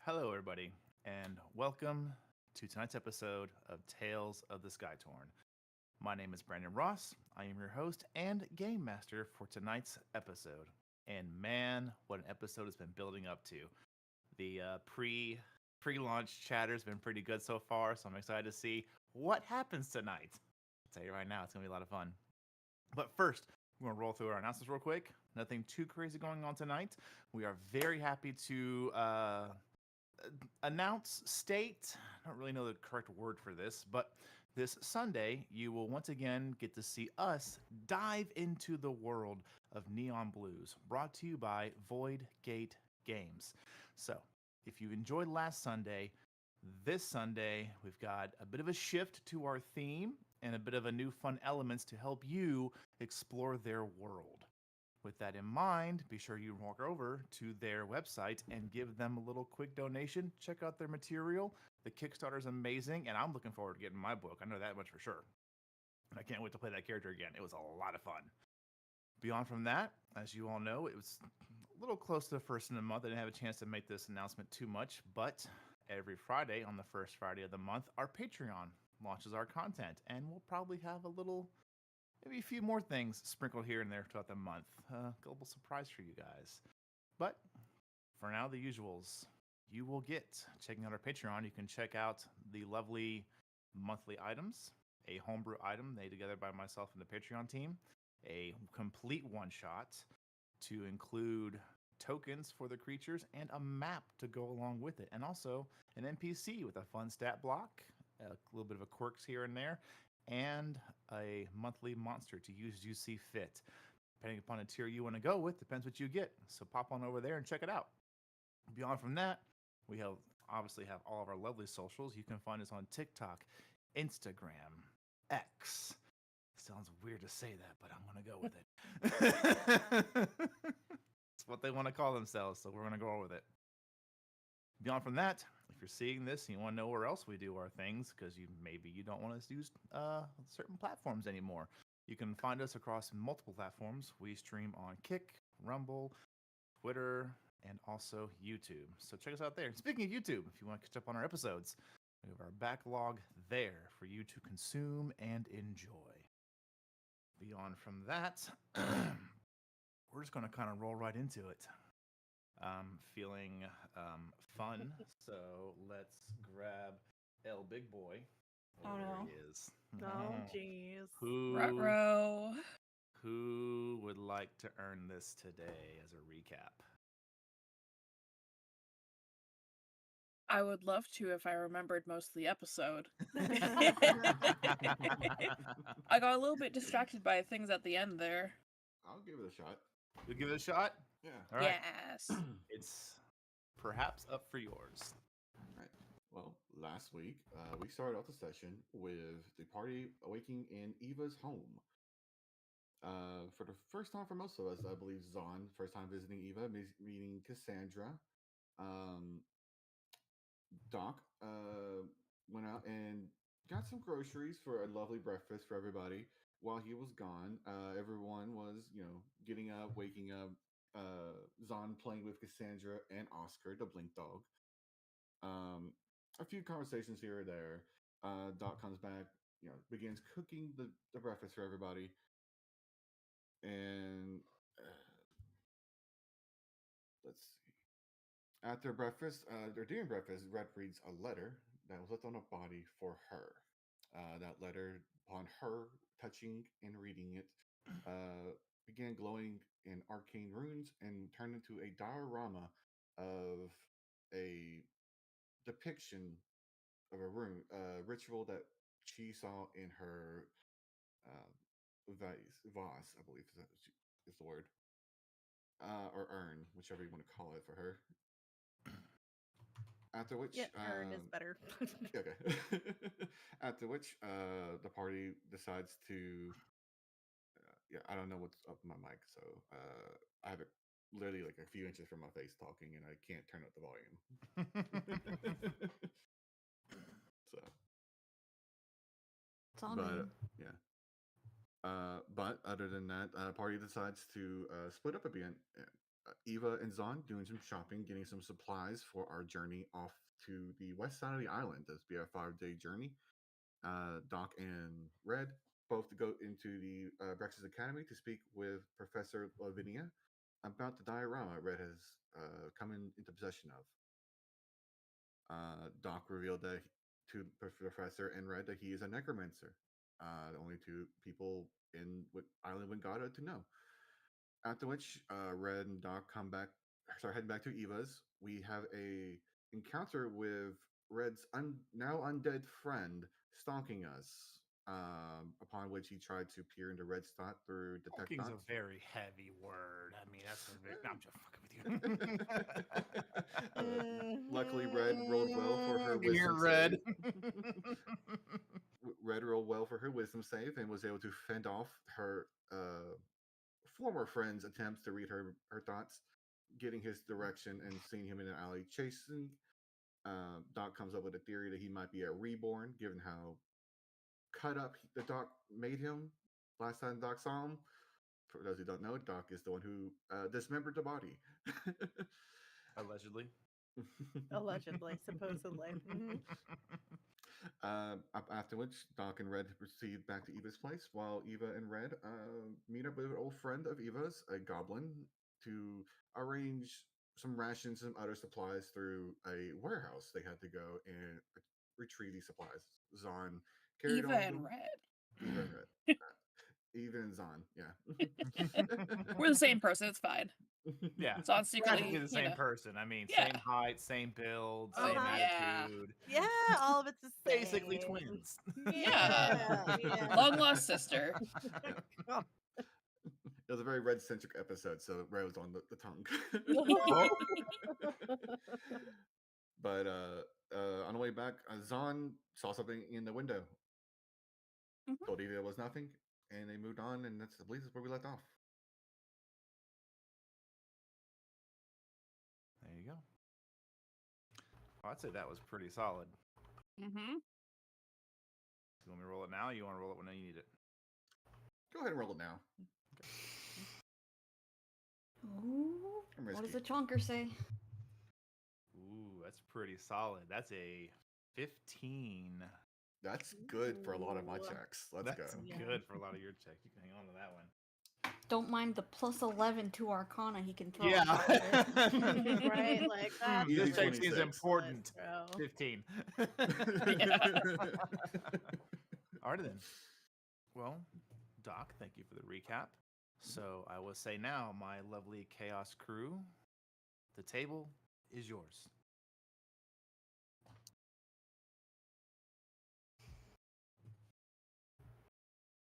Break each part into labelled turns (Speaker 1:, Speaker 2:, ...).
Speaker 1: Hello, everybody, and welcome to tonight's episode of Tales of the Skytorn. My name is Brandon Ross. I am your host and game master for tonight's episode. And man, what an episode it's been building up to. The pre launch chatter has been pretty good so far, so I'm excited to see what happens tonight. I'll tell you right now, it's gonna be a lot of fun. But first, we're going to roll through our announcements real quick. Nothing too crazy going on tonight. We are very happy to announce, state, I don't really know the correct word for this, but this Sunday, you will once again get to see us dive into the world of Neon Blues, brought to you by Void Gate Games. So, if you enjoyed last Sunday, this Sunday, we've got a bit of a shift to our theme and a bit of a new fun elements to help you explore their world. With that in mind, be sure you walk over to their website and give them a little quick donation. Check out their material. The Kickstarter is amazing, and I'm looking forward to getting my book. I know that much for sure. And I can't wait to play that character again. It was a lot of fun. Beyond from that, as you all know, it was a little close to the first of the month. I didn't have a chance to make this announcement too much, but every Friday on the first Friday of the month, our Patreon launches our content, and we'll probably have a little, maybe a few more things sprinkled here and there throughout the month. Global surprise for you guys. But for now, the usuals. You will get, checking out our Patreon, you can check out the lovely monthly items, a homebrew item made together by myself and the Patreon team, a complete one shot to include tokens for the creatures and a map to go along with it, and also an NPC with a fun stat block, a little bit of a quirks here and there, and a monthly monster to use as you see fit. Depending upon a tier you want to go with, depends what you get. So pop on over there and check it out. Beyond from that, we have obviously have all of our lovely socials. You can find us on TikTok, Instagram, X. Sounds weird to say that, but I'm gonna go with it. It's what they want to call themselves, so we're gonna go with it. Beyond from that, if you're seeing this and you want to know where else we do our things, because you don't want us to use certain platforms anymore, you can find us across multiple platforms. We stream on Kick, Rumble, Twitter, and also YouTube. So check us out there. Speaking of YouTube, if you want to catch up on our episodes, we have our backlog there for you to consume and enjoy. Beyond from that, we're just going to kind of roll right into it. Feeling fun, so let's grab El Big Boy.
Speaker 2: Oh
Speaker 1: There
Speaker 2: no.
Speaker 1: he is.
Speaker 3: Oh, jeez.
Speaker 1: Who
Speaker 2: Ruh-roh.
Speaker 1: who would like to earn this today as a recap?
Speaker 2: I would love to if I remembered most of the episode. I got a little bit distracted by things at the end there.
Speaker 4: I'll give it a shot.
Speaker 1: You'll give it a shot?
Speaker 4: Yeah.
Speaker 1: All right.
Speaker 2: Yes.
Speaker 1: It's perhaps up for yours.
Speaker 4: All right. Well, last week we started off the session with the party awaking in Eva's home. For the first time for most of us, I believe Zahn, first time visiting Eva, meeting Cassandra. Um, Doc went out and got some groceries for a lovely breakfast for everybody. While he was gone, everyone was, getting up, waking up. Zahn playing with Cassandra and Oscar, the Blink dog. A few conversations here or there. Doc comes back, begins cooking the breakfast for everybody. And let's see. After breakfast, or during breakfast, Red reads a letter that was left on a body for her. That letter, upon her touching and reading it, began glowing in arcane runes and turned into a diorama of a depiction of a rune, ritual that she saw in her vase, I believe is the word, or urn, whichever you want to call it for her. After which,
Speaker 3: Yeah, Earn is better.
Speaker 4: okay. After which, the party decides to. Yeah, I don't know what's up my mic, so I have it literally like a few inches from my face talking, and I can't turn up the volume. So,
Speaker 3: It's all
Speaker 4: but
Speaker 3: me.
Speaker 4: yeah. But other than that, party decides to split up again. Eva and Zon doing some shopping, getting some supplies for our journey off to the west side of the island. This will be a 5-day journey. Doc and Red both to go into the Brex's Academy to speak with Professor Lavinia about the diorama Red has come into possession of. Doc revealed that to Professor and Red that he is a necromancer. The only two people in Island Wingata to know. After which, Red and Doc start heading back to Eva's. We have a encounter with Red's now undead friend stalking us. Upon which he tried to peer into Red's thought through detect
Speaker 1: Stalking's
Speaker 4: thoughts.
Speaker 1: a very heavy word. I mean, that's a very. No, I'm just fucking with you.
Speaker 4: Luckily, Red rolled well for her
Speaker 1: You're
Speaker 4: wisdom
Speaker 1: Red.
Speaker 4: save. Red rolled well for her wisdom save and was able to fend off her former friend's attempts to read her thoughts, getting his direction and seeing him in an alley chasing. Doc comes up with a theory that he might be a reborn, given how cut up the Doc made him last time Doc saw him. For those who don't know, Doc is the one who dismembered the body.
Speaker 1: Allegedly.
Speaker 3: Allegedly, supposedly.
Speaker 4: After which, Doc and Red proceed back to Eva's place, while Eva and Red meet up with an old friend of Eva's, a goblin, to arrange some rations and other supplies through a warehouse. They had to go and retrieve these supplies. Zon carried
Speaker 2: Eva
Speaker 4: all of
Speaker 2: and
Speaker 4: them.
Speaker 2: Red.
Speaker 4: Eva and Red. Eva and Zon, yeah.
Speaker 2: We're the same person. It's fine.
Speaker 1: Yeah.
Speaker 2: Zon's secretly,
Speaker 1: Technically the same person. I mean,
Speaker 2: Yeah.
Speaker 1: same height, same build,
Speaker 2: Oh,
Speaker 1: same
Speaker 2: yeah.
Speaker 1: attitude.
Speaker 3: Yeah, all of it's the same.
Speaker 1: Basically twins.
Speaker 3: Yeah.
Speaker 2: Long lost sister.
Speaker 3: Oh,
Speaker 4: It was a very Red centric episode, so Red was on the tongue. But on the way back, Zon saw something in the window.
Speaker 2: Mhm.
Speaker 4: Told Eva it was nothing, and they moved on, and I believe that's where we left off.
Speaker 1: There you go. I'd say that was pretty solid.
Speaker 2: Mm-hmm.
Speaker 1: You want me to roll it now? Or you want to roll it when you need it?
Speaker 4: Go ahead and roll it now.
Speaker 5: Ooh,
Speaker 4: I'm
Speaker 5: what does
Speaker 4: risky.
Speaker 5: the chonker say?
Speaker 1: Ooh, that's pretty solid. That's a 15.
Speaker 4: That's good for a lot of my
Speaker 3: Ooh.
Speaker 4: checks. Let's
Speaker 1: That's
Speaker 4: go.
Speaker 3: Yeah.
Speaker 1: good for a lot of your checks. You can hang on to that one.
Speaker 5: Don't mind the plus 11 to Arcana he can throw. on
Speaker 1: Yeah.
Speaker 5: top of it.
Speaker 3: right, like that.
Speaker 4: Easy
Speaker 1: This check seems
Speaker 4: 26.
Speaker 1: important. 15. Alrighty then. Well, Doc, thank you for the recap. So I will say now, my lovely Chaos crew, the table is yours.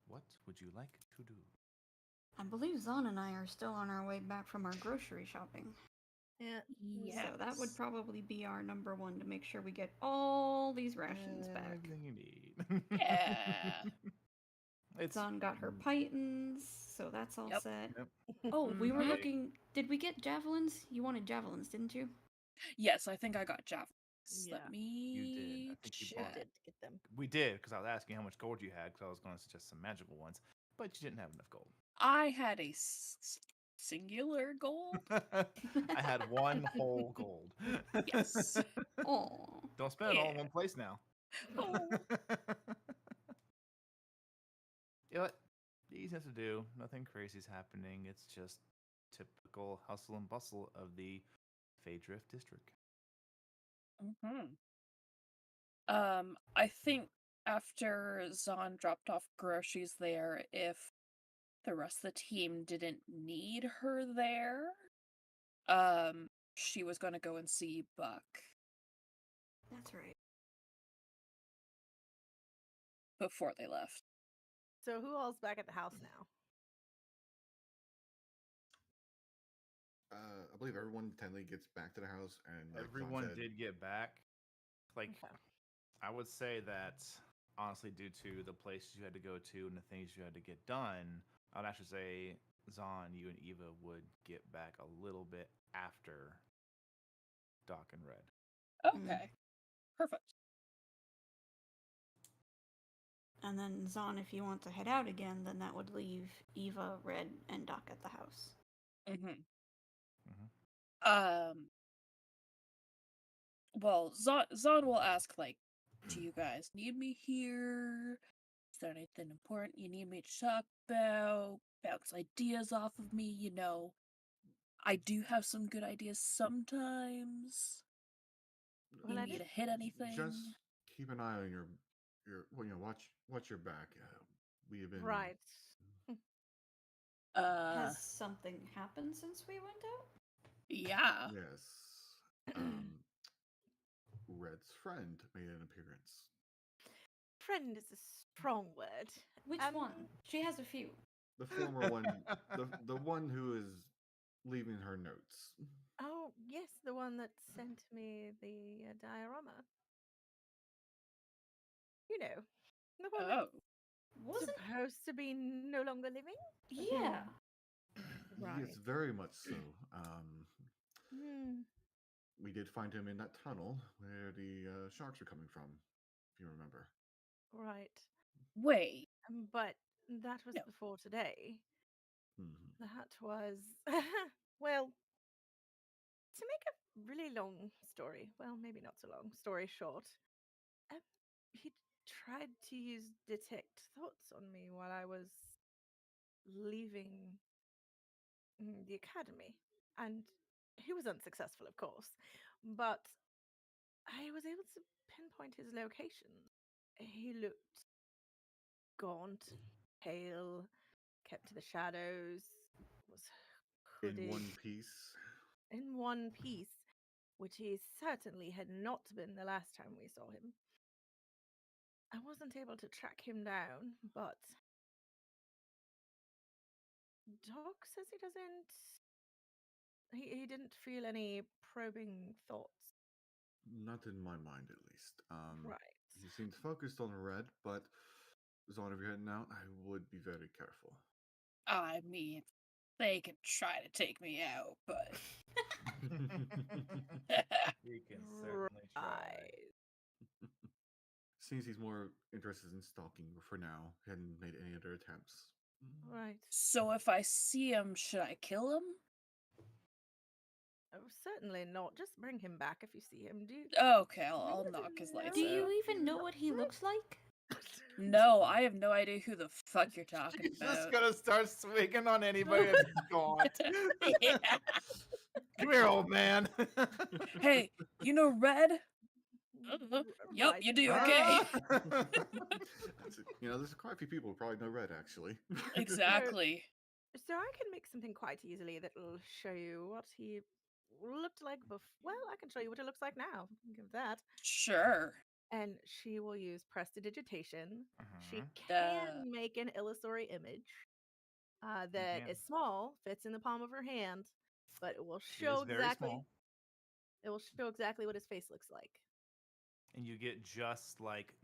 Speaker 1: What would you like to do?
Speaker 5: I believe Zon and I are still on our way back from our grocery shopping.
Speaker 3: Yeah.
Speaker 2: Yeah.
Speaker 5: So that would probably be our number one to make sure we get all these rations back.
Speaker 1: Everything you need.
Speaker 2: Yeah.
Speaker 1: It's
Speaker 5: Zon got her pythons, so that's all
Speaker 2: Yep.
Speaker 5: set.
Speaker 1: Yep.
Speaker 5: Oh, we were
Speaker 2: Mhm.
Speaker 5: looking. Did we get javelins? You wanted javelins, didn't you?
Speaker 2: Yes, I think I got javelins.
Speaker 3: Yeah.
Speaker 2: Let me
Speaker 1: You did. I think you bought
Speaker 2: check.
Speaker 3: Did get them.
Speaker 1: We did, because I was asking how much gold you had, because I was going to suggest some magical ones, but you didn't have enough gold.
Speaker 2: I had a singular gold.
Speaker 1: I had one whole gold.
Speaker 2: Yes.
Speaker 5: Oh,
Speaker 1: Don't spend it all in
Speaker 2: Yeah.
Speaker 1: one place now.
Speaker 2: Oh.
Speaker 1: You know what? Easy enough to do. Nothing crazy's happening. It's just typical hustle and bustle of the Faydrift district.
Speaker 2: Mm-hmm. I think after Zon dropped off groceries there, if the rest of the team didn't need her there, she was gonna go and see Buck
Speaker 5: that's right.
Speaker 2: before they left.
Speaker 3: So who all's back at the house now?
Speaker 4: I believe everyone technically gets back to the house, and like Zon
Speaker 1: Everyone
Speaker 4: said,
Speaker 1: did get back. Like,
Speaker 3: Okay.
Speaker 1: I would say that honestly, due to the places you had to go to and the things you had to get done, I'd actually say Zon, you and Eva would get back a little bit after Doc and Red.
Speaker 2: Okay. Perfect.
Speaker 5: And then Zon, if you want to head out again, then that would leave Eva, Red, and Doc at the house.
Speaker 2: Mm-hmm. Well, Zon will ask, like, do you guys need me here? Is there anything important you need me to talk about? Bounce ideas off of me, you know. I do have some good ideas sometimes.
Speaker 3: Well,
Speaker 2: Need
Speaker 3: I
Speaker 2: me
Speaker 3: did.
Speaker 2: to hit anything?
Speaker 4: Just keep an eye on your watch your back. We have been
Speaker 3: Right.
Speaker 5: Has something happened since we went out?
Speaker 2: Yeah.
Speaker 4: yes. Red's friend made an appearance.
Speaker 3: Friend is a strong word.
Speaker 5: Which one? She has a few.
Speaker 4: The former one, the one who is leaving her notes.
Speaker 3: Oh, yes, the one that sent me the diorama. You know, the one
Speaker 2: Oh.
Speaker 3: that's
Speaker 5: Wasn't
Speaker 3: supposed to be no longer living?
Speaker 5: yeah.
Speaker 3: Right.
Speaker 4: Yes, very much so.
Speaker 3: Hmm.
Speaker 4: We did find him in that tunnel where the sharks are coming from, if you remember.
Speaker 3: Right.
Speaker 2: Wait.
Speaker 3: But that was
Speaker 2: No.
Speaker 3: before today.
Speaker 4: Mhm.
Speaker 3: That was, well, to make a really long story, well, maybe not so long, story short, he tried to use detect thoughts on me while I was leaving the academy. And he was unsuccessful, of course, but I was able to pinpoint his location. He looked gaunt, pale, kept to the shadows, was hooded
Speaker 4: In one piece.
Speaker 3: in one piece, which he certainly had not been the last time we saw him. I wasn't able to track him down, but Doc says he doesn't. He didn't feel any probing thoughts.
Speaker 4: Not in my mind, at least.
Speaker 3: Right.
Speaker 4: He seems focused on red, but Zon, if you're heading out, I would be very careful.
Speaker 2: I mean, they can try to take me out, but
Speaker 1: You can certainly try.
Speaker 3: Right.
Speaker 4: Seems he's more interested in stalking for now. He hadn't made any other attempts.
Speaker 3: Right.
Speaker 2: So if I see him, should I kill him?
Speaker 3: Oh, certainly not. Just bring him back if you see him. Do you
Speaker 2: Okay,
Speaker 3: do
Speaker 2: I'll
Speaker 3: you
Speaker 2: knock his lights
Speaker 5: Do
Speaker 2: out.
Speaker 5: you even know what he looks like?
Speaker 2: No, I have no idea who the fuck you're talking
Speaker 1: He's just
Speaker 2: about.
Speaker 1: gonna start swinging on anybody that's gaunt.
Speaker 2: Yeah.
Speaker 1: Come here, old man.
Speaker 2: Hey, you know Red? Yup,
Speaker 3: Right.
Speaker 2: you do. Okay.
Speaker 4: There's quite a few people who probably know red, actually.
Speaker 2: Exactly.
Speaker 3: So I can make something quite easily that'll show you what he looked like before. Well, I can show you what it looks like now. Give that.
Speaker 2: Sure.
Speaker 3: And she will use prestidigitation. She
Speaker 1: Mhm.
Speaker 3: can make an illusory image that
Speaker 1: can.
Speaker 3: is small, fits in the palm of her hand, but it will
Speaker 1: She is
Speaker 3: show
Speaker 1: very
Speaker 3: exactly.
Speaker 1: small.
Speaker 3: It will show exactly what his face looks like.
Speaker 1: And you get just like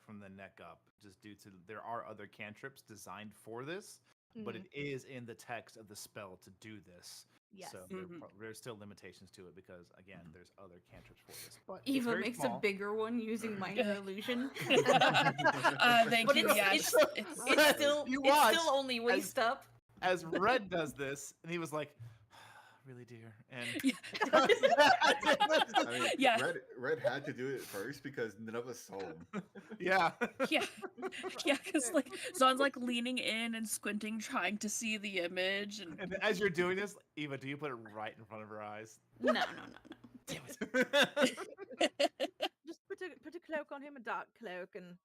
Speaker 1: from the neck up, just due to there are other cantrips designed for this, but it is in the text of the spell to do this.
Speaker 3: Yes.
Speaker 1: So
Speaker 2: Mhm.
Speaker 1: there's still limitations to it because again, there's other cantrips for this. But it's
Speaker 5: Eva
Speaker 1: very
Speaker 5: makes
Speaker 1: small.
Speaker 5: a bigger one using minor illusion.
Speaker 2: Thank
Speaker 5: But
Speaker 2: you.
Speaker 5: it's,
Speaker 2: Yeah,
Speaker 5: it's,
Speaker 2: it's
Speaker 5: it's still
Speaker 1: You
Speaker 5: it's
Speaker 1: watch
Speaker 5: still only waist up.
Speaker 1: As Red does this, and he was like, "Really, dear?" And
Speaker 2: Yeah.
Speaker 4: I mean,
Speaker 2: Yeah.
Speaker 4: Red had to do it first because none of us saw him.
Speaker 1: yeah,
Speaker 2: Yeah, yeah, because like Zon's like leaning in and squinting, trying to see the image, and
Speaker 1: And as you're doing this, Eva, do you put it right in front of her eyes?
Speaker 5: No.
Speaker 1: Damn it!
Speaker 3: Just put a cloak on him, a dark cloak, and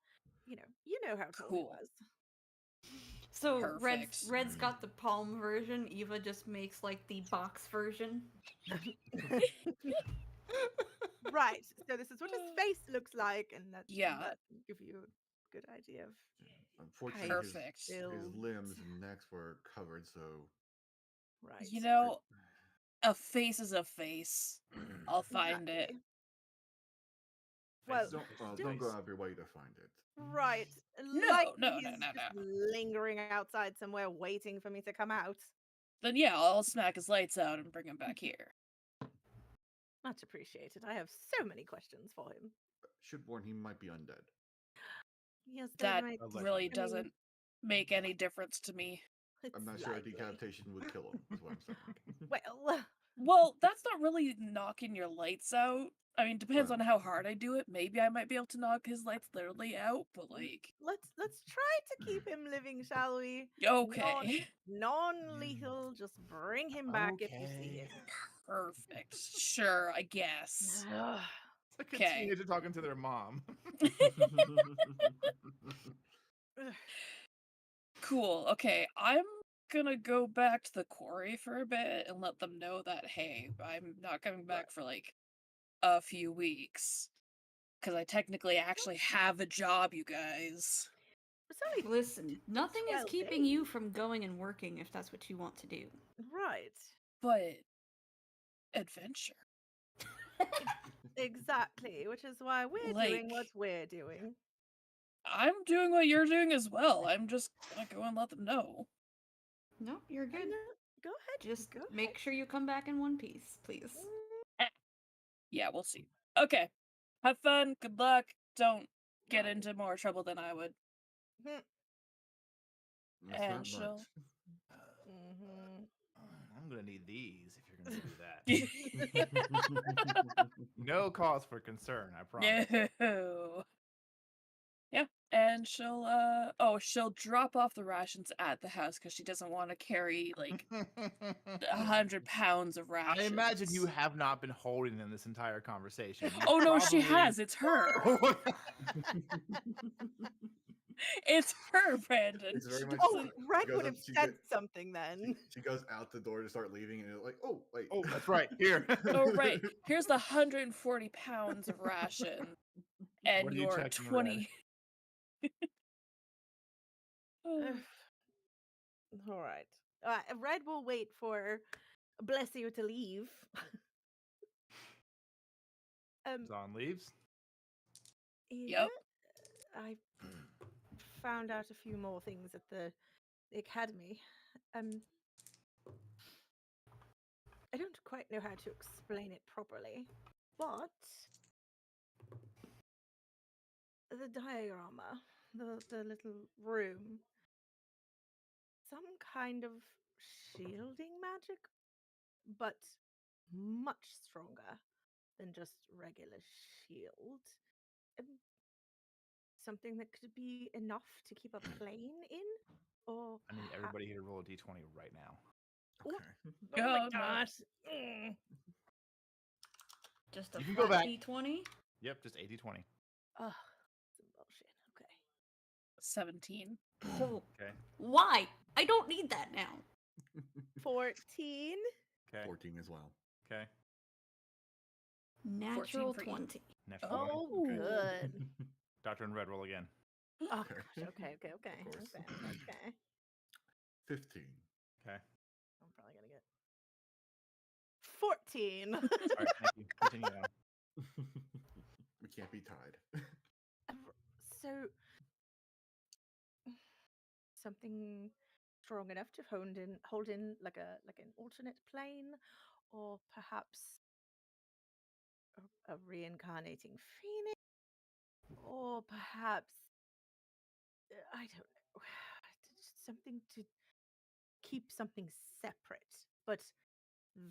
Speaker 3: you know how tall he
Speaker 2: Cool.
Speaker 3: was.
Speaker 5: So
Speaker 2: Perfect.
Speaker 5: Red's got the palm version. Eva just makes like the box version.
Speaker 3: Right. So this is what his face looks like, and that
Speaker 2: Yeah.
Speaker 3: will give you a good idea of
Speaker 4: Unfortunately,
Speaker 2: Perfect.
Speaker 4: his
Speaker 3: build.
Speaker 4: limbs and necks were covered, so
Speaker 3: Right.
Speaker 2: You know, a face is a face. I'll find it.
Speaker 3: Exactly. Well,
Speaker 4: don't go out of your way to find it.
Speaker 3: Right.
Speaker 2: No,
Speaker 3: Like
Speaker 2: no,
Speaker 3: he's
Speaker 2: no, no,
Speaker 3: just
Speaker 2: no.
Speaker 3: lingering outside somewhere waiting for me to come out.
Speaker 2: Then yeah, I'll smack his lights out and bring him back here.
Speaker 3: Much appreciated. I have so many questions for him.
Speaker 4: Should warn he might be undead.
Speaker 3: Yes,
Speaker 2: That
Speaker 3: might.
Speaker 2: really
Speaker 3: I mean,
Speaker 2: doesn't make any difference to me.
Speaker 4: I'm not
Speaker 3: it's
Speaker 4: sure a
Speaker 3: likely.
Speaker 4: decapitation would kill him, is what I'm saying.
Speaker 3: Well,
Speaker 2: Well, that's not really knocking your lights out. I mean, depends
Speaker 4: Right.
Speaker 2: on how hard I do it. Maybe I might be able to knock his lights literally out, but like,
Speaker 3: Let's try to keep him living, shall we?
Speaker 2: okay.
Speaker 3: Non-lethal. Just bring him back if you see him.
Speaker 2: Perfect. Sure, I guess.
Speaker 3: Ugh.
Speaker 1: It's like a
Speaker 2: Okay.
Speaker 1: teenager talking to their mom.
Speaker 3: Ugh.
Speaker 2: Cool. Okay, I'm gonna go back to the quarry for a bit and let them know that, hey, I'm not coming back for like a few weeks. Because I technically actually have a job, you guys.
Speaker 3: It's only
Speaker 5: Listen, nothing is
Speaker 3: 12
Speaker 5: keeping you
Speaker 3: days.
Speaker 5: from going and working if that's what you want to do.
Speaker 3: Right.
Speaker 2: But adventure.
Speaker 3: Exactly, which is why we're doing what
Speaker 2: Like,
Speaker 3: we're doing.
Speaker 2: I'm doing what you're doing as well. I'm just gonna go and let them know.
Speaker 5: No, you're
Speaker 3: And,
Speaker 5: good.
Speaker 3: go ahead.
Speaker 5: Just
Speaker 3: go
Speaker 5: make sure you come back in one piece, please.
Speaker 3: ahead.
Speaker 2: Yeah, we'll see. Okay. Have fun. Good luck. Don't get
Speaker 3: Right.
Speaker 2: into more trouble than I would.
Speaker 3: Mhm.
Speaker 4: That's
Speaker 2: And
Speaker 4: not
Speaker 2: she'll.
Speaker 4: much.
Speaker 3: Mhm.
Speaker 1: I'm gonna need these if you're gonna do that. No cause for concern, I promise.
Speaker 2: No. Yeah, and she'll drop off the rations at the house because she doesn't want to carry like 100 pounds of rations.
Speaker 1: I imagine you have not been holding them this entire conversation. You
Speaker 2: Oh no, she
Speaker 1: probably-
Speaker 2: has. It's her.
Speaker 1: Oh my God.
Speaker 2: It's her, Brandon.
Speaker 4: It's very
Speaker 2: She
Speaker 4: much.
Speaker 3: Oh,
Speaker 2: doesn't-
Speaker 3: Red
Speaker 4: goes
Speaker 3: would
Speaker 4: up-
Speaker 3: have
Speaker 4: she
Speaker 3: said
Speaker 4: get-
Speaker 3: something then.
Speaker 4: She goes out the door to start leaving, and you're like, oh wait.
Speaker 1: Oh, that's right. Here.
Speaker 2: Oh right. Here's the 140 pounds of ration, and
Speaker 1: What are you
Speaker 2: your
Speaker 1: checking, Red?
Speaker 2: 20.
Speaker 3: Ugh. All right. Red will wait for bless you to leave.
Speaker 1: Zon leaves.
Speaker 3: Yeah,
Speaker 2: Yep.
Speaker 3: I found out a few more things at the academy. I don't quite know how to explain it properly, but the diorama, the little room, some kind of shielding magic, but much stronger than just regular shield. Um, Something that could be enough to keep a plane in, or
Speaker 1: I need
Speaker 3: perhaps.
Speaker 1: everybody here to roll a d20 right now.
Speaker 4: Okay.
Speaker 3: Oh my
Speaker 2: Oh, no.
Speaker 3: gosh! Mm.
Speaker 5: Just a
Speaker 1: You can go
Speaker 5: flat
Speaker 1: back.
Speaker 5: D20?
Speaker 1: Yep, just 80-20.
Speaker 3: Ugh, some bullshit. Okay.
Speaker 2: 17.
Speaker 5: Oh,
Speaker 1: Okay.
Speaker 5: why? I don't need that now.
Speaker 3: 14.
Speaker 1: Okay.
Speaker 4: 14 as well.
Speaker 1: Okay.
Speaker 5: Natural
Speaker 2: 14 for you.
Speaker 5: 20.
Speaker 1: Natural 20.
Speaker 3: Oh,
Speaker 2: Ooh.
Speaker 3: good.
Speaker 1: Doctor and Red roll again.
Speaker 3: Oh
Speaker 4: Okay.
Speaker 3: gosh. Okay. Okay. Okay.
Speaker 4: Of course.
Speaker 3: Okay.
Speaker 4: 15.
Speaker 1: Okay.
Speaker 3: I'm probably gonna get 14.
Speaker 1: All right. Thank you. Continue on.
Speaker 4: We can't be tied.
Speaker 3: So something strong enough to hold in like an alternate plane, or perhaps a reincarnating phoenix, or perhaps I don't know, something to keep something separate, but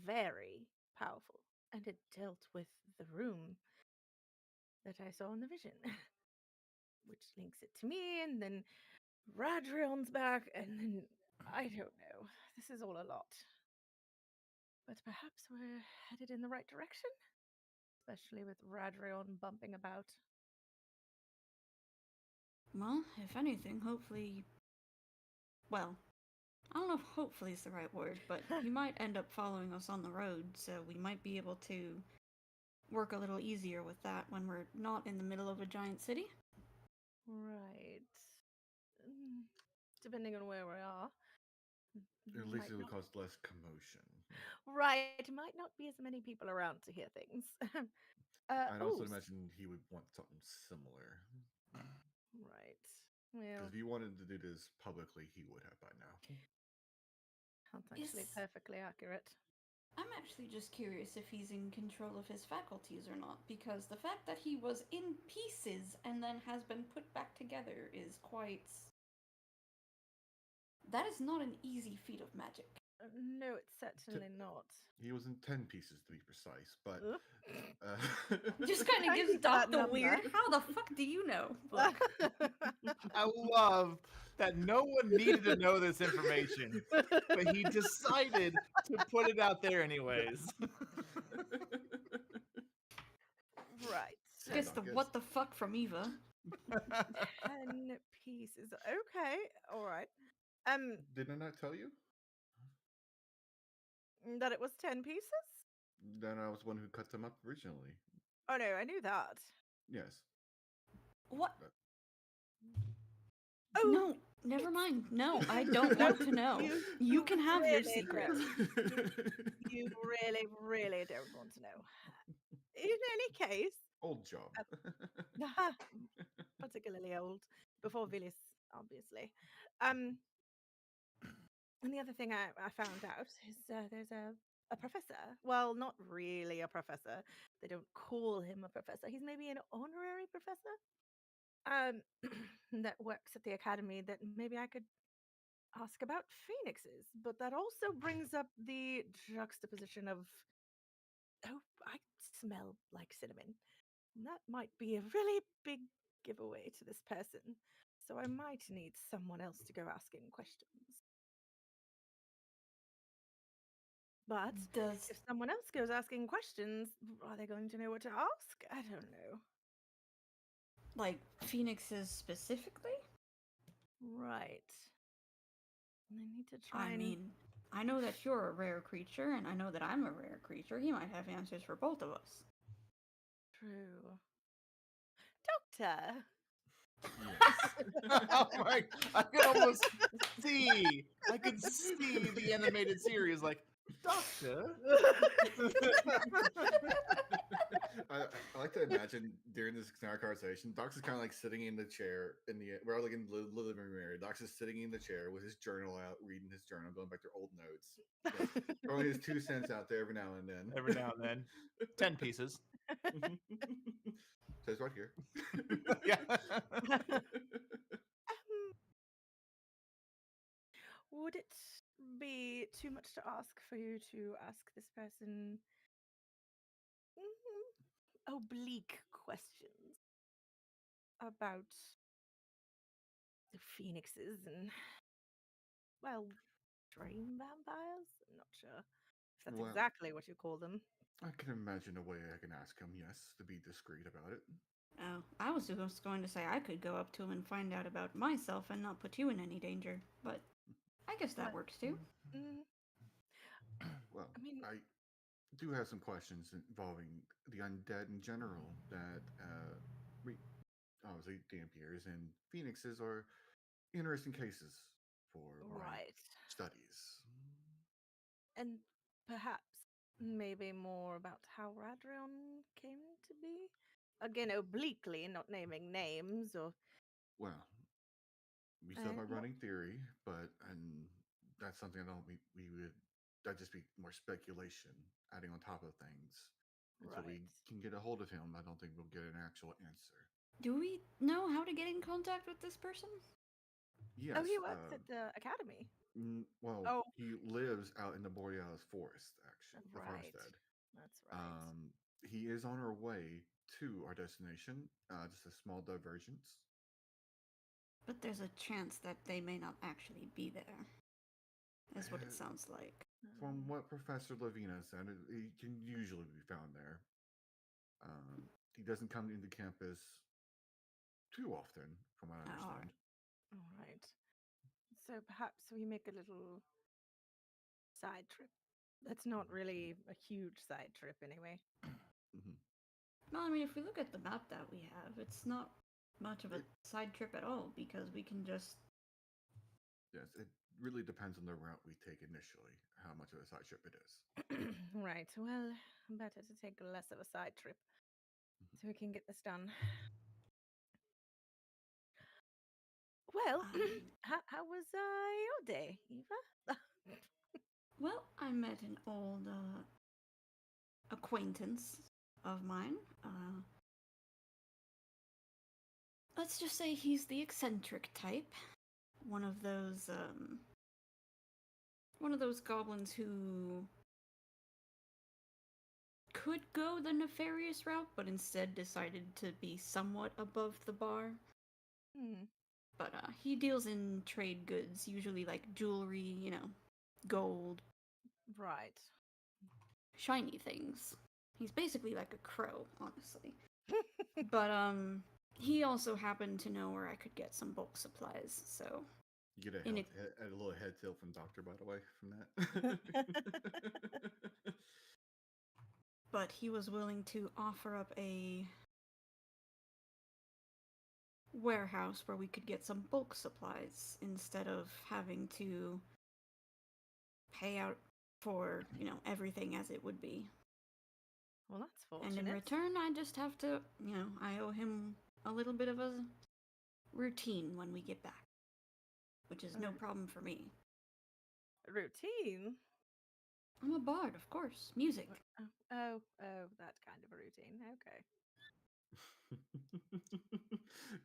Speaker 3: very powerful, and it dealt with the room that I saw in the vision, which links it to me, and then Radrion's back, and then I don't know. This is all a lot. But perhaps we're headed in the right direction, especially with Radrion bumping about.
Speaker 5: Well, if anything, hopefully. Well, I don't know if hopefully is the right word, but he might end up following us on the road, so we might be able to work a little easier with that when we're not in the middle of a giant city.
Speaker 3: Right. Depending on where we are.
Speaker 4: At least
Speaker 3: Might
Speaker 4: it would
Speaker 3: not-
Speaker 4: cause less commotion.
Speaker 3: Right. Might not be as many people around to hear things.
Speaker 4: I'd also
Speaker 3: ooh,
Speaker 4: imagine he would want something similar.
Speaker 3: right. Well,
Speaker 4: Because if he wanted to do this publicly, he would have by now.
Speaker 3: that's actually
Speaker 5: Is-
Speaker 3: perfectly accurate.
Speaker 5: I'm actually just curious if he's in control of his faculties or not, because the fact that he was in pieces and then has been put back together is quite. That is not an easy feat of magic.
Speaker 3: No, it's certainly not.
Speaker 4: He was in 10 pieces to be precise, but
Speaker 3: Uh,
Speaker 5: Just kind of
Speaker 3: Thank
Speaker 5: gives
Speaker 3: you for that
Speaker 5: Doc the weird.
Speaker 3: number.
Speaker 5: How the fuck do you know? Look,
Speaker 1: I love that no one needed to know this information, but he decided to put it out there anyways.
Speaker 3: Right.
Speaker 4: Yeah,
Speaker 5: gets the
Speaker 4: Doc is.
Speaker 5: what the fuck from Eva.
Speaker 3: 10 pieces. Okay, all right.
Speaker 4: Did I not tell you?
Speaker 3: That it was 10 pieces?
Speaker 4: Then I was the one who cut them up originally.
Speaker 3: Oh no, I knew that.
Speaker 4: Yes.
Speaker 5: What?
Speaker 3: Oh,
Speaker 5: No, never mind. No, I don't
Speaker 3: No,
Speaker 5: want to know.
Speaker 3: you-
Speaker 5: You
Speaker 3: you
Speaker 5: can have your
Speaker 3: really
Speaker 5: secret.
Speaker 3: you really, really don't want to know. In any case,
Speaker 4: Old job.
Speaker 3: particularly old, before Villis, obviously. And the other thing I found out is there's a professor. Well, not really a professor. They don't call him a professor. He's maybe an honorary professor that works at the academy that maybe I could ask about phoenixes. But that also brings up the juxtaposition of, oh, I smell like cinnamon. And that might be a really big giveaway to this person. So I might need someone else to go asking questions. But
Speaker 5: Does
Speaker 3: if someone else goes asking questions, are they going to know what to ask? I don't know.
Speaker 5: like phoenixes specifically?
Speaker 3: Right. And I need to try
Speaker 5: I
Speaker 3: and.
Speaker 5: mean, I know that you're a rare creature, and I know that I'm a rare creature. He might have answers for both of us.
Speaker 3: True. Doctor!
Speaker 1: Oh my! I could almost see. I could see the animated series, like Doctor.
Speaker 4: I like to imagine during this entire conversation, Doc's is kind of like sitting in the chair we're all like in the living room area. Doc's is sitting in the chair with his journal out, reading his journal, going back to old notes, throwing his 2 cents out there every now and then.
Speaker 1: Every now and then, 10 pieces.
Speaker 4: Says right here.
Speaker 1: Yeah.
Speaker 3: Would it be too much to ask for you to ask this person oblique questions about the phoenixes and, well, dream vampires? I'm not sure if that's
Speaker 4: Well,
Speaker 3: exactly what you call them.
Speaker 4: I can imagine a way I can ask him, yes, to be discreet about it.
Speaker 5: Oh, I was just going to say I could go up to him and find out about myself and not put you in any danger, but I guess that
Speaker 3: But-
Speaker 5: works too.
Speaker 3: Mm,
Speaker 4: Well,
Speaker 3: I mean,
Speaker 4: I do have some questions involving the undead in general that obviously Dampiers and Phoenixes are interesting cases for my
Speaker 3: right.
Speaker 4: studies.
Speaker 3: And perhaps maybe more about how Radrion came to be? Again, obliquely, not naming names or.
Speaker 4: Well, we still have my
Speaker 3: Well-
Speaker 4: running theory, but that's something I don't we would that'd just be more speculation adding on top of things. Until we
Speaker 3: Right.
Speaker 4: can get a hold of him, I don't think we'll get an actual answer.
Speaker 5: Do we know how to get in contact with this person?
Speaker 4: Yes.
Speaker 3: Oh, he works at the academy.
Speaker 4: Well,
Speaker 3: Oh.
Speaker 4: he lives out in the Borealis forest, actually, the
Speaker 3: Right.
Speaker 4: farmstead.
Speaker 3: That's right.
Speaker 4: He is on our way to our destination. Just a small divergence.
Speaker 5: But there's a chance that they may not actually be there. Is what it sounds like.
Speaker 4: From what Professor Lavina said, he can usually be found there. He doesn't come into campus too often, from what I understand.
Speaker 3: All right. So perhaps we make a little side trip. That's not really a huge side trip, anyway.
Speaker 4: Mhm.
Speaker 5: Well, I mean, if we look at the map that we have, it's not much of a side trip at all because we can just.
Speaker 4: Yes, it really depends on the route we take initially, how much of a side trip it is.
Speaker 3: Right. Well, better to take less of a side trip so we can get this done. Well, how was your day, Eva?
Speaker 5: Well, I met an old acquaintance of mine. Let's just say he's the eccentric type. One of those one of those goblins who could go the nefarious route, but instead decided to be somewhat above the bar.
Speaker 3: Hmm.
Speaker 5: But he deals in trade goods, usually like jewelry, gold,
Speaker 3: Right.
Speaker 5: shiny things. He's basically like a crow, honestly. But he also happened to know where I could get some bulk supplies, so
Speaker 4: You get
Speaker 5: In
Speaker 4: a little head tilt from Doctor, by the way, from that.
Speaker 5: but he was willing to offer up a warehouse where we could get some bulk supplies instead of having to pay out for, everything as it would be.
Speaker 3: Well, that's
Speaker 5: And
Speaker 3: fortunate.
Speaker 5: in return, I just have to, I owe him a little bit of a routine when we get back, which is no problem for me.
Speaker 3: Routine?
Speaker 5: I'm a bard, of course. Music.
Speaker 3: Oh, that kind of a routine. Okay.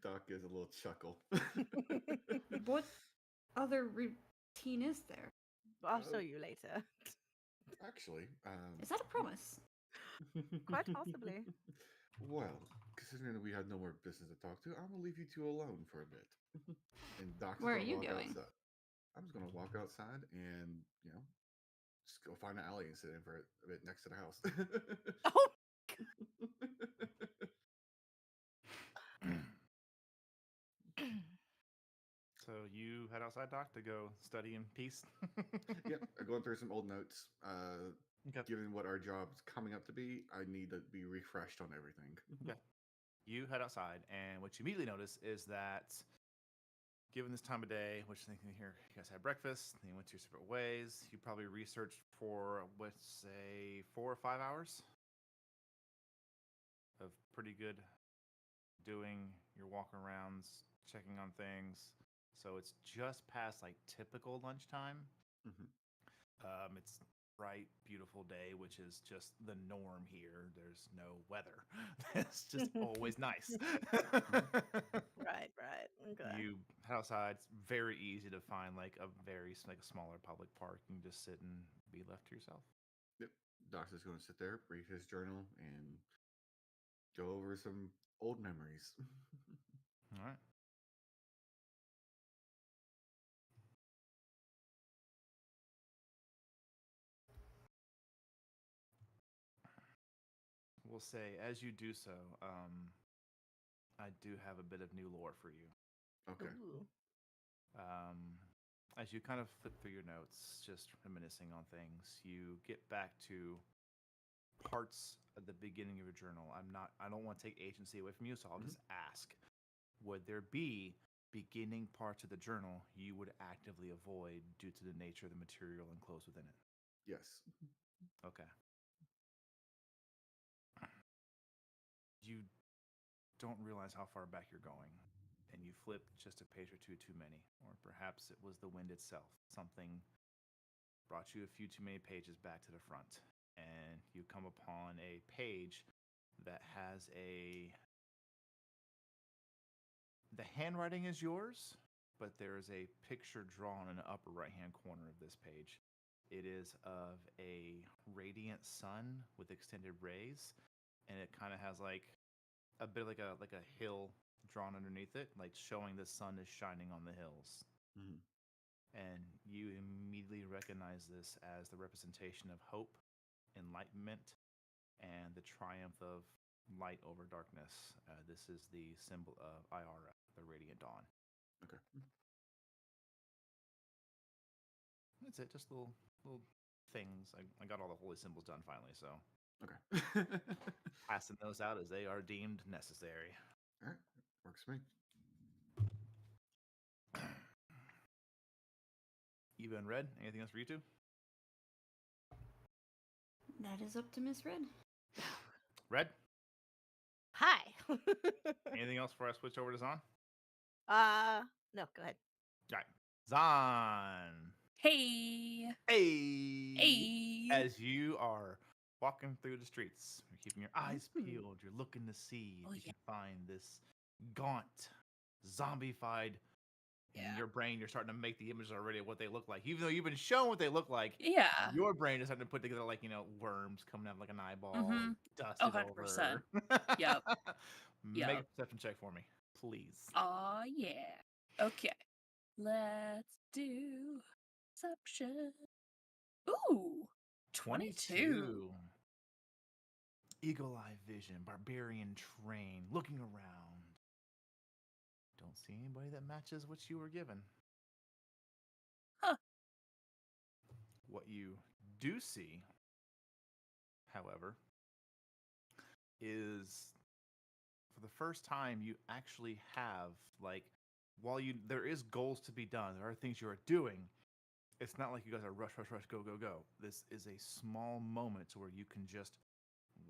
Speaker 4: Doc gives a little chuckle.
Speaker 5: What other routine is there?
Speaker 3: I'll show you later.
Speaker 4: Actually,
Speaker 5: Is that a promise?
Speaker 3: Quite possibly.
Speaker 4: Well, considering that we had no more business to talk to, I'm gonna leave you two alone for a bit. And Doc's
Speaker 5: Where are
Speaker 4: gonna
Speaker 5: you
Speaker 4: walk
Speaker 5: going?
Speaker 4: outside. I'm just gonna walk outside and just go find an alley and sit in for a bit next to the house.
Speaker 3: Oh,
Speaker 1: So you head outside, Doc, to go study in peace?
Speaker 4: Yep, going through some old notes.
Speaker 1: Okay.
Speaker 4: Given what our job's coming up to be, I need to be refreshed on everything.
Speaker 1: Okay. You head outside, and what you immediately notice is that, given this time of day, which I think here you guys had breakfast, and you went to your separate ways, you probably researched for, let's say, 4 or 5 hours of pretty good doing your walk arounds, checking on things. So it's just past like typical lunchtime.
Speaker 4: Mhm.
Speaker 1: It's bright, beautiful day, which is just the norm here. There's no weather. It's just always nice.
Speaker 3: right. Okay.
Speaker 1: You head outside. It's very easy to find like a smaller public park. You can just sit and be left to yourself.
Speaker 4: Yep. Doc's just going to sit there, read his journal, and go over some old memories.
Speaker 1: All right. We'll say as you do so, I do have a bit of new lore for you.
Speaker 4: Okay.
Speaker 3: Ooh.
Speaker 1: As you kind of flip through your notes, just reminiscing on things, you get back to parts at the beginning of your journal. I don't want to take agency away from you, so I'll just ask. Would there be beginning parts of the journal you would actively avoid due to the nature of the material enclosed within it?
Speaker 4: Yes.
Speaker 1: Okay. You don't realize how far back you're going, and you flip just a page or two too many, or perhaps it was the wind itself. Something brought you a few too many pages back to the front, and you come upon a page that has the handwriting is yours, but there is a picture drawn in the upper right hand corner of this page. It is of a radiant sun with extended rays, and it kind of has like a bit like a hill drawn underneath it, like showing the sun is shining on the hills.
Speaker 4: Mhm.
Speaker 1: And you immediately recognize this as the representation of hope, enlightenment, and the triumph of light over darkness. This is the symbol of Iara, the Radiant Dawn.
Speaker 4: Okay.
Speaker 1: That's it. Just little things. I got all the holy symbols done finally, so
Speaker 4: Okay.
Speaker 1: passing those out as they are deemed necessary.
Speaker 4: All right. Works for me.
Speaker 1: Eva and Red, anything else for you two?
Speaker 5: That is up to Miss Red.
Speaker 1: Red,
Speaker 3: Hi.
Speaker 1: anything else before I switch over to Zon?
Speaker 3: No, go ahead.
Speaker 1: All right, Zon.
Speaker 2: Hey.
Speaker 1: Hey.
Speaker 2: Hey.
Speaker 1: As you are walking through the streets, you're keeping your eyes peeled, you're looking to see if
Speaker 2: Oh,
Speaker 1: you can find this gaunt, zombified In
Speaker 2: Yeah.
Speaker 1: your brain, you're starting to make the images already of what they look like. Even though you've been shown what they look like,
Speaker 2: Yeah.
Speaker 1: your brain is starting to put together, like, worms coming out of like an eyeball, and dust is
Speaker 2: 100%.
Speaker 1: over.
Speaker 2: Yep.
Speaker 1: Make a
Speaker 2: Yep.
Speaker 1: perception check for me, please.
Speaker 2: Aw, yeah. Okay. Let's do perception. Ooh, 22.
Speaker 1: Eagle eye vision, barbarian train, looking around. Don't see anybody that matches what you were given.
Speaker 2: Huh.
Speaker 1: What you do see, however, is for the first time you actually have, like, while there is goals to be done, there are things you are doing. It's not like you guys are rush, rush, rush, go, go, go. This is a small moment to where you can just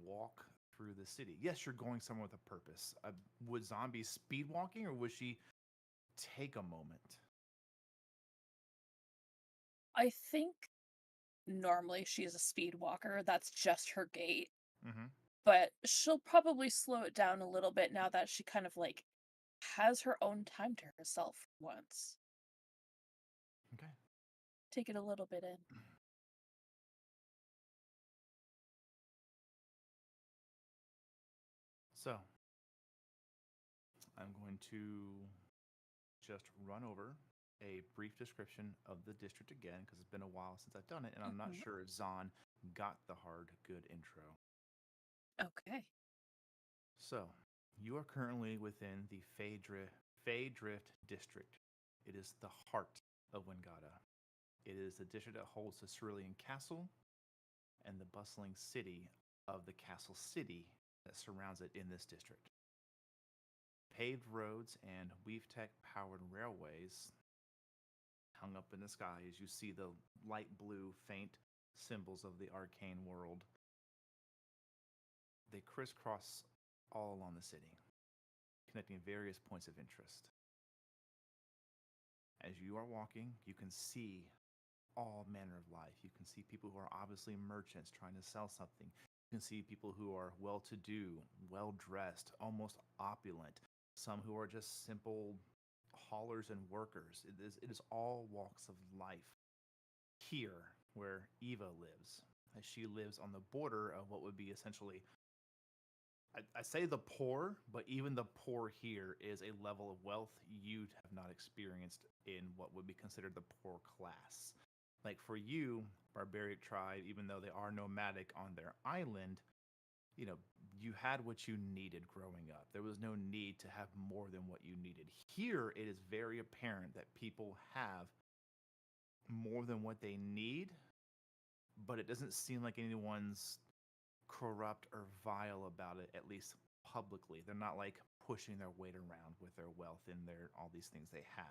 Speaker 1: walk through the city. Yes, you're going somewhere with a purpose. Would Zombie speed walking, or would she take a moment?
Speaker 2: I think normally she's a speed walker. That's just her gait.
Speaker 1: Mm-hmm.
Speaker 2: But she'll probably slow it down a little bit now that she kind of like has her own time to herself for once.
Speaker 1: Okay.
Speaker 2: Take it a little bit in.
Speaker 1: So, I'm going to just run over a brief description of the district again, because it's been a while since I've done it, and I'm not sure if Zahn got the hard, good intro.
Speaker 2: Okay.
Speaker 1: So, you are currently within the Faydrift district. It is the heart of Wingata. It is the district that holds the Cerulean Castle and the bustling city of the Castle City that surrounds it in this district. Paved roads and Weavetech powered railways hung up in the sky as you see the light blue faint symbols of the arcane world. They crisscross all along the city, connecting various points of interest. As you are walking, you can see all manner of life. You can see people who are obviously merchants trying to sell something. You can see people who are well-to-do, well-dressed, almost opulent. Some who are just simple haulers and workers. It is all walks of life. Here, where Eva lives, as she lives on the border of what would be essentially, I say the poor, but even the poor here is a level of wealth you have not experienced in what would be considered the poor class. Like for you, barbaric tribe, even though they are nomadic on their island, you had what you needed growing up. There was no need to have more than what you needed. Here, it is very apparent that people have more than what they need, but it doesn't seem like anyone's corrupt or vile about it, at least publicly. They're not like pushing their weight around with their wealth and their all these things they have.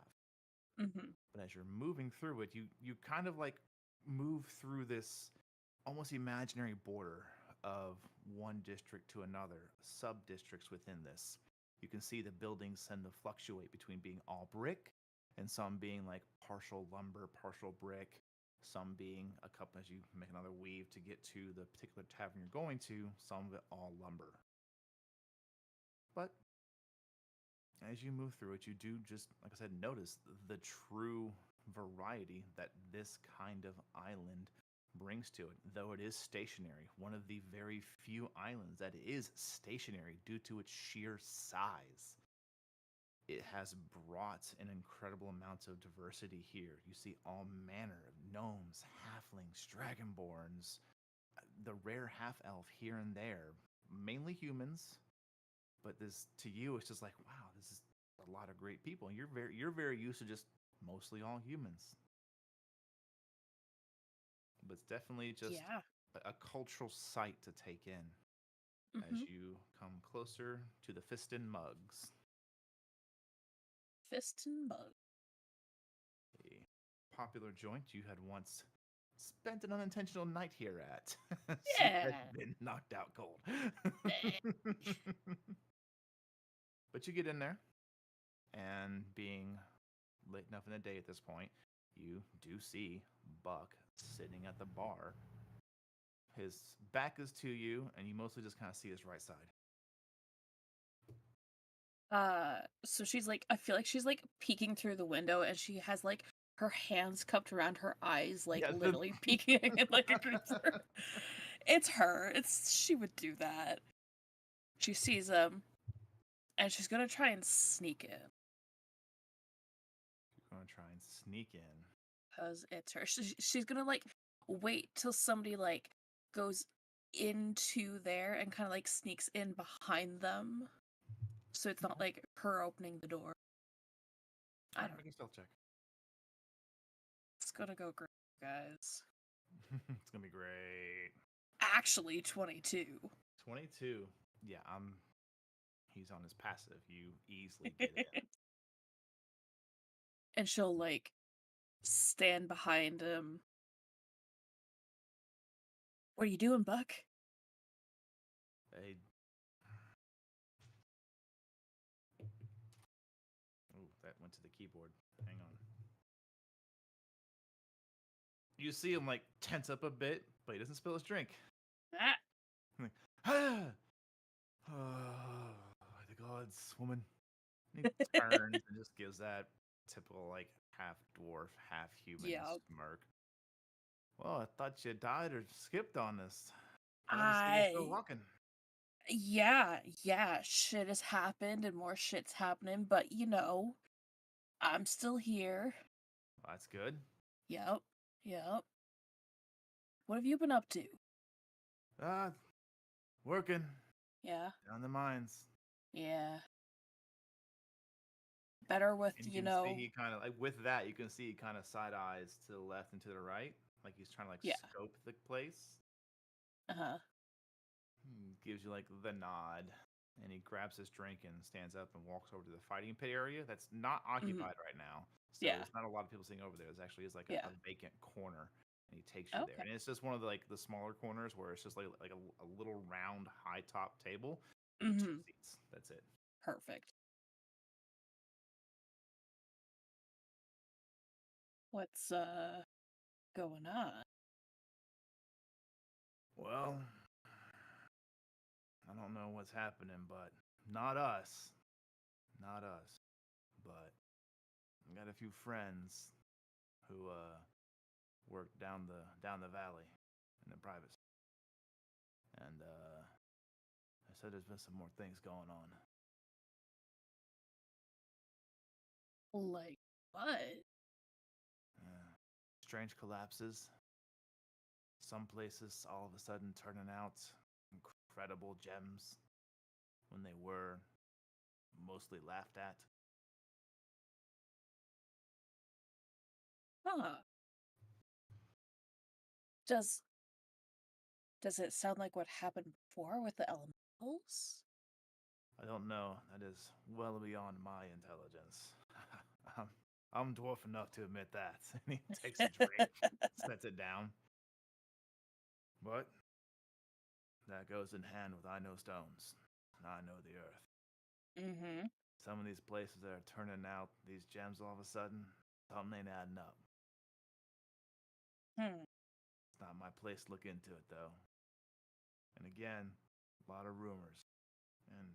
Speaker 1: But as you're moving through it, you kind of like move through this almost imaginary border of one district to another, sub districts within this. You can see the buildings tend to fluctuate between being all brick and some being like partial lumber, partial brick, some being a couple, as you make another weave to get to the particular tavern you're going to, some of it all lumber. But as you move through it, you do just, like I said, notice the true variety that this kind of island brings to it, though it is stationary. One of the very few islands that is stationary due to its sheer size. It has brought an incredible amount of diversity here. You see all manner of gnomes, halflings, dragonborns, the rare half elf here and there, mainly humans. But this, to you, it's just like, wow, this is a lot of great people. And you're very used to just mostly all humans. But it's definitely just
Speaker 2: Yeah.
Speaker 1: a cultural sight to take in as you come closer to the Fiston Mugs.
Speaker 2: Fiston Mug.
Speaker 1: A popular joint you had once spent an unintentional night here at.
Speaker 2: Yeah.
Speaker 1: You had been knocked out cold. But you get in there, and being late enough in the day at this point, you do see Buck sitting at the bar. His back is to you, and you mostly just kind of see his right side.
Speaker 2: So she's like, I feel like she's like peeking through the window, and she has like her hands cupped around her eyes, like
Speaker 1: Yeah,
Speaker 2: literally peeking like a creeper. It's her. She would do that. She sees him, and she's gonna try and sneak in.
Speaker 1: You're gonna try and sneak in.
Speaker 2: Because it's her. She's gonna like wait till somebody like goes into there and kind of like sneaks in behind them, so it's not like her opening the door. I
Speaker 1: Alright,
Speaker 2: don't.
Speaker 1: make a stealth check.
Speaker 2: It's gonna go great, guys.
Speaker 1: It's gonna be great.
Speaker 2: Actually, 22.
Speaker 1: 22. Yeah, he's on his passive. You easily get in.
Speaker 2: And she'll like stand behind him. What are you doing, Buck?
Speaker 1: Hey. Oh, that went to the keyboard. Hang on. You see him like tense up a bit, but he doesn't spill his drink.
Speaker 2: Ah.
Speaker 1: Like, ah! Oh, the gods, woman. And he turns and just gives that typical like half dwarf, half human
Speaker 2: Yeah.
Speaker 1: smirk. Well, I thought you died or skipped on us. Glad to see you're still rocking.
Speaker 2: Yeah, shit has happened and more shit's happening, but you know, I'm still here.
Speaker 1: Well, that's good.
Speaker 2: Yep. What have you been up to?
Speaker 1: Working
Speaker 2: Yeah.
Speaker 1: down the mines.
Speaker 2: Yeah. Better with,
Speaker 1: And you
Speaker 2: you
Speaker 1: can see
Speaker 2: know.
Speaker 1: he kind of like with that, you can see he kind of side eyes to the left and to the right, like he's trying to like
Speaker 2: Yeah.
Speaker 1: scope the place.
Speaker 2: Uh-huh.
Speaker 1: Gives you like the nod, and he grabs his drink and stands up and walks over to the fighting pit area that's not occupied right now. So
Speaker 2: Yeah.
Speaker 1: there's not a lot of people sitting over there. There's actually is like
Speaker 2: Yeah.
Speaker 1: a vacant corner, and he takes you there.
Speaker 2: Okay.
Speaker 1: And it's just one of the like the smaller corners where it's just like a little round high top table, with 2 seats. That's it.
Speaker 2: Perfect. What's going on?
Speaker 1: Well, I don't know what's happening, but not us. Not us. But I got a few friends who work down the valley in the private. And I said there's been some more things going on.
Speaker 2: Like what?
Speaker 1: Strange collapses. Some places all of a sudden turning out incredible gems when they were mostly laughed at.
Speaker 2: Huh. Does it sound like what happened before with the elementals?
Speaker 1: I don't know. That is well beyond my intelligence. I'm dwarf enough to admit that. And he takes a drink, sets it down. But that goes in hand with I know stones, and I know the earth.
Speaker 2: Mm-hmm.
Speaker 1: Some of these places that are turning out these gems all of a sudden, something ain't adding up. It's not my place to look into it, though. And again, a lot of rumors and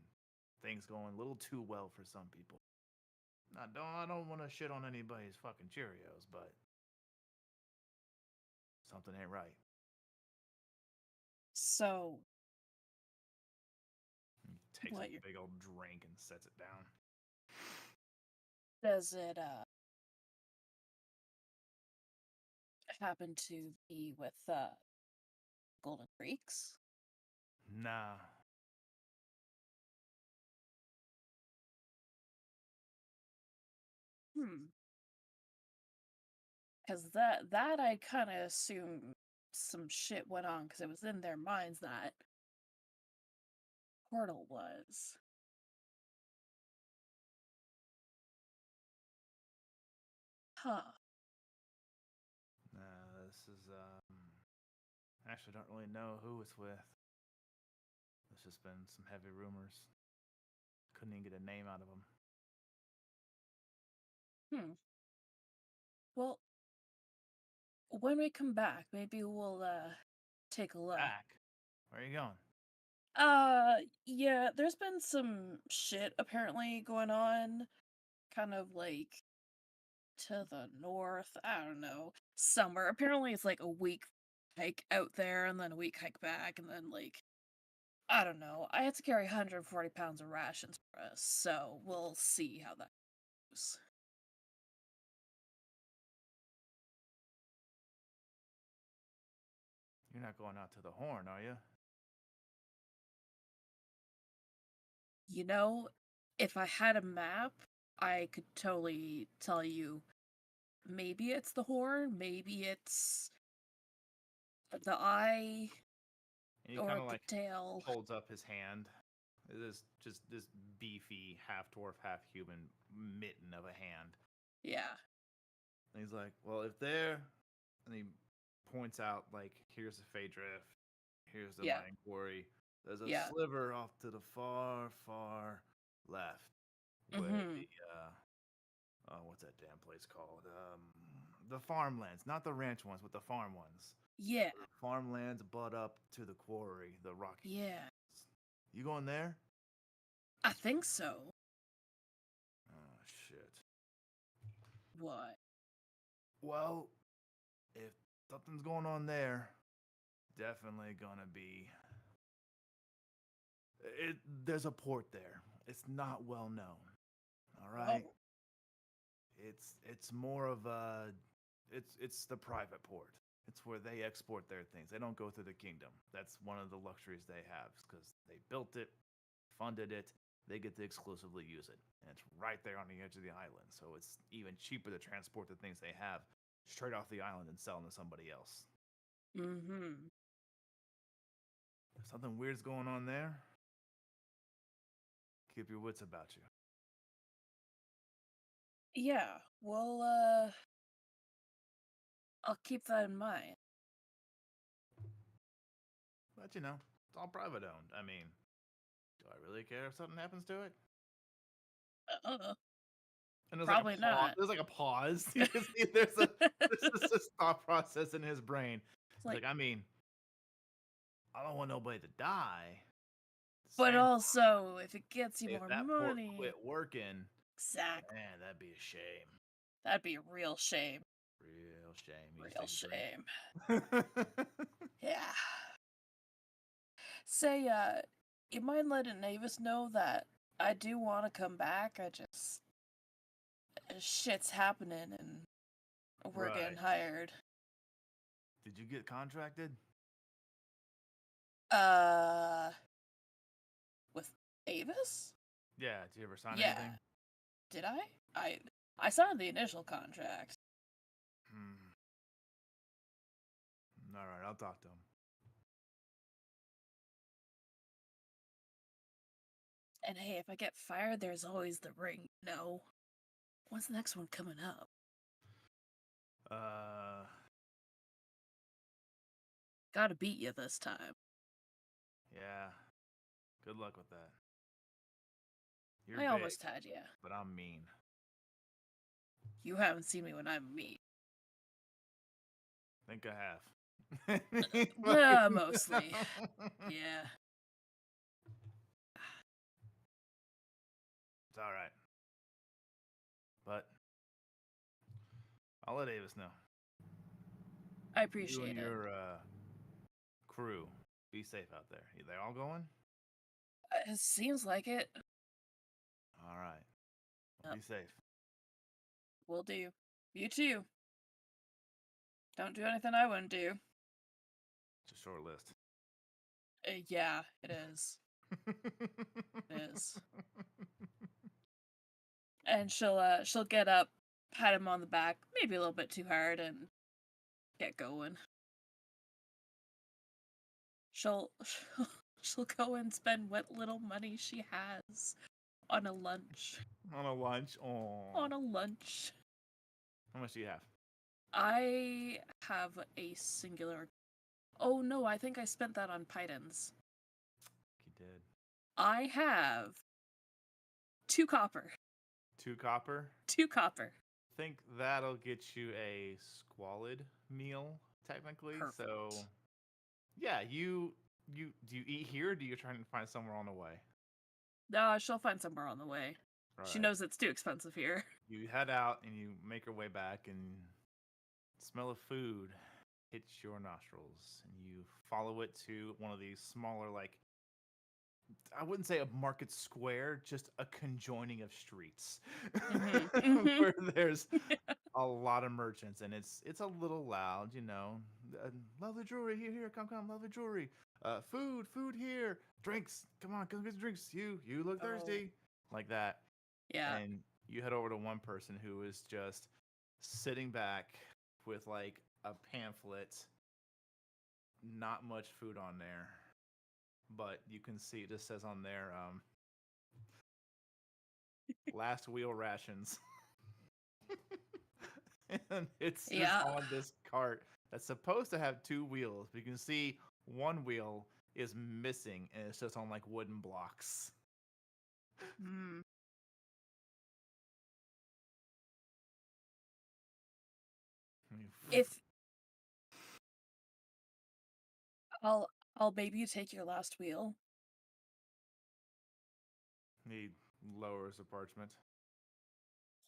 Speaker 1: things going a little too well for some people. I don't want to shit on anybody's fucking Cheerios, but something ain't right.
Speaker 2: So
Speaker 1: He takes
Speaker 2: What
Speaker 1: a
Speaker 2: you're-
Speaker 1: big old drink and sets it down.
Speaker 2: does it happen to be with Golden Creeks?
Speaker 1: Nah.
Speaker 2: Because that I kind of assume some shit went on because it was in their minds that portal was. Huh.
Speaker 1: Nah, this is actually don't really know who it's with. There's just been some heavy rumors. Couldn't even get a name out of them.
Speaker 2: Well, when we come back, maybe we'll take a look.
Speaker 1: Back? Where are you going?
Speaker 2: Yeah, there's been some shit apparently going on, kind of like to the north. I don't know, somewhere. Apparently, it's like a week hike out there, and then a week hike back, and then like I don't know. I had to carry 140 pounds of rations for us, so we'll see how that goes.
Speaker 1: You're not going out to the Horn, are you?
Speaker 2: You know, if I had a map, I could totally tell you. Maybe it's the horn, maybe it's the eye,
Speaker 1: And he kind
Speaker 2: or
Speaker 1: of
Speaker 2: the
Speaker 1: like
Speaker 2: tail.
Speaker 1: holds up his hand. This beefy half dwarf, half human mitten of a hand.
Speaker 2: Yeah.
Speaker 1: And he's like, "Well, if there," and he points out like, "Here's the Fey Drift. Here's the
Speaker 2: Yeah.
Speaker 1: Mining Quarry. There's a
Speaker 2: Yeah.
Speaker 1: sliver off to the far, far left where
Speaker 2: Mm-hmm.
Speaker 1: the what's that damn place called? The farmlands, not the ranch ones, but the farm ones.
Speaker 2: Yeah.
Speaker 1: The farmlands butt up to the quarry, the rocky.
Speaker 2: Yeah.
Speaker 1: You going there?
Speaker 2: I think so.
Speaker 1: Oh shit.
Speaker 2: What?
Speaker 1: Well, if something's going on there, definitely gonna be. There's a port there. It's not well known. All right.
Speaker 2: Oh.
Speaker 1: It's more of a. It's the private port. It's where they export their things. They don't go through the kingdom. That's one of the luxuries they have because they built it, funded it. They get to exclusively use it, and it's right there on the edge of the island. So it's even cheaper to transport the things they have straight off the island and sell them to somebody else.
Speaker 2: Mm-hmm.
Speaker 1: If something weird's going on there, keep your wits about you.
Speaker 2: Yeah. Well, I'll keep that in mind.
Speaker 1: But you know, it's all private owned. I mean, do I really care if something happens to it? And there's
Speaker 2: Probably
Speaker 1: like a pause.
Speaker 2: not.
Speaker 1: There's like a pause. You can see there's this thought process in his brain.
Speaker 2: It's
Speaker 1: It's like, I mean, I don't want nobody to die.
Speaker 2: but
Speaker 1: Same
Speaker 2: also, if it gets you
Speaker 1: if
Speaker 2: more
Speaker 1: that port
Speaker 2: money,
Speaker 1: quit working,
Speaker 2: exactly.
Speaker 1: man, that'd be a shame.
Speaker 2: That'd be a real shame.
Speaker 1: Real shame. You
Speaker 2: Real
Speaker 1: just take a
Speaker 2: shame.
Speaker 1: drink.
Speaker 2: Yeah. Say, you mind letting Avis know that I do want to come back? I just shit's happening and we're getting
Speaker 1: Right.
Speaker 2: hired.
Speaker 1: Did you get contracted?
Speaker 2: With Avis?
Speaker 1: Yeah. Did you ever sign
Speaker 2: Yeah.
Speaker 1: anything?
Speaker 2: Did I? I signed the initial contract.
Speaker 1: Hmm. All right, I'll talk to him.
Speaker 2: And hey, if I get fired, there's always the ring. No. When's the next one coming up? Gotta beat you this time.
Speaker 1: Yeah. Good luck with that. You're
Speaker 2: I
Speaker 1: big,
Speaker 2: almost had you.
Speaker 1: but I'm mean.
Speaker 2: You haven't seen me when I'm mean.
Speaker 1: Think I have.
Speaker 2: Yeah, mostly. Yeah.
Speaker 1: It's all right. But I'll let Avis know.
Speaker 2: I
Speaker 1: You
Speaker 2: appreciate
Speaker 1: and
Speaker 2: it.
Speaker 1: your crew, be safe out there. They all going?
Speaker 2: It seems like it.
Speaker 1: All right. Well,
Speaker 2: Yep.
Speaker 1: be safe.
Speaker 2: Will do. You too. Don't do anything I wouldn't do.
Speaker 1: It's a short list.
Speaker 2: Yeah, it is. It is. And she'll get up, pat him on the back, maybe a little bit too hard, and get going. She'll she'll go and spend what little money she has on a lunch.
Speaker 1: On a lunch. Oh.
Speaker 2: On a lunch.
Speaker 1: How much do you have?
Speaker 2: I have a singular. Oh no, I think I spent that on Pythons.
Speaker 1: You did.
Speaker 2: I have 2 copper.
Speaker 1: 2 copper.
Speaker 2: 2 copper.
Speaker 1: Think that'll get you a squalid meal, technically. So,
Speaker 2: Perfect.
Speaker 1: yeah, you Do you eat here, or do you try and find somewhere on the way?
Speaker 2: No, she'll find somewhere on the way.
Speaker 1: All
Speaker 2: She
Speaker 1: right.
Speaker 2: knows it's too expensive here.
Speaker 1: You head out and you make your way back, and smell of food hits your nostrils, and you follow it to one of these smaller, like, I wouldn't say a market square, just a conjoining of streets where there's a lot of merchants, and it's a little loud, you know. Lovely jewelry here, come, lovely jewelry. Food here, drinks, come on, come get some drinks. You look
Speaker 2: Oh.
Speaker 1: thirsty, like that.
Speaker 2: Yeah.
Speaker 1: And you head over to one person who is just sitting back with like a pamphlet, not much food on there, but you can see it just says on there, last wheel rations. And it's just on this cart that's supposed to have two wheels, but you can see one wheel is missing, and it's just on like wooden blocks.
Speaker 2: Mm. If I'll maybe take your last wheel.
Speaker 1: He lowers the parchment.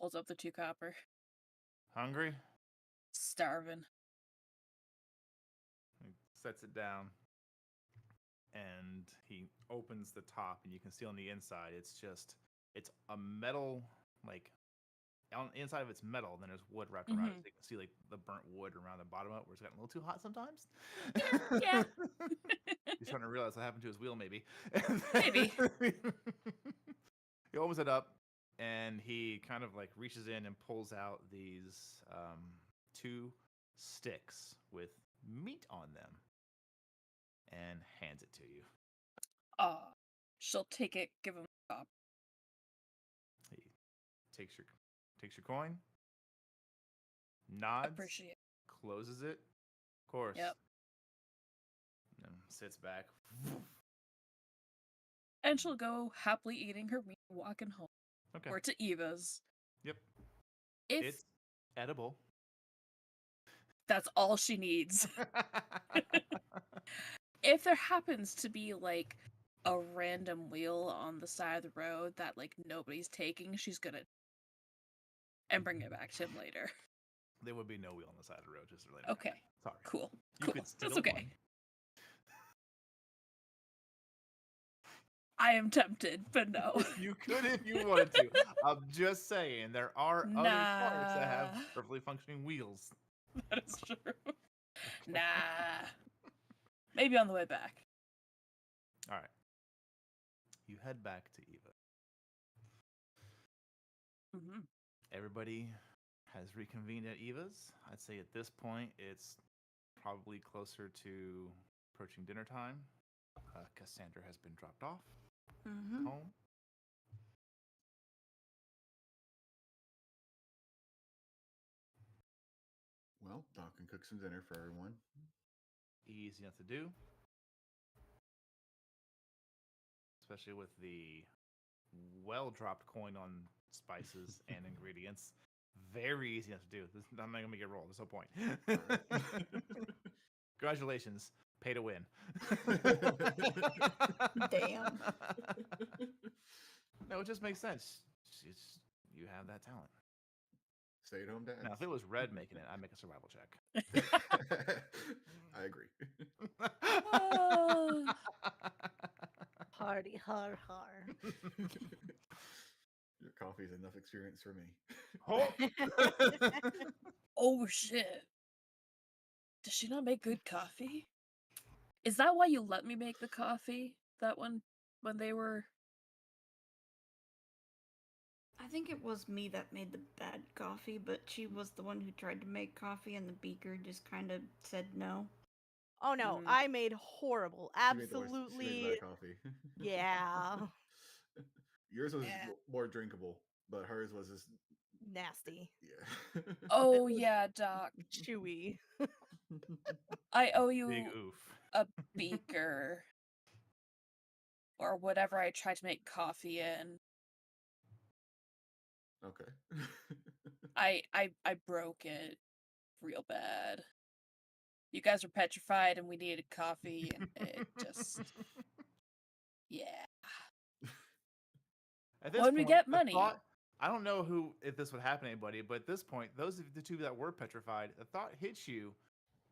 Speaker 2: Holds up the 2 copper.
Speaker 1: Hungry?
Speaker 2: Starving.
Speaker 1: He sets it down, and he opens the top, and you can see on the inside it's a metal, like on the inside of it's metal, then there's wood wrapped around it. So you can see like the burnt wood around the bottom of it, where it's gotten a little too hot sometimes.
Speaker 2: Yeah.
Speaker 1: He's starting to realize what happened to his wheel, maybe.
Speaker 2: Maybe.
Speaker 1: He opens it up, and he kind of like reaches in and pulls out these 2 sticks with meat on them, and hands it to you.
Speaker 2: She'll take it, give him a cop.
Speaker 1: He takes your coin, nods,
Speaker 2: Appreciate it.
Speaker 1: closes it, of course.
Speaker 2: Yep.
Speaker 1: And sits back.
Speaker 2: And she'll go happily eating her meat, walking home.
Speaker 1: Okay.
Speaker 2: Or to Eva's.
Speaker 1: Yep.
Speaker 2: If
Speaker 1: It's edible.
Speaker 2: that's all she needs. If there happens to be like a random wheel on the side of the road that like nobody's taking, she's gonna and bring it back to him later.
Speaker 1: There would be no wheel on the side of the road, just to let
Speaker 2: Okay.
Speaker 1: Sorry.
Speaker 2: Cool.
Speaker 1: You
Speaker 2: Cool.
Speaker 1: could steal
Speaker 2: That's okay.
Speaker 1: one.
Speaker 2: I am tempted, but no.
Speaker 1: You could if you wanted to. I'm just saying, there are other cars that have
Speaker 2: Nah.
Speaker 1: perfectly functioning wheels.
Speaker 2: That is true. Nah. Maybe on the way back.
Speaker 1: All right. You head back to Eva.
Speaker 2: Mm-hmm.
Speaker 1: Everybody has reconvened at Eva's. I'd say at this point, it's probably closer to approaching dinner time. Cassandra has been dropped off home.
Speaker 4: Well, Doc can cook some dinner for everyone.
Speaker 1: Easy enough to do. Especially with the well-dropped coin on spices and ingredients. Very easy enough to do. I'm not going to make it roll. There's no point. Congratulations. Pay to win.
Speaker 5: Damn.
Speaker 1: No, it just makes sense. You have that talent.
Speaker 4: Stay at home dad.
Speaker 1: Now, if it was Red making it, I'd make a survival check.
Speaker 4: I agree.
Speaker 3: Party har har.
Speaker 4: Your coffee is enough experience for me.
Speaker 2: Oh shit. Does she not make good coffee? Is that why you let me make the coffee? That one when they were
Speaker 5: I think it was me that made the bad coffee, but she was the one who tried to make coffee, and the beaker just kind of said no.
Speaker 3: Oh no, I made horrible.
Speaker 4: She made
Speaker 3: Absolutely.
Speaker 4: bad coffee.
Speaker 3: Yeah.
Speaker 4: Yours was more drinkable, but hers was just
Speaker 3: Nasty.
Speaker 4: yeah.
Speaker 2: Oh yeah, Doc.
Speaker 3: Chewy.
Speaker 2: I owe you
Speaker 1: Big oof.
Speaker 2: a beaker. Or whatever I tried to make coffee in.
Speaker 4: Okay.
Speaker 2: I broke it real bad. You guys were petrified, and we needed coffee, and it just yeah.
Speaker 1: At this
Speaker 2: When we
Speaker 1: point,
Speaker 2: get
Speaker 1: the
Speaker 2: money.
Speaker 1: thought, I don't know if this would happen to anybody, but at this point, those of the two that were petrified, the thought hits you.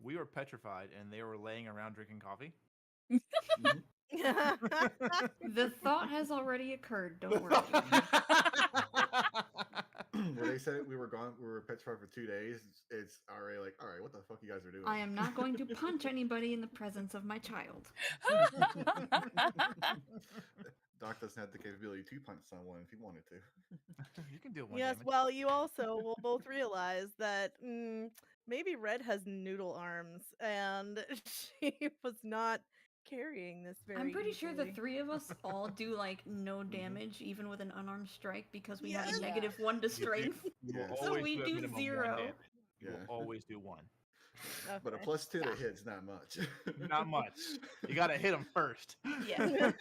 Speaker 1: We were petrified, and they were laying around drinking coffee.
Speaker 4: Mhm.
Speaker 5: The thought has already occurred, don't worry.
Speaker 4: When they said we were gone, we were petrified for 2 days. It's already like, all right, what the fuck you guys are doing?
Speaker 5: I am not going to punch anybody in the presence of my child.
Speaker 4: Doc doesn't have the capability to punch someone if he wanted to.
Speaker 1: You can deal one
Speaker 3: Yes,
Speaker 1: damage.
Speaker 3: well, you also will both realize that maybe Red has noodle arms, and she was not carrying this very
Speaker 5: I'm pretty sure the
Speaker 3: easily.
Speaker 5: three of us all do like no
Speaker 4: Mhm.
Speaker 5: damage, even with an unarmed strike, because we have
Speaker 3: Yes.
Speaker 5: a -1 to strength.
Speaker 1: You will
Speaker 4: Yes.
Speaker 5: So
Speaker 1: always
Speaker 5: we
Speaker 1: do, a
Speaker 5: do
Speaker 1: minimum
Speaker 5: 0.
Speaker 1: 1 damage. You
Speaker 4: Yeah.
Speaker 1: will always do 1.
Speaker 4: But a
Speaker 3: Okay.
Speaker 4: +2 that hits, not much.
Speaker 1: Not much. You got to hit them first.
Speaker 5: Yeah.
Speaker 1: And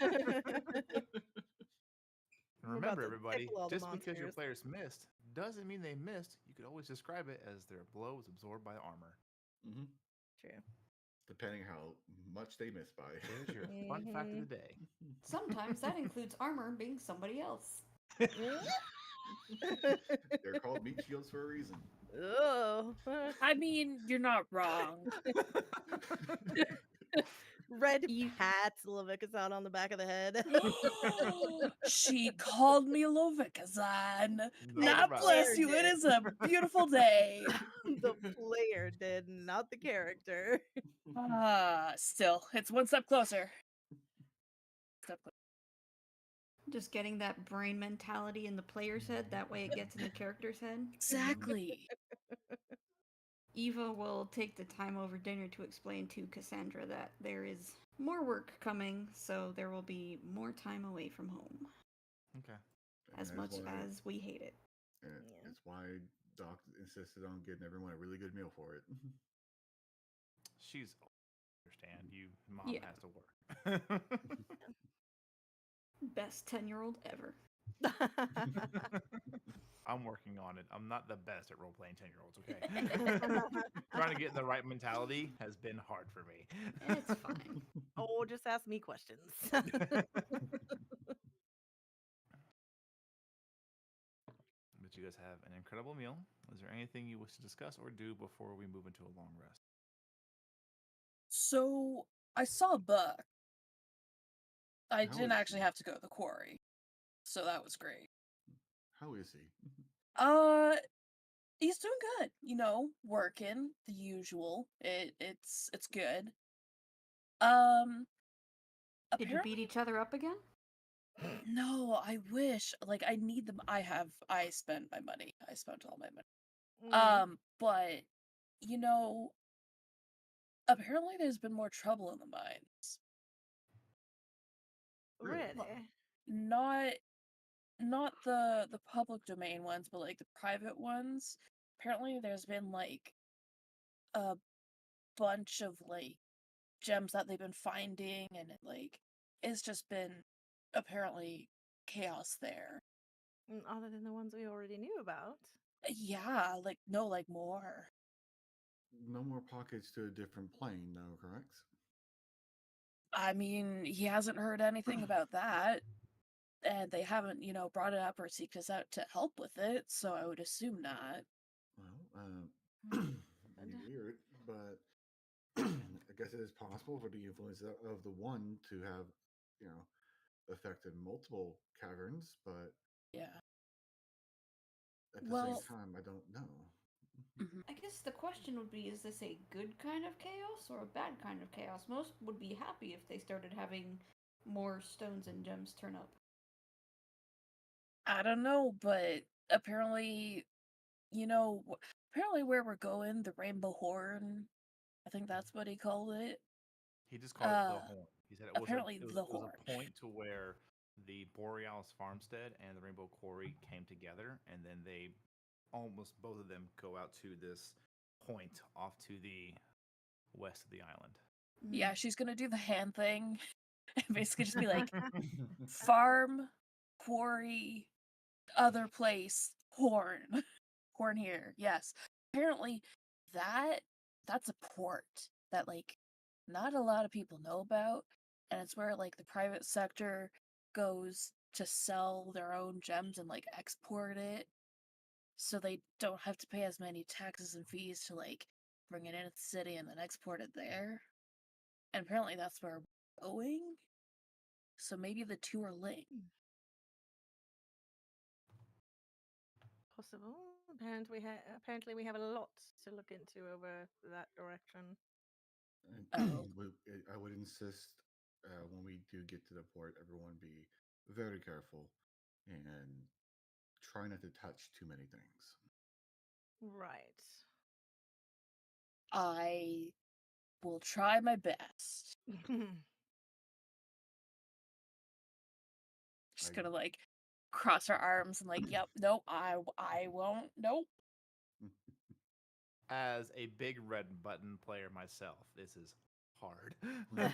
Speaker 3: We're
Speaker 1: remember,
Speaker 3: about to
Speaker 1: everybody,
Speaker 3: tickle all the
Speaker 1: just because your
Speaker 3: monsters.
Speaker 1: players missed doesn't mean they missed. You could always describe it as their blow was absorbed by the armor.
Speaker 4: Mhm.
Speaker 3: True.
Speaker 4: Depending how much they miss by.
Speaker 1: There's your fun fact of the day.
Speaker 5: Sometimes that includes armor being somebody else.
Speaker 4: They're called meat shields for a reason.
Speaker 3: Oh.
Speaker 2: I mean, you're not wrong.
Speaker 3: Red
Speaker 5: You-
Speaker 3: pats Levikazan on the back of the head.
Speaker 2: She called me Lovikazan.
Speaker 1: No
Speaker 2: Not
Speaker 1: problem.
Speaker 2: bless you. It is a beautiful day.
Speaker 3: The player did, not the character.
Speaker 2: Still, it's one step closer. Step closer.
Speaker 5: Just getting that brain mentality in the player's head, that way it gets in the character's head.
Speaker 2: Exactly.
Speaker 5: Eva will take the time over dinner to explain to Cassandra that there is more work coming, so there will be more time away from home.
Speaker 1: Okay.
Speaker 5: As
Speaker 4: And
Speaker 5: much
Speaker 4: that's why-
Speaker 5: as we hate it.
Speaker 4: and
Speaker 3: Yeah.
Speaker 4: That's why Doc insisted on getting everyone a really good meal for it.
Speaker 1: She's understand you. Mom
Speaker 5: Yeah.
Speaker 1: has to work.
Speaker 5: Best 10-year-old ever.
Speaker 1: I'm working on it. I'm not the best at role playing 10-year-olds, okay? Trying to get in the right mentality has been hard for me.
Speaker 5: It's fine.
Speaker 3: Oh, just ask me questions.
Speaker 1: But you guys have an incredible meal. Is there anything you wish to discuss or do before we move into a long rest?
Speaker 2: So, I saw Buck. I
Speaker 4: How
Speaker 2: didn't
Speaker 4: is
Speaker 2: actually
Speaker 4: he?
Speaker 2: have to go to the quarry. So that was great.
Speaker 4: How is he?
Speaker 2: He's doing good. You know, working the usual. It's good.
Speaker 5: Did you beat each other up again?
Speaker 2: No, I wish. Like, I need them. I spent my money. I spent all my money.
Speaker 3: Mm.
Speaker 2: But you know, apparently there's been more trouble in the mines.
Speaker 3: Really?
Speaker 2: Not the public domain ones, but like the private ones. Apparently there's been like a bunch of like gems that they've been finding, and it's just been apparently chaos there.
Speaker 3: Other than the ones we already knew about.
Speaker 2: Yeah, like no, like more.
Speaker 4: No more pockets to a different plane, though, correct?
Speaker 2: I mean, he hasn't heard anything about that, and they haven't, brought it up or seeked us out to help with it, so I would assume not.
Speaker 4: Well, be weird, but I guess it is possible for the influence of the one to have, affected multiple caverns, but
Speaker 2: Yeah.
Speaker 4: at the
Speaker 2: Well-
Speaker 4: same time, I don't know.
Speaker 5: I guess the question would be, is this a good kind of chaos or a bad kind of chaos? Most would be happy if they started having more stones and gems turn up.
Speaker 2: I don't know, but apparently, apparently where we're going, the Rainbow Horn, I think that's what he called it.
Speaker 1: He just called it the
Speaker 2: Uh,
Speaker 1: horn. He said it was,
Speaker 2: apparently
Speaker 1: it was,
Speaker 2: the
Speaker 1: it was
Speaker 2: horn.
Speaker 1: a point to where the Borealis farmstead and the Rainbow Quarry came together, and then they almost both of them go out to this point off to the west of the island.
Speaker 2: Yeah, she's gonna do the hand thing and basically just be like, farm, quarry, other place, horn. Horn here, yes. Apparently that's a port that like not a lot of people know about, and it's where like the private sector goes to sell their own gems and like export it, so they don't have to pay as many taxes and fees to like bring it into the city and then export it there. And apparently that's where we're going. So maybe the two are linked.
Speaker 3: Possible. Apparently we have a lot to look into over that direction.
Speaker 2: Oh.
Speaker 4: I would insist when we do get to the port, everyone be very careful and try not to touch too many things.
Speaker 3: Right.
Speaker 2: I will try my best. Just
Speaker 4: I-
Speaker 2: gonna like cross our arms and like, yep, nope, I won't, nope.
Speaker 1: As a big red button player myself, this is hard.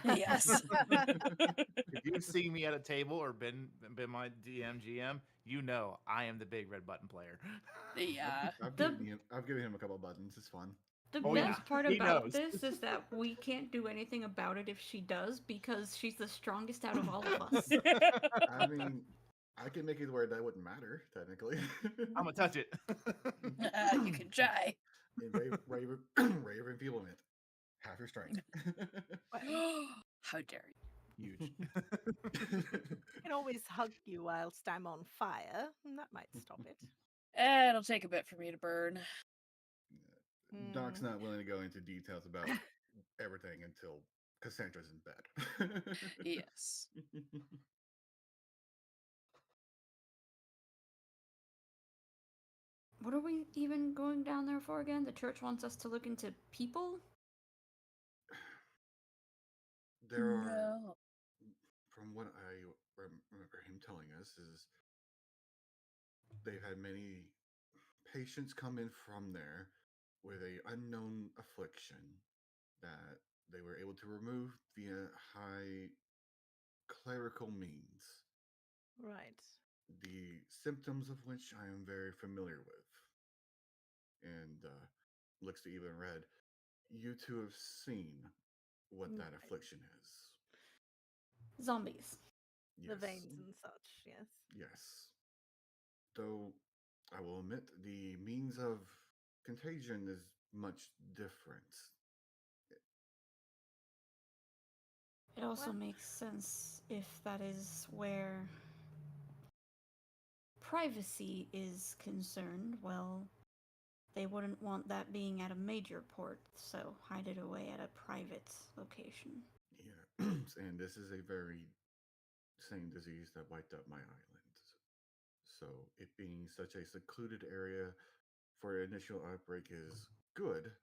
Speaker 2: Yes.
Speaker 1: If you've seen me at a table or been my GM, you know I am the big red button player.
Speaker 2: Yeah.
Speaker 4: I've
Speaker 5: The-
Speaker 4: given him a couple buttons. It's fun.
Speaker 5: The
Speaker 1: Oh,
Speaker 5: best
Speaker 1: yeah,
Speaker 5: part
Speaker 1: he
Speaker 5: about
Speaker 1: knows.
Speaker 5: this is that we can't do anything about it if she does, because she's the strongest out of all of us.
Speaker 4: I mean, I can make it where that wouldn't matter technically.
Speaker 1: I'm gonna touch it.
Speaker 2: You can try.
Speaker 4: In rave enfeeblement, half your strength.
Speaker 2: How dare you?
Speaker 1: Huge.
Speaker 3: I can always hug you whilst I'm on fire, and that might stop it.
Speaker 2: It'll take a bit for me to burn.
Speaker 4: Doc's
Speaker 3: Mm.
Speaker 4: not willing to go into details about everything until Cassandra's in bed.
Speaker 2: Yes.
Speaker 5: What are we even going down there for again? The church wants us to look into people?
Speaker 4: There are,
Speaker 2: No.
Speaker 4: from what I remember him telling us, is they've had many patients come in from there with a unknown affliction that they were able to remove via high clerical means.
Speaker 3: Right.
Speaker 4: The symptoms of which I am very familiar with. And looks to even Red. You two have seen what that
Speaker 3: Right.
Speaker 4: affliction is.
Speaker 5: Zombies.
Speaker 3: The
Speaker 4: Yes.
Speaker 3: veins and such, yes.
Speaker 4: Yes. Though I will admit the means of contagion is much different.
Speaker 5: It also
Speaker 3: Well-
Speaker 5: makes sense if that is where privacy is concerned. Well, they wouldn't want that being at a major port, so hide it away at a private location.
Speaker 4: Yeah. And this is a very same disease that wiped out my island. So it being such a secluded area for an initial outbreak is good.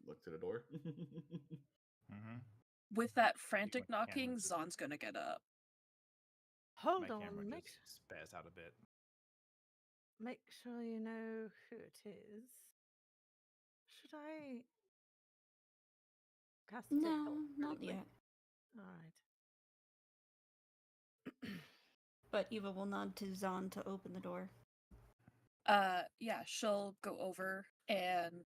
Speaker 4: Look to the door.
Speaker 1: Mm-hmm.
Speaker 2: With that
Speaker 1: my
Speaker 2: frantic
Speaker 1: camera
Speaker 2: knocking,
Speaker 1: just-
Speaker 2: Zon's gonna get up.
Speaker 3: Hold
Speaker 1: My camera
Speaker 3: on,
Speaker 1: just spazzed out a bit.
Speaker 3: make sure you know who it is. Should I cast Detect
Speaker 5: No,
Speaker 3: Thought
Speaker 5: not
Speaker 3: really quick?
Speaker 5: yet.
Speaker 3: Alright.
Speaker 5: But Eva will nod to Zon to open the door.
Speaker 2: Yeah, she'll go over and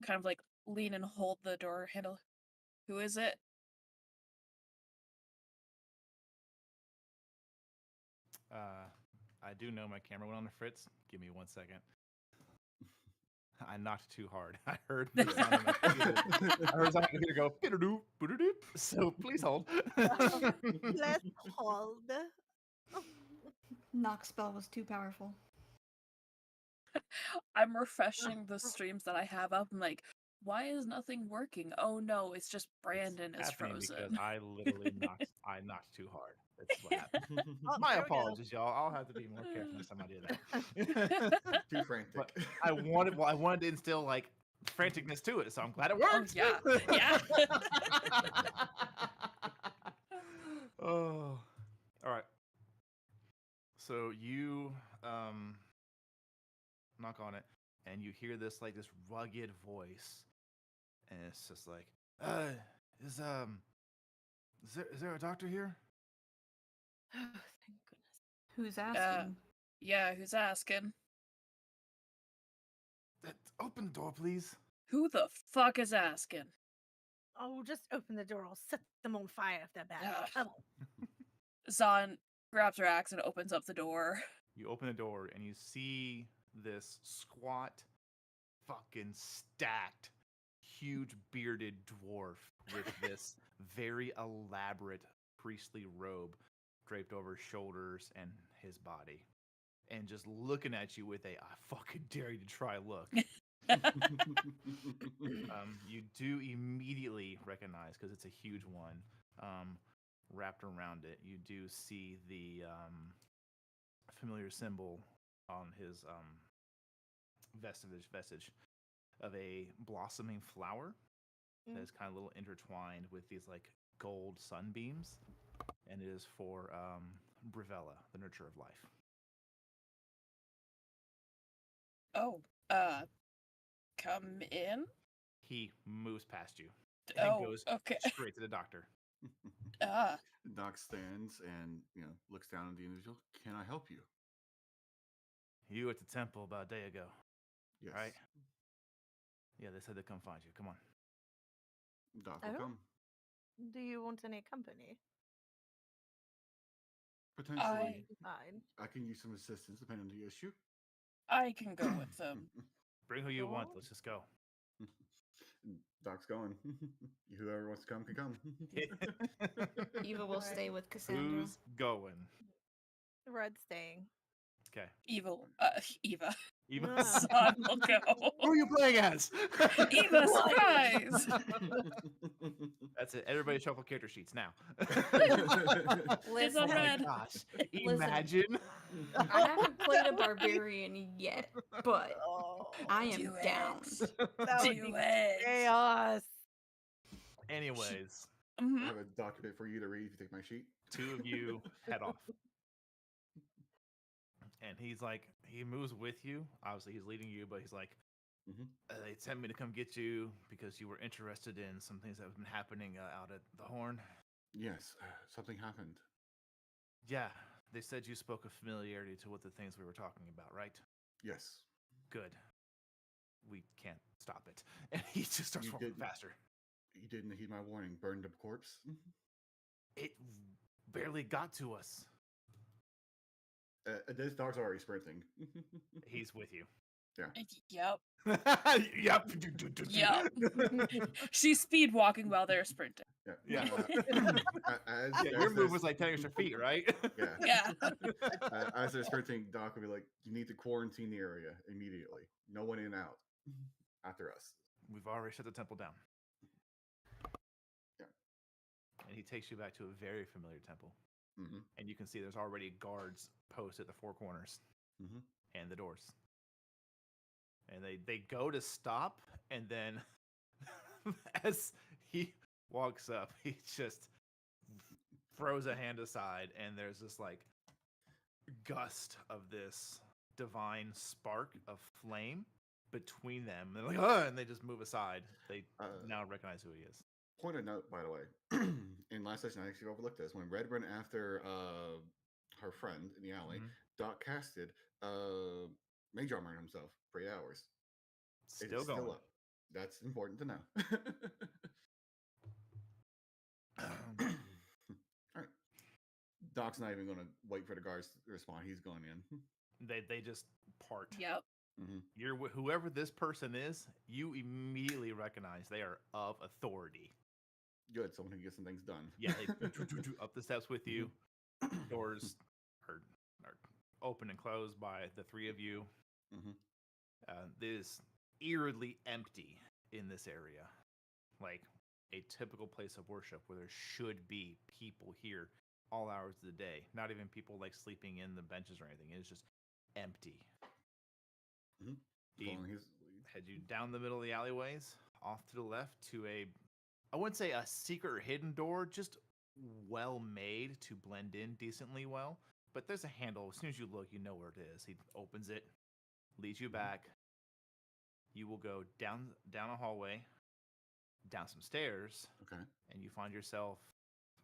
Speaker 2: kind of like lean and hold the door handle. Who is it?
Speaker 1: I do know my camera went on the fritz. Give me 1 second. I knocked too hard. I heard the sound of my computer. I heard someone computer go "Bidadoo, boodadoop." So please hold.
Speaker 3: Let's hold.
Speaker 5: Knock spell was too powerful.
Speaker 2: I'm refreshing the streams that I have up. I'm like, why is nothing working? Oh no, it's just Brandon is
Speaker 1: happening
Speaker 2: frozen.
Speaker 1: because I literally knocked too hard. That's what happened.
Speaker 3: Oh,
Speaker 1: My
Speaker 3: there we go.
Speaker 1: apologies, y'all. I'll have to be more careful next time I do that.
Speaker 4: Too frantic.
Speaker 1: But I wanted to instill like franticness to it, so I'm glad it
Speaker 2: Oh
Speaker 1: worked.
Speaker 2: yeah, yeah.
Speaker 1: Oh, all right. So you knock on it, and you hear this like this rugged voice, and it's just like, is is there a doctor here?
Speaker 3: Oh, thank goodness.
Speaker 5: Who's asking?
Speaker 2: Yeah, who's asking?
Speaker 1: Open the door, please.
Speaker 2: Who the fuck is asking?
Speaker 3: Oh, just open the door. I'll set them on fire if they're bad.
Speaker 2: Ugh.
Speaker 3: Come on.
Speaker 2: Zahn grabs her axe and opens up the door.
Speaker 1: You open the door and you see this squat, fucking stacked, huge bearded dwarf with this very elaborate priestly robe draped over his shoulders and his body. And just looking at you with I fucking dare you to try look. You do immediately recognize, because it's a huge one, wrapped around it. You do see the familiar symbol on his vestige of a blossoming flower that is kind of a little intertwined with these like gold sunbeams, and it is for Brivella, the nurture of life.
Speaker 2: Oh, come in?
Speaker 1: He moves past you and
Speaker 2: Oh,
Speaker 1: goes
Speaker 2: okay.
Speaker 1: straight to the doctor.
Speaker 4: Doc stands and looks down at the individual. Can I help you?
Speaker 1: You at the temple about a day ago,
Speaker 4: Yes.
Speaker 1: right? Yeah, they said they'd come find you. Come on.
Speaker 4: Doc will
Speaker 3: Oh?
Speaker 4: come.
Speaker 3: Do you want any company?
Speaker 4: Potentially,
Speaker 3: Fine.
Speaker 4: I can use some assistance depending on the issue.
Speaker 2: I can go with them.
Speaker 1: Bring who you want.
Speaker 3: Sure.
Speaker 1: Let's just go.
Speaker 4: Doc's going. Whoever wants to come can come.
Speaker 5: Eva will stay with Cassandra.
Speaker 1: Who's going?
Speaker 3: Red's staying.
Speaker 1: Okay.
Speaker 2: Eva.
Speaker 1: Eva.
Speaker 2: Zahn will go.
Speaker 1: Who are you playing as?
Speaker 2: Eva, surprise!
Speaker 1: That's it. Everybody shuffle character sheets now.
Speaker 2: It's
Speaker 1: Oh
Speaker 2: on
Speaker 1: my
Speaker 2: red.
Speaker 1: gosh.
Speaker 5: Listen.
Speaker 1: Imagine.
Speaker 5: I haven't played a barbarian yet, but
Speaker 3: Oh,
Speaker 5: I am
Speaker 2: Do
Speaker 5: down.
Speaker 3: that would
Speaker 2: Do
Speaker 3: be
Speaker 2: it.
Speaker 3: chaos.
Speaker 1: Anyways,
Speaker 4: I
Speaker 2: Mhm.
Speaker 4: have a document for you to read if you take my sheet.
Speaker 1: two of you head off. And he's like, he moves with you. Obviously, he's leading you, but he's like, they sent me to come get you because you were interested in some things that have been happening out at the Horn.
Speaker 4: Yes, something happened.
Speaker 1: Yeah, they said you spoke of familiarity to what the things we were talking about, right?
Speaker 4: Yes.
Speaker 1: Good. We can't stop it. And he just starts
Speaker 4: You
Speaker 1: walking
Speaker 4: didn't.
Speaker 1: faster.
Speaker 4: You didn't heed my warning. Burned up corpse.
Speaker 1: It barely got to us.
Speaker 4: This dog's already sprinting.
Speaker 1: He's with you.
Speaker 2: Yep.
Speaker 1: Yep.
Speaker 2: Yep. She's speed walking while they're sprinting.
Speaker 1: Yeah.
Speaker 4: As
Speaker 1: Your move was like 10 extra feet, right?
Speaker 4: Yeah.
Speaker 2: Yeah.
Speaker 4: As they're sprinting, Doc will be like, "You need to quarantine the area immediately. No one in and out after us."
Speaker 1: We've already shut the temple down.
Speaker 4: Yeah.
Speaker 1: And he takes you back to a very familiar temple.
Speaker 4: Mm-hmm.
Speaker 1: And you can see there's already guards posted at the four corners and the doors. And they go to stop, and then as he walks up, he just throws a hand aside, and there's this like gust of this divine spark of flame between them. They're like, oh, and they just move aside. They now recognize who he is.
Speaker 4: Point of note, by the way, in last session, I actually overlooked this. When Red ran after her friend in the alley, Doc casted Mage Armor on himself for 8 hours.
Speaker 1: Still
Speaker 4: It's
Speaker 1: going.
Speaker 4: still up. That's important to know. All right. Doc's not even going to wait for the guards to respond. He's going in.
Speaker 1: They just part.
Speaker 2: Yep.
Speaker 1: You're whoever this person is, you immediately recognize they are of authority.
Speaker 4: Good, someone who gets some things done.
Speaker 1: Yeah, they up the steps with you. Doors are open and closed by the three of you. It is eerily empty in this area, like a typical place of worship where there should be people here all hours of the day. Not even people like sleeping in the benches or anything. It's just empty. He heads you down the middle of the alleyways, off to the left to I wouldn't say a secret or hidden door, just well made to blend in decently well. But there's a handle. As soon as you look, you know where it is. He opens it, leads you back. You will go down a hallway, down some stairs.
Speaker 4: Okay.
Speaker 1: And you find yourself,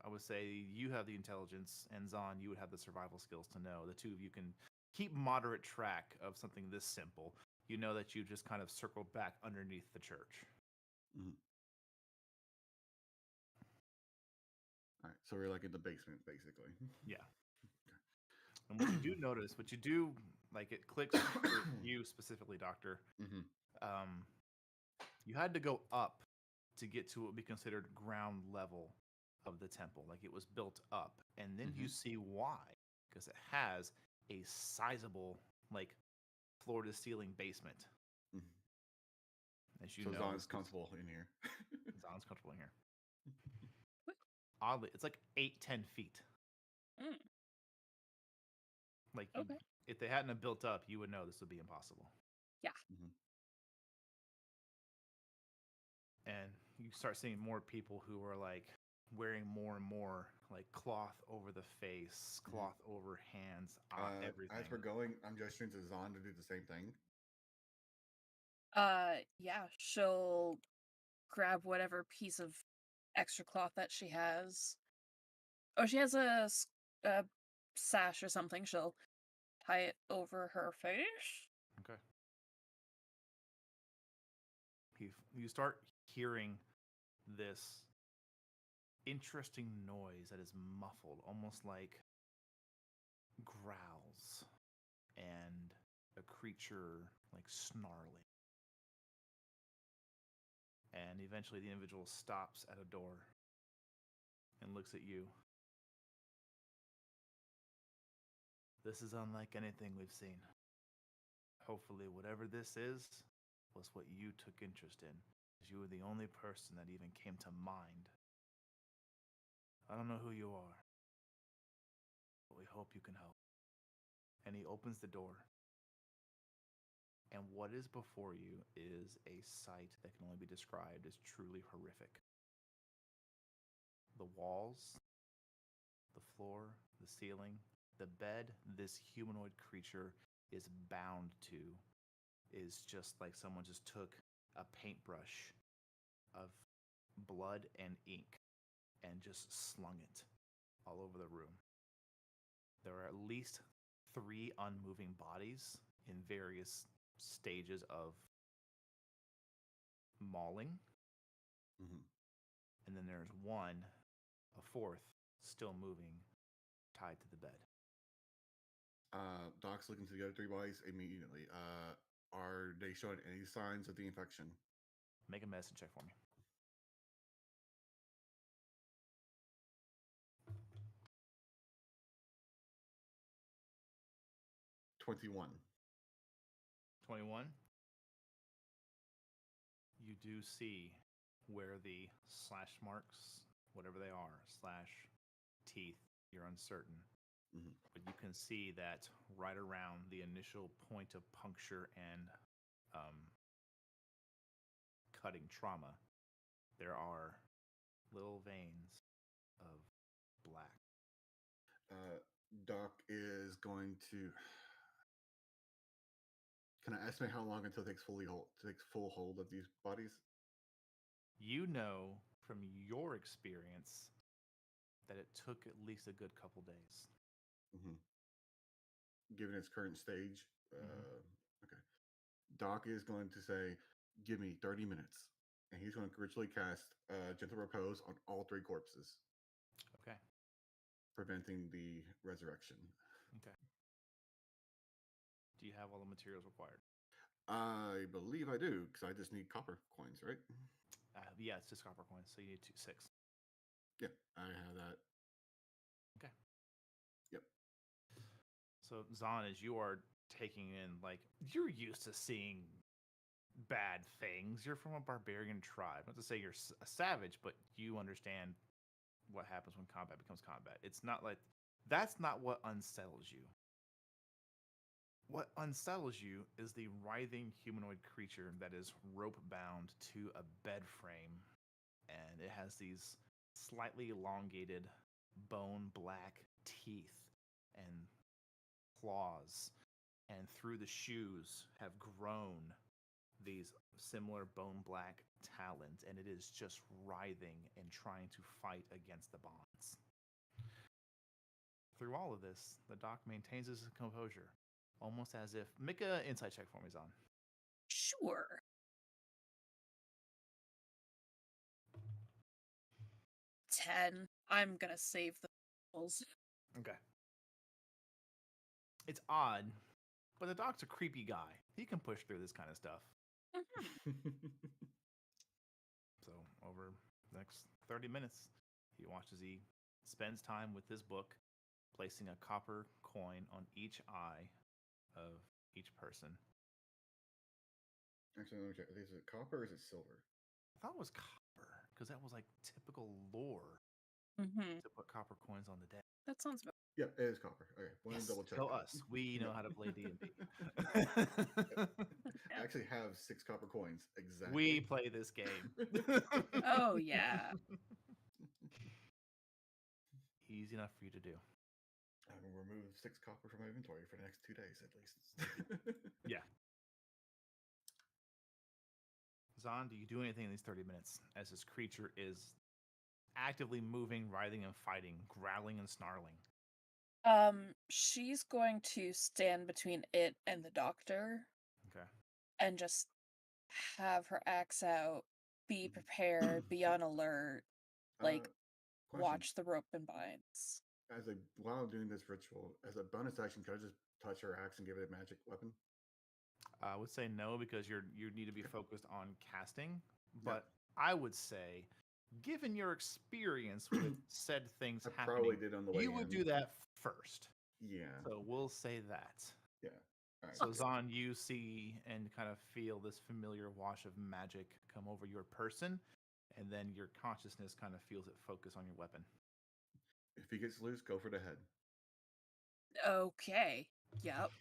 Speaker 1: I would say you have the intelligence, and Zahn, you would have the survival skills to know. The two of you can keep moderate track of something this simple, you know that you just kind of circled back underneath the church.
Speaker 4: Mhm. All right, so we're like in the basement, basically.
Speaker 1: Yeah. And what you do notice, what you do, like it clicks for you specifically, Doctor.
Speaker 4: Mm-hmm.
Speaker 1: Um, you had to go up to get to what would be considered ground level of the temple. Like it was built up. And then you see why. Because it has a sizable, like, floor to ceiling basement.
Speaker 4: Mm-hmm.
Speaker 1: As you
Speaker 4: So
Speaker 1: know,
Speaker 4: Zon's comfortable in here.
Speaker 1: Zon's comfortable in here. Oddly, it's like 8-10 feet.
Speaker 2: Mm,
Speaker 1: Like,
Speaker 2: okay.
Speaker 1: if they hadn't have built up, you would know this would be impossible.
Speaker 4: Mm-hmm.
Speaker 1: And you start seeing more people who are like wearing more and more like cloth over the face, cloth over hands, everything.
Speaker 4: As we're going, I'm gesturing to Zon to do the same thing.
Speaker 2: Yeah, she'll grab whatever piece of extra cloth that she has. Oh, she has a sash or something. She'll tie it over her face.
Speaker 1: Okay. You start hearing this interesting noise that is muffled, almost like growls and a creature like snarling. And eventually the individual stops at a door and looks at you. This is unlike anything we've seen. Hopefully, whatever this is was what you took interest in, as you were the only person that even came to mind. I don't know who you are, but we hope you can help. And he opens the door. And what is before you is a sight that can only be described as truly horrific. The walls, the floor, the ceiling, the bed this humanoid creature is bound to is just like someone just took a paintbrush of blood and ink and just slung it all over the room. There are at least 3 unmoving bodies in various stages of mauling.
Speaker 4: Mm-hmm.
Speaker 1: And then there's one, a fourth, still moving, tied to the bed.
Speaker 4: Doc's looking to the other 3 bodies immediately. Are they showing any signs of the infection?
Speaker 1: Make a medicine check for me.
Speaker 4: 21.
Speaker 1: 21. You do see where the slash marks, whatever they are, slash teeth, you're uncertain.
Speaker 4: Mm-hmm.
Speaker 1: But you can see that right around the initial point of puncture and cutting trauma, there are little veins of black.
Speaker 4: Doc is going to. Can I estimate how long until it takes full hold of these bodies?
Speaker 1: You know from your experience that it took at least a good couple days.
Speaker 4: Mm-hmm. Given its current stage,
Speaker 1: Mhm.
Speaker 4: okay. Doc is going to say, "Give me 30 minutes," and he's going to ritually cast Gentle Repose on all 3 corpses,
Speaker 1: Okay.
Speaker 4: preventing the resurrection.
Speaker 1: Okay. Do you have all the materials required?
Speaker 4: I believe I do, because I just need copper coins, right?
Speaker 1: Yeah, it's just copper coins, so you need 6.
Speaker 4: Yeah, I have that.
Speaker 1: Okay.
Speaker 4: Yep.
Speaker 1: So Zahn, as you are taking in, like, you're used to seeing bad things. You're from a barbarian tribe. Not to say you're a savage, but you understand what happens when combat becomes combat. It's not like that's not what unsettles you. What unsettles you is the writhing humanoid creature that is rope bound to a bed frame, and it has these slightly elongated bone black teeth and claws, and through the shoes have grown these similar bone black talons, and it is just writhing and trying to fight against the bonds. Through all of this, the doc maintains his composure. almost as if make a insight check for me, Zon.
Speaker 2: Sure. 10. I'm gonna save the rules.
Speaker 1: Okay. It's odd, but the doc's a creepy guy. He can push through this kind of stuff. So over the next 30 minutes, he watches he spends time with this book, placing a copper coin on each eye of each person.
Speaker 4: Actually, let me check. Is it copper or is it silver?
Speaker 1: I thought it was copper because that was like typical lore
Speaker 2: Mm-hmm.
Speaker 1: to put copper coins on the dead.
Speaker 2: That sounds about
Speaker 4: Yeah, it is copper. Okay, want
Speaker 1: Yes,
Speaker 4: to double check.
Speaker 1: go
Speaker 4: that.
Speaker 1: us. We know
Speaker 4: Yeah.
Speaker 1: how to play D&D.
Speaker 4: I actually have 6 copper coins exactly.
Speaker 1: We play this game.
Speaker 2: Oh, yeah.
Speaker 1: Easy enough for you to do.
Speaker 4: I will remove 6 copper from my inventory for the next 2 days at least.
Speaker 1: Yeah. Zon, do you do anything in these 30 minutes as this creature is actively moving, writhing, and fighting, growling and snarling?
Speaker 2: She's going to stand between it and the doctor
Speaker 1: Okay.
Speaker 2: and just have her axe out, be prepared, be on alert, like
Speaker 4: Question.
Speaker 2: watch the rope and binds.
Speaker 4: While doing this ritual, as a bonus action, could I just touch her axe and give it a magic weapon?
Speaker 1: I would say no because you need to be focused on casting.
Speaker 4: Yeah.
Speaker 1: But I would say, given your experience with said things
Speaker 4: I
Speaker 1: happening,
Speaker 4: probably did on the way
Speaker 1: you would
Speaker 4: in.
Speaker 1: do that first.
Speaker 4: Yeah.
Speaker 1: So we'll say that.
Speaker 4: Yeah. All right.
Speaker 1: So Zon, you see and kind of feel this familiar wash of magic come over your person, and then your consciousness kind of feels it focus on your weapon.
Speaker 4: If he gets loose, go for the head.
Speaker 2: Okay. Yep.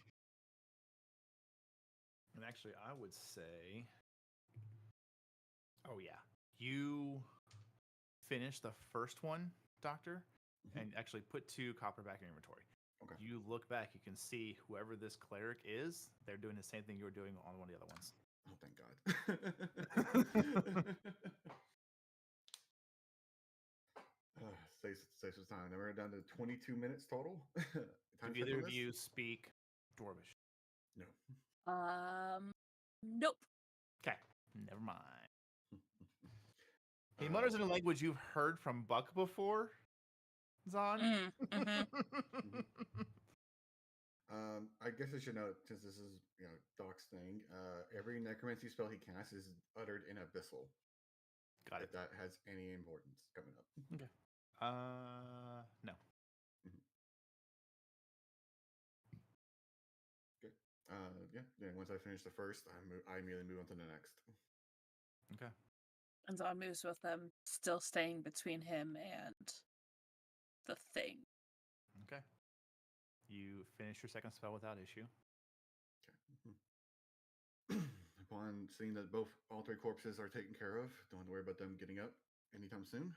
Speaker 1: And actually, I would say, oh yeah, you finish the first one, Doctor, and actually put 2 copper back in your inventory.
Speaker 4: Okay.
Speaker 1: You look back, you can see whoever this cleric is, they're doing the same thing you were doing on one of the other ones.
Speaker 4: Oh, thank God. Saves us time. Now we're down to 22 minutes total.
Speaker 1: Do either of you speak Dwarvish?
Speaker 4: No.
Speaker 2: Nope.
Speaker 1: Okay, never mind. He mutters in a language you've heard from Buck before, Zon.
Speaker 4: I guess I should note, since this is Doc's thing, every necromancy spell he casts is uttered in abyssal.
Speaker 1: Got it.
Speaker 4: If that has any importance coming up.
Speaker 1: Okay. No.
Speaker 4: Good. Yeah. Once I finish the first, I immediately move on to the next.
Speaker 1: Okay.
Speaker 2: And Zon moves with them, still staying between him and the thing.
Speaker 1: Okay. You finish your second spell without issue.
Speaker 4: Okay. Upon seeing that all 3 corpses are taken care of, don't have to worry about them getting up anytime soon.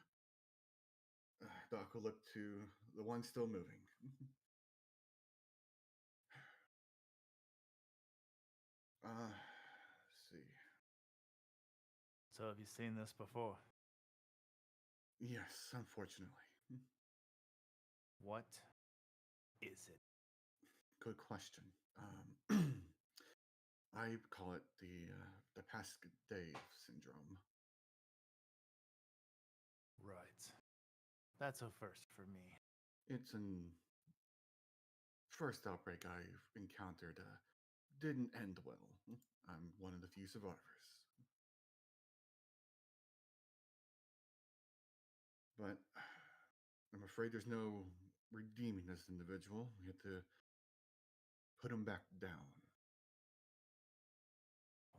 Speaker 4: Doc will look to the one still moving. Let's see.
Speaker 1: So have you seen this before?
Speaker 4: Yes, unfortunately.
Speaker 1: What is it?
Speaker 4: Good question. I call it the Pascadave syndrome.
Speaker 1: Right. That's a first for me.
Speaker 4: It's an first outbreak I've encountered. Didn't end well. I'm one of the few survivors. But I'm afraid there's no redeeming this individual. We have to put him back down.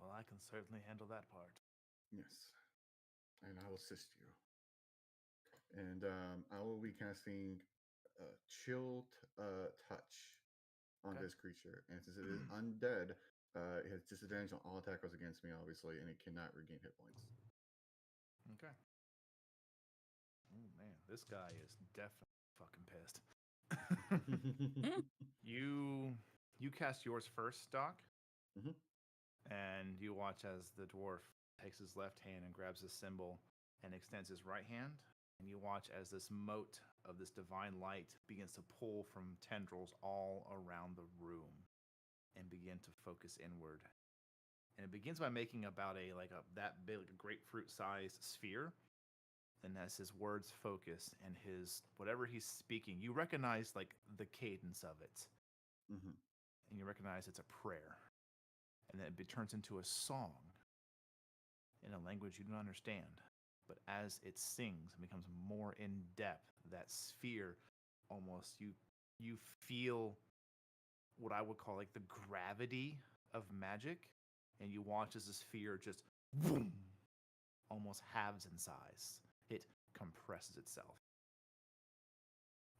Speaker 1: Well, I can certainly handle that part.
Speaker 4: Yes. And I will assist you. And I will be casting Chill Touch on this creature. And since it is undead, it has disadvantage on all attack rolls against me, obviously, and it cannot regain hit points.
Speaker 1: Okay. Oh man, this guy is definitely fucking pissed. You cast yours first, Doc, and you watch as the dwarf takes his left hand and grabs the symbol and extends his right hand, and you watch as this mote of this divine light begins to pull from tendrils all around the room. and begin to focus inward. And it begins by making about that big, like a grapefruit sized sphere. And as his words focus and his whatever he's speaking, you recognize like the cadence of it,
Speaker 4: Mm-hmm.
Speaker 1: and you recognize it's a prayer, and then it turns into a song in a language you don't understand. But as it sings and becomes more in depth, that sphere almost you feel what I would call like the gravity of magic, and you watch as the sphere just boom, almost halves in size. It compresses itself,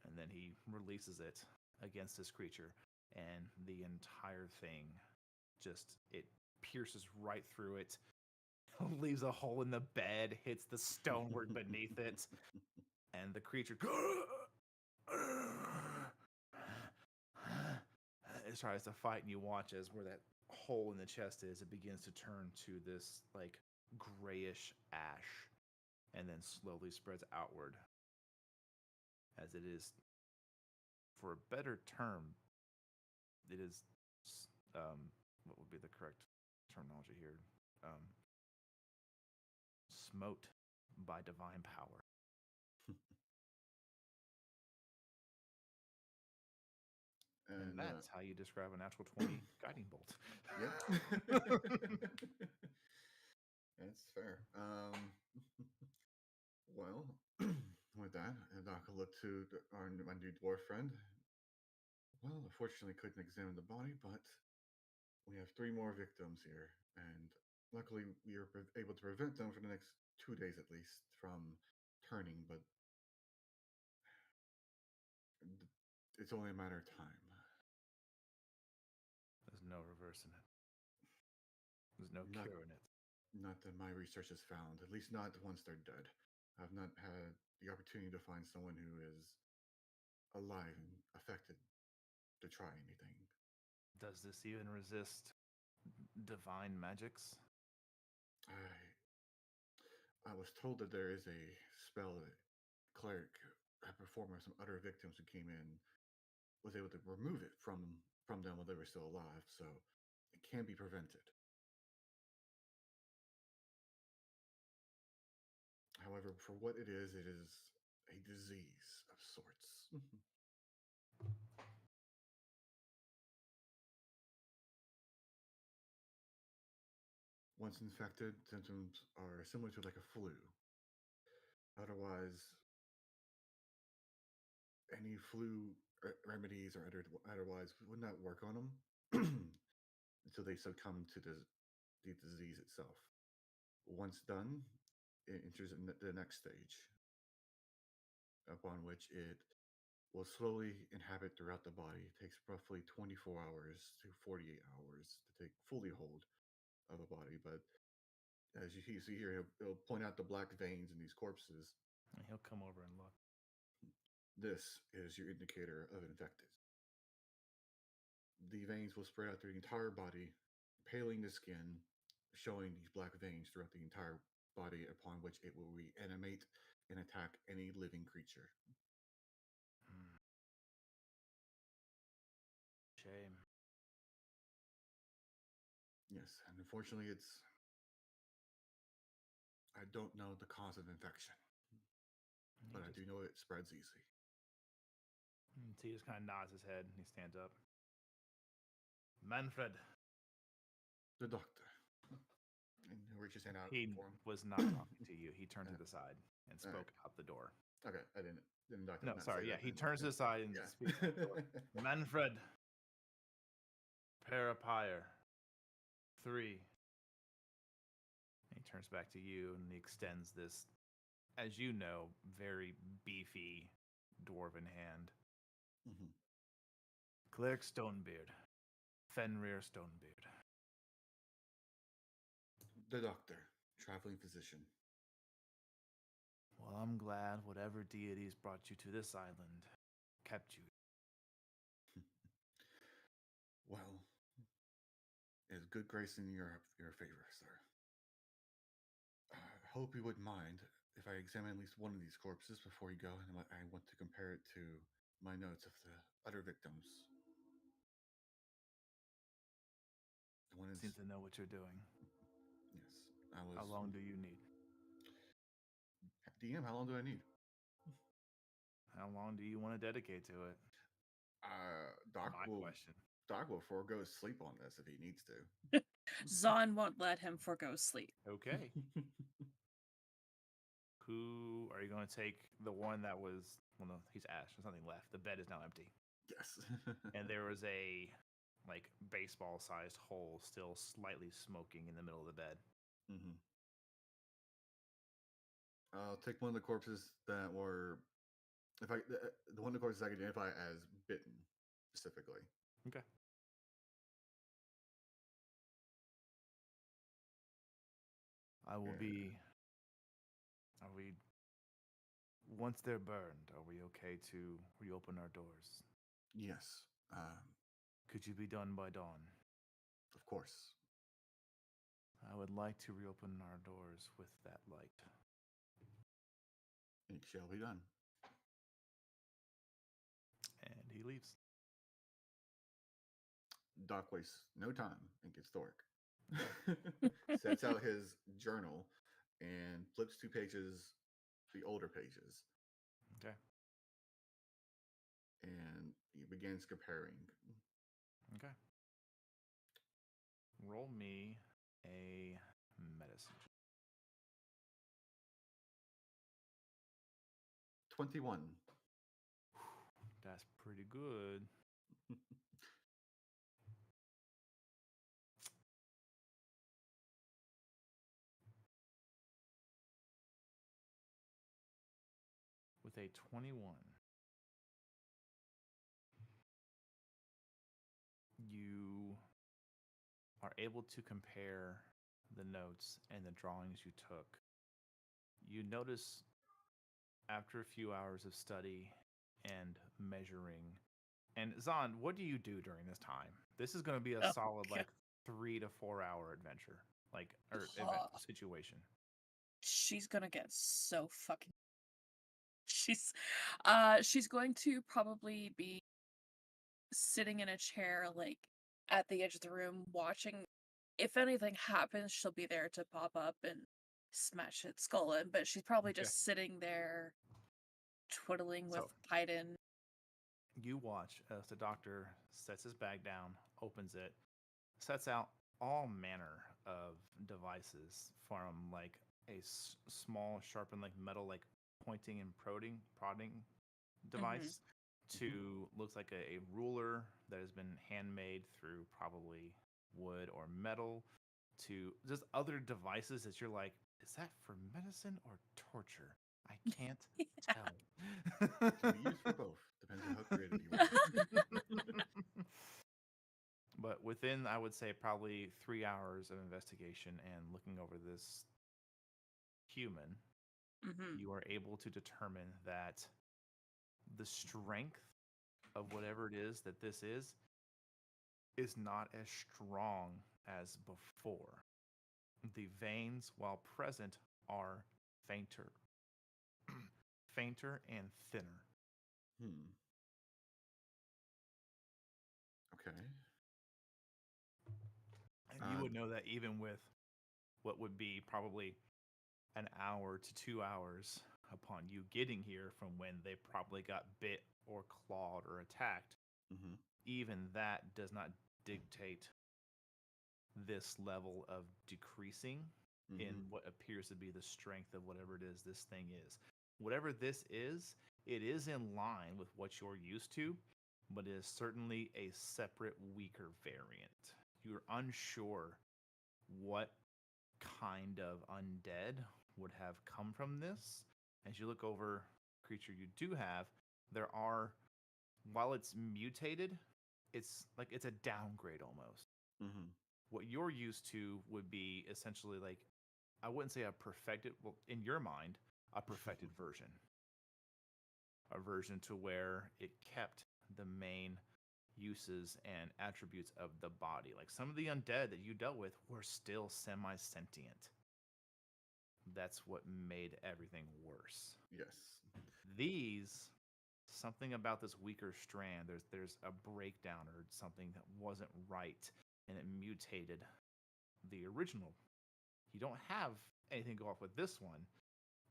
Speaker 1: and then he releases it against this creature, and the entire thing just it pierces right through it, leaves a hole in the bed, hits the stonework beneath it, and the creature it tries to fight, and you watch as where that hole in the chest is, it begins to turn to this like grayish ash, and then slowly spreads outward as it is, for a better term, it is what would be the correct terminology here? Um, Smote by divine power. And that's how you describe a natural 20 guiding bolt.
Speaker 4: Yep. That's fair. Well, with that, and I could look to my new dwarf friend. Well, unfortunately, couldn't examine the body, but we have 3 more victims here, and luckily we were able to prevent them for the next 2 days at least from turning. But it's only a matter of time.
Speaker 1: There's no reversing it. There's no
Speaker 4: Not-
Speaker 1: curing it.
Speaker 4: Not that my research has found, at least not once they're dead. I've not had the opportunity to find someone who is alive and affected to try anything.
Speaker 1: Does this even resist divine magics?
Speaker 4: I was told that there is a spell that cleric had performed on some other victims who came in, was able to remove it from them while they were still alive, so it can be prevented. However, for what it is a disease of sorts. Once infected, symptoms are similar to like a flu. Otherwise, any flu remedies or otherwise would not work on them until they succumb to the disease itself. Once done, it enters the next stage, upon which it will slowly inhabit throughout the body. It takes roughly 24 hours to 48 hours to take fully hold of a body. But as you see here, it'll point out the black veins in these corpses.
Speaker 1: And he'll come over and look.
Speaker 4: This is your indicator of infected. The veins will spread out through the entire body, paling the skin, showing these black veins throughout the entire body, upon which it will reanimate and attack any living creature.
Speaker 1: Shame.
Speaker 4: Yes, and unfortunately, I don't know the cause of infection, but I do know it spreads easy.
Speaker 1: So he just kind of nods his head and he stands up. Manfred.
Speaker 4: The doctor. And he reaches hand out
Speaker 1: He
Speaker 4: for him.
Speaker 1: was not talking to you. He turned to the side and spoke out the door.
Speaker 4: Okay, I didn't doctor.
Speaker 1: No,
Speaker 4: not
Speaker 1: sorry.
Speaker 4: say
Speaker 1: Yeah,
Speaker 4: that
Speaker 1: he
Speaker 4: then.
Speaker 1: turns to the side and
Speaker 4: Yeah.
Speaker 1: speaks out the door. Manfred. Parapire. 3. He turns back to you and he extends this, as you know, very beefy dwarven hand.
Speaker 4: Mhm.
Speaker 1: Cleric Stonebeard. Fenrir Stonebeard.
Speaker 4: The doctor, traveling physician.
Speaker 1: Well, I'm glad whatever deities brought you to this island kept you.
Speaker 4: Well, it's good grace in your favor, sir. I hope you wouldn't mind if I examine at least one of these corpses before you go, and I want to compare it to my notes of the other victims. One is
Speaker 1: Seem to know what you're doing.
Speaker 4: yes. I was
Speaker 1: How long do you need?
Speaker 4: DM. How long do I need?
Speaker 1: How long do you want to dedicate to it?
Speaker 4: Doc
Speaker 1: My
Speaker 4: will
Speaker 1: question.
Speaker 4: Doc will forego sleep on this if he needs to.
Speaker 2: Zon won't let him forgo sleep.
Speaker 1: Okay. Who are you going to take? The one that was, well, no, he's Ash. There's nothing left. The bed is now empty.
Speaker 4: Yes.
Speaker 1: And there was a, like, baseball sized hole still slightly smoking in the middle of the bed.
Speaker 4: Mm-hmm. I'll take one of the corpses that were, if I the one of the corpses I can identify as bitten specifically.
Speaker 1: Okay. I will be. Are we. Once they're burned, are we okay to reopen our doors?
Speaker 4: Yes,
Speaker 1: Could you be done by dawn?
Speaker 4: of course.
Speaker 1: I would like to reopen our doors with that light.
Speaker 4: It shall be done.
Speaker 1: And he leaves.
Speaker 4: Doc wastes no time and gets to work. Sets out his journal and flips 2 pages, the older pages,
Speaker 1: Okay.
Speaker 4: and he begins comparing.
Speaker 1: Okay. Roll me a medicine.
Speaker 4: 21.
Speaker 1: That's pretty good. With a 21, you are able to compare the notes and the drawings you took. You notice after a few hours of study and measuring. And Zon, what do you do during this time? This is going to be a
Speaker 2: Oh,
Speaker 1: solid
Speaker 2: God.
Speaker 1: like 3 to 4 hour adventure, like or event situation.
Speaker 2: She's gonna get so fucking. She's going to probably be sitting in a chair, like at the edge of the room, watching. If anything happens, she'll be there to pop up and smash its skull in. But she's probably
Speaker 1: Okay.
Speaker 2: just sitting there, twiddling with
Speaker 1: So-
Speaker 2: Haydn.
Speaker 1: You watch as the doctor sets his bag down, opens it, sets out all manner of devices from like a small sharpened like metal like pointing and prodding device to looks like a ruler that has been handmade through probably wood or metal to just other devices that you're like, is that for medicine or torture? I can't tell.
Speaker 4: Can be used for both. Depends on how creative you are.
Speaker 1: But within, I would say, probably 3 hours of investigation and looking over this human, you are able to determine that the strength of whatever it is that this is not as strong as before. The veins, while present, are fainter, fainter and thinner.
Speaker 4: Hmm. Okay.
Speaker 1: And you would know that even with what would be probably an hour to 2 hours upon you getting here from when they probably got bit or clawed or attacked,
Speaker 4: Mm-hmm.
Speaker 1: even that does not dictate this level of decreasing in what appears to be the strength of whatever it is this thing is. Whatever this is, it is in line with what you're used to, but it is certainly a separate, weaker variant. You're unsure what kind of undead would have come from this. As you look over creature you do have, there are, while it's mutated, it's like it's a downgrade almost.
Speaker 4: Mm-hmm.
Speaker 1: What you're used to would be essentially like, I wouldn't say a perfected, well, in your mind, a perfected version. A version to where it kept the main uses and attributes of the body. Like some of the undead that you dealt with were still semi sentient. That's what made everything worse.
Speaker 4: Yes.
Speaker 1: These, something about this weaker strand, there's a breakdown or something that wasn't right. and it mutated the original. You don't have anything to go off with this one,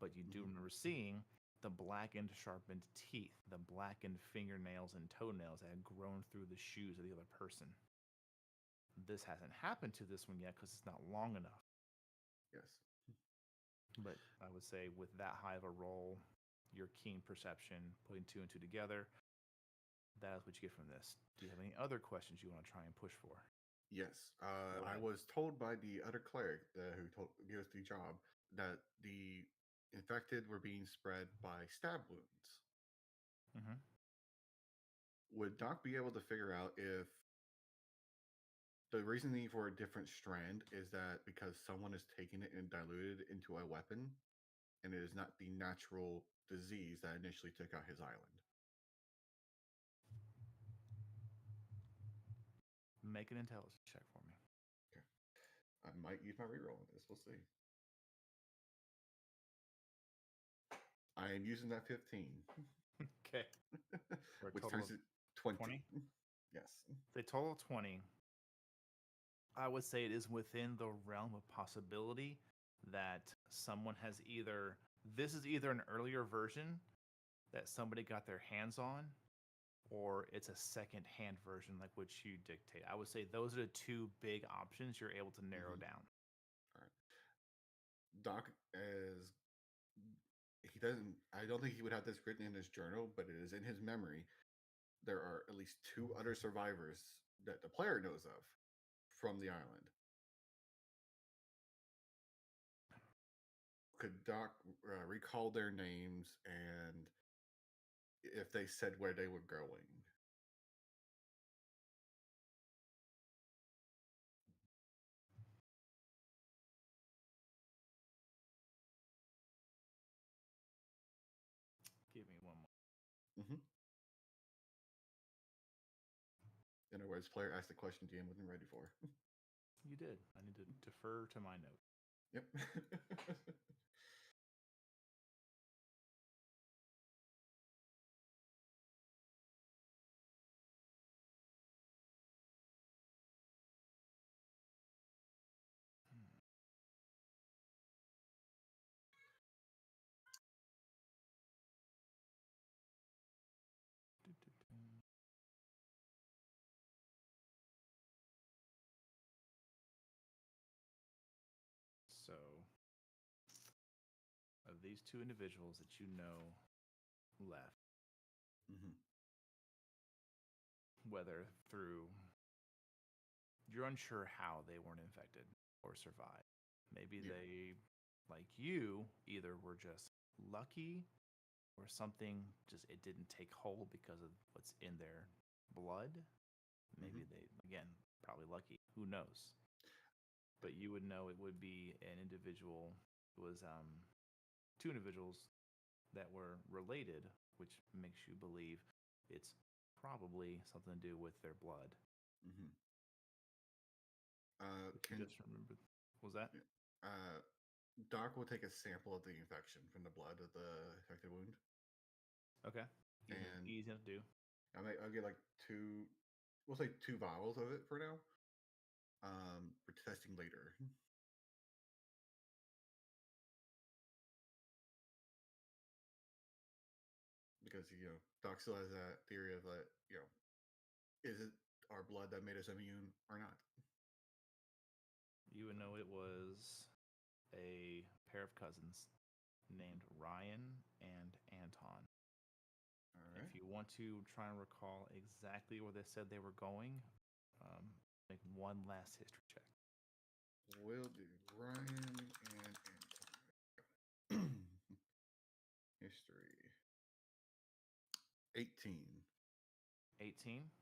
Speaker 1: but you do remember seeing the blackened, sharpened teeth, the blackened fingernails and toenails that had grown through the shoes of the other person. This hasn't happened to this one yet because it's not long enough.
Speaker 4: Yes.
Speaker 1: But I would say with that high of a roll, your keen perception, putting two and two together, that is what you get from this. Do you have any other questions you want to try and push for?
Speaker 4: Yes.
Speaker 1: Go
Speaker 4: I
Speaker 1: ahead.
Speaker 4: was told by the other cleric who gave us the job that the infected were being spread by stab wounds.
Speaker 1: Mm-hmm.
Speaker 4: Would Doc be able to figure out if the reasoning for a different strand is that because someone is taking it and diluted it into a weapon, and it is not the natural disease that initially took out his island?
Speaker 1: Make an intelligence check for me.
Speaker 4: Okay. I might use my reroll on this. We'll see. I am using that 15.
Speaker 1: Okay. For a
Speaker 4: Which
Speaker 1: total
Speaker 4: turns
Speaker 1: of
Speaker 4: it 20.
Speaker 1: 20?
Speaker 4: Yes.
Speaker 1: The total of 20. I would say it is within the realm of possibility that someone has either, this is either an earlier version that somebody got their hands on, or it's a second-hand version like what you dictate. I would say those are the two big options you're able to narrow down.
Speaker 4: All right. Doc is he doesn't. I don't think he would have this written in his journal, but it is in his memory. There are at least 2 other survivors that the player knows of from the island. Could Doc recall their names and if they said where they were going?
Speaker 1: Give me one more.
Speaker 4: Mm-hmm. In other words, player asked the question DM wasn't ready for.
Speaker 1: You did. I need to defer to my note.
Speaker 4: Yep.
Speaker 1: So, of these two individuals that you know left,
Speaker 4: Mm-hmm.
Speaker 1: whether through, you're unsure how they weren't infected or survived. Maybe
Speaker 4: Yeah.
Speaker 1: they, like you, either were just lucky or something just it didn't take hold because of what's in their blood. Maybe they, again, probably lucky. Who knows? But you would know it would be an individual. It was two individuals that were related, which makes you believe it's probably something to do with their blood.
Speaker 4: Mm-hmm.
Speaker 1: But you just remember, was that?
Speaker 4: Doc will take a sample of the infection from the blood of the infected wound.
Speaker 1: Okay.
Speaker 4: And
Speaker 1: Easy enough to do.
Speaker 4: I'll get like 2, we'll say 2 vials of it for now. For testing later. Because Doc still has that theory of that, is it our blood that made us immune or not?
Speaker 1: You would know it was a pair of cousins named Ryan and Anton.
Speaker 4: All right.
Speaker 1: If you want to try and recall exactly where they said they were going, make one last history check.
Speaker 4: Will do. Ryan and Anton. History. 18.
Speaker 1: 18.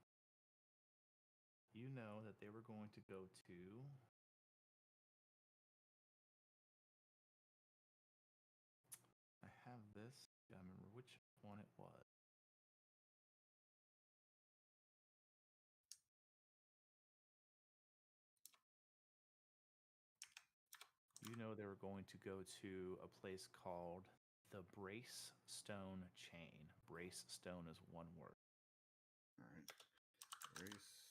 Speaker 1: You know that they were going to go to I have this. I remember which one it was. You know they were going to go to a place called the Brace Stone Chain. Brace Stone is one word.
Speaker 4: All right. Race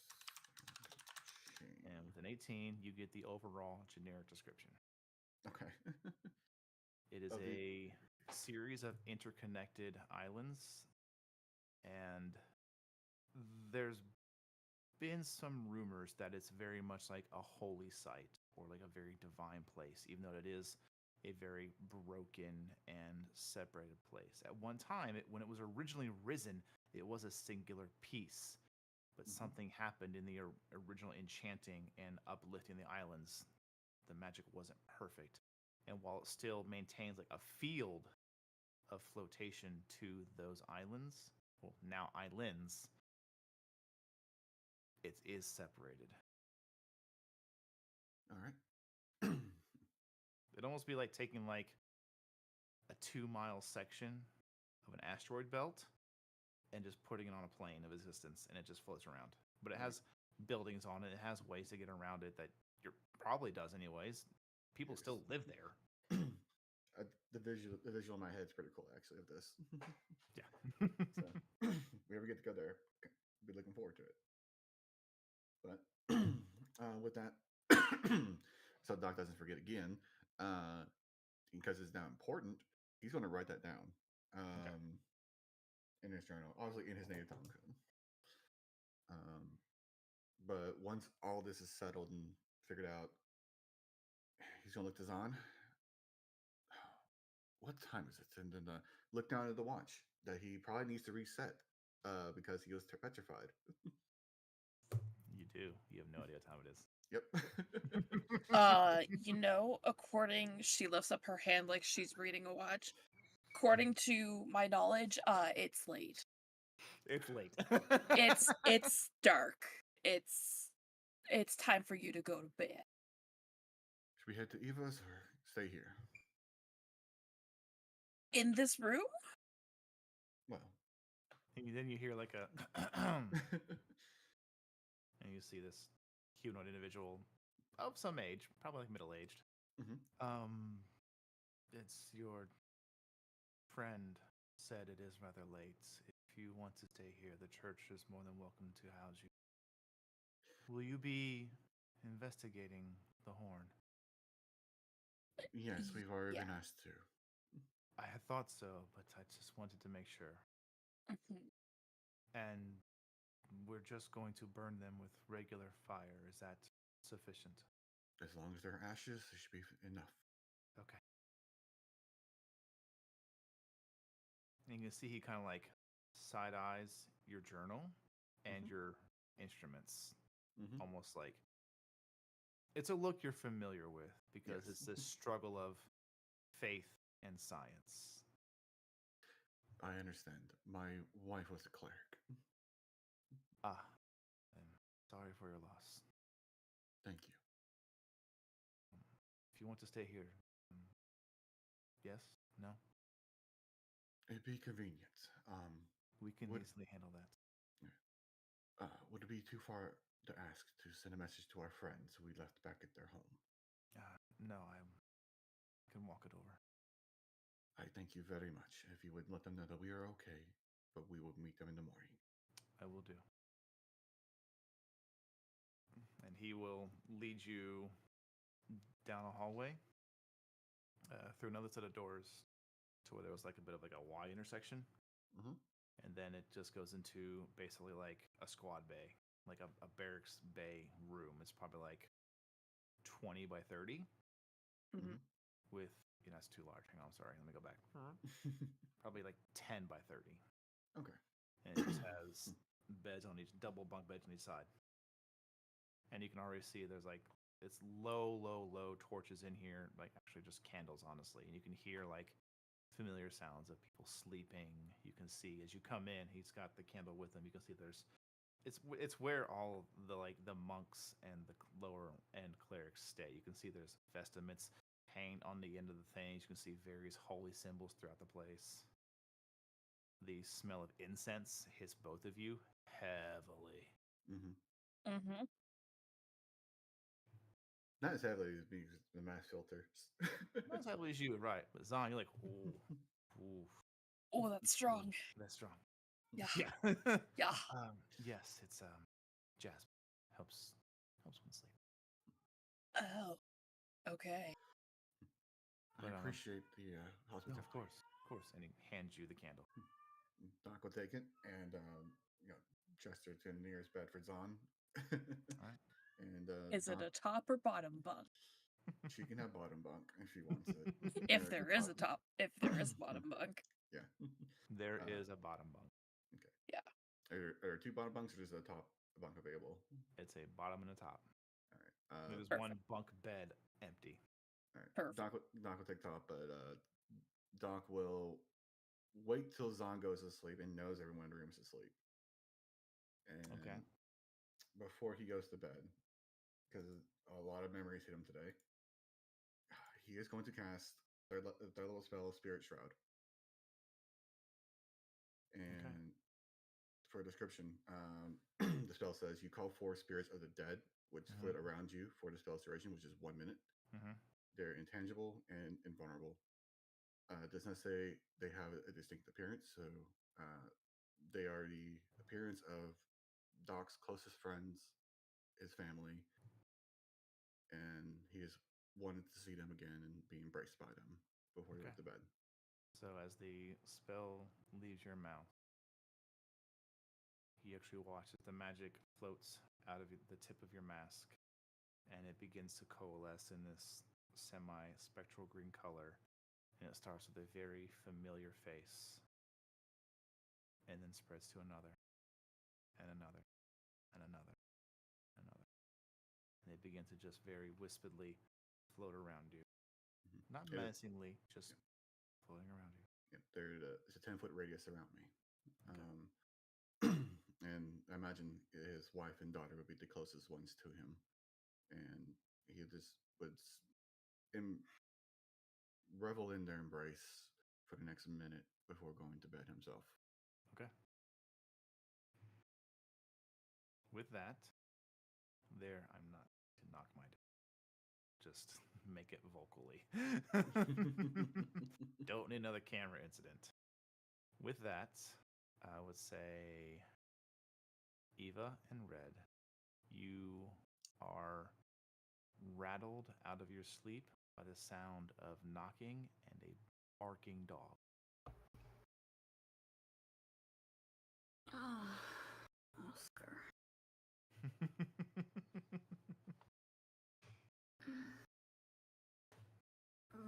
Speaker 1: And with an 18, you get the overall generic description.
Speaker 4: Okay.
Speaker 1: It is
Speaker 4: Of the-
Speaker 1: a series of interconnected islands, and there's been some rumors that it's very much like a holy site or like a very divine place, even though it is a very broken and separated place. At one time, when it was originally risen, it was a singular piece, but something happened in the original enchanting and uplifting the islands. The magic wasn't perfect, and while it still maintains like a field of flotation to those islands, well, now islands, it is separated.
Speaker 4: All right.
Speaker 1: It'd almost be like taking like a 2-mile section of an asteroid belt and just putting it on a plane of existence, and it just floats around. But it has buildings on it. It has ways to get around it that your probably does anyways. People still live there.
Speaker 4: The visual in my head's pretty cool, actually, of this.
Speaker 1: Yeah.
Speaker 4: So, if we ever get to go there, okay, be looking forward to it. But with that, so Doc doesn't forget again, because it's now important, he's going to write that down in his journal, obviously in his native tongue. But once all this is settled and figured out, he's going to look to Zahn. What time is it? And then look down at the watch that he probably needs to reset because he was petrified.
Speaker 1: You do. You have no idea what time it is.
Speaker 4: Yep.
Speaker 2: She lifts up her hand like she's reading a watch. According to my knowledge, it's late.
Speaker 1: It's late.
Speaker 2: It's dark. It's time for you to go to bed.
Speaker 4: Should we head to Eva's or stay here?
Speaker 2: In this room?
Speaker 4: Well,
Speaker 1: And then you hear like a and you see this humanoid individual of some age, probably like middle-aged. It's your friend said it is rather late. If you want to stay here, the church is more than welcome to house you. Will you be investigating the horn?
Speaker 4: yes, we've already
Speaker 2: Yeah.
Speaker 4: been asked to.
Speaker 1: I had thought so, but I just wanted to make sure.
Speaker 2: Mhm.
Speaker 1: And we're just going to burn them with regular fire. Is that sufficient?
Speaker 4: As long as they're ashes, it should be enough.
Speaker 1: Okay. And you can see he kind of like side eyes your journal and your instruments, almost like it's a look you're familiar with because it's this struggle of faith and science.
Speaker 4: I understand. My wife was a cleric.
Speaker 1: Ah, I'm sorry for your loss.
Speaker 4: Thank you.
Speaker 1: If you want to stay here, yes, no,
Speaker 4: It'd be convenient.
Speaker 1: we can
Speaker 4: Would-
Speaker 1: easily handle that.
Speaker 4: Would it be too far to ask to send a message to our friends we left back at their home?
Speaker 1: No, I can walk it over.
Speaker 4: I thank you very much. If you would let them know that we are okay, but we will meet them in the morning.
Speaker 1: I will do. And he will lead you down a hallway through another set of doors to where there was like a bit of like a Y intersection. And then it just goes into basically like a squad bay, like a barracks bay room. It's probably like 20 by 30 with, that's too large. Hang on, I'm sorry. Let me go back. Probably like 10 by 30.
Speaker 4: Okay.
Speaker 1: And it just has beds on each, double bunk beds on each side. And you can already see there's like, it's low torches in here, like actually just candles, honestly. And you can hear like familiar sounds of people sleeping. You can see as you come in, he's got the candle with him. You can see it's where all the like the monks and the lower end clerics stay. You can see there's vestments hanged on the end of the things. You can see various holy symbols throughout the place. The smell of incense hits both of you heavily.
Speaker 4: Not as heavily as being the mass filter.
Speaker 1: Not as heavily as you, right? But Zahn, you're like, ooh.
Speaker 2: Oh, that's strong.
Speaker 1: That's strong.
Speaker 2: Yeah.
Speaker 1: Yeah.
Speaker 2: Yeah.
Speaker 1: Yes, it's Jasmine helps Helps one sleep.
Speaker 2: Oh, okay.
Speaker 4: I
Speaker 1: But,
Speaker 4: appreciate the
Speaker 1: No,
Speaker 4: hospitality.
Speaker 1: of course. Of course. And he hands you the candle.
Speaker 4: Doc will take it and gesture to the nearest bed for Zahn.
Speaker 1: All right.
Speaker 4: And
Speaker 2: Is it
Speaker 4: Doc,
Speaker 2: a top or bottom bunk?
Speaker 4: she can have bottom bunk if she wants it.
Speaker 2: If there is a
Speaker 4: top-
Speaker 2: top, if there is a bottom bunk.
Speaker 4: Yeah.
Speaker 1: There
Speaker 4: Uh,
Speaker 1: is a bottom bunk.
Speaker 4: Okay.
Speaker 2: Yeah.
Speaker 4: Are there two bottom bunks or just a top bunk available?
Speaker 1: It's a bottom and a top.
Speaker 4: All right.
Speaker 1: There's
Speaker 2: Perfect.
Speaker 1: one bunk bed empty.
Speaker 4: All right.
Speaker 2: Perfect.
Speaker 4: Doc will take top, but Doc will wait till Zahn goes to sleep and knows everyone in the room is asleep. And
Speaker 1: Okay.
Speaker 4: before he goes to bed, because a lot of memories hit him today, he is going to cast third level spell, Spirit Shroud. And for a description, the spell says you call forth spirits of the dead, which flit around you for the spell's duration, which is 1 minute.
Speaker 1: Mm-hmm.
Speaker 4: They're intangible and invulnerable. It does not say they have a distinct appearance, so they are the appearance of Doc's closest friends, his family, and he has wanted to see them again and be embraced by them before he
Speaker 1: Okay.
Speaker 4: went to bed.
Speaker 1: So as the spell leaves your mouth, you actually watch as the magic floats out of the tip of your mask, and it begins to coalesce in this semi-spectral green color, and it starts with a very familiar face, and then spreads to another, and another, and another, and another, and they begin to just very wispidly float around you, not
Speaker 4: Yeah.
Speaker 1: menacingly, just floating around you.
Speaker 4: Yeah, it's a 10-foot radius around me. And I imagine his wife and daughter would be the closest ones to him. And he just would revel in their embrace for the next minute before going to bed himself.
Speaker 1: Okay. With that, I'm not to knock my just make it vocally. Don't need another camera incident. With that, I would say Eva and Red, you are rattled out of your sleep by the sound of knocking and a barking dog.
Speaker 5: Ah, Oscar.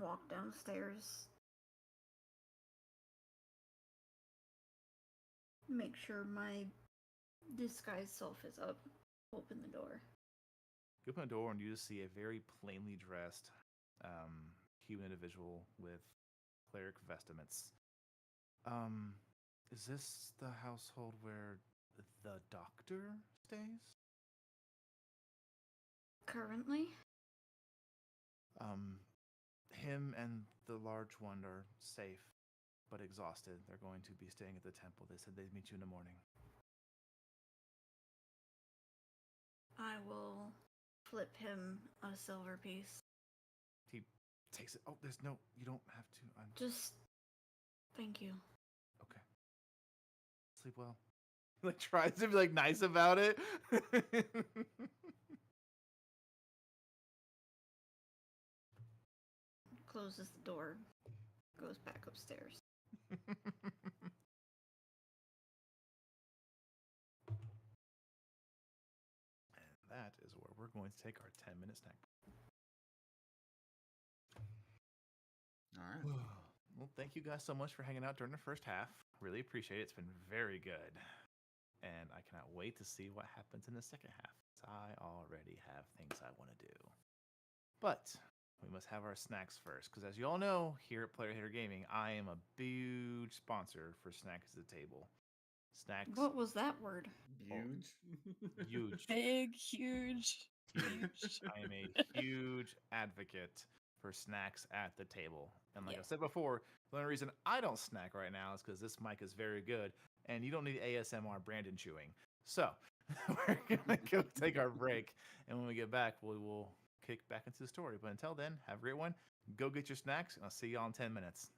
Speaker 5: Walk downstairs. Make sure my disguised self is up. Open the door.
Speaker 1: You open the door and you just see a very plainly dressed human individual with cleric vestments. Is this the household where the doctor stays?
Speaker 5: Currently?
Speaker 1: Him and the large one are safe, but exhausted. They're going to be staying at the temple. They said they'd meet you in the morning.
Speaker 5: I will flip him a silver piece.
Speaker 1: He takes it. Oh, you don't have to.
Speaker 5: Just, thank you.
Speaker 1: Okay. Sleep well. Like tries to be like nice about it.
Speaker 5: Closes the door. Goes back upstairs.
Speaker 1: And that is where we're going to take our 10-minute snack.
Speaker 4: All right.
Speaker 1: Well, thank you guys so much for hanging out during the first half. Really appreciate it. It's been very good. And I cannot wait to see what happens in the second half. I already have things I want to do. But we must have our snacks first, because as you all know, here at Player Hater Gaming, I am a huge sponsor for Snacks at the Table. Snacks.
Speaker 5: What was that word?
Speaker 4: Huge.
Speaker 1: Huge.
Speaker 2: Big, huge, huge.
Speaker 1: I am a huge advocate for snacks at the table. And like
Speaker 2: Yeah.
Speaker 1: I said before, the only reason I don't snack right now is because this mic is very good and you don't need ASMR Brandon chewing. So we're going to go take our break. And when we get back, we will kick back into the story. But until then, have a great one. Go get your snacks. And I'll see y'all in 10 minutes.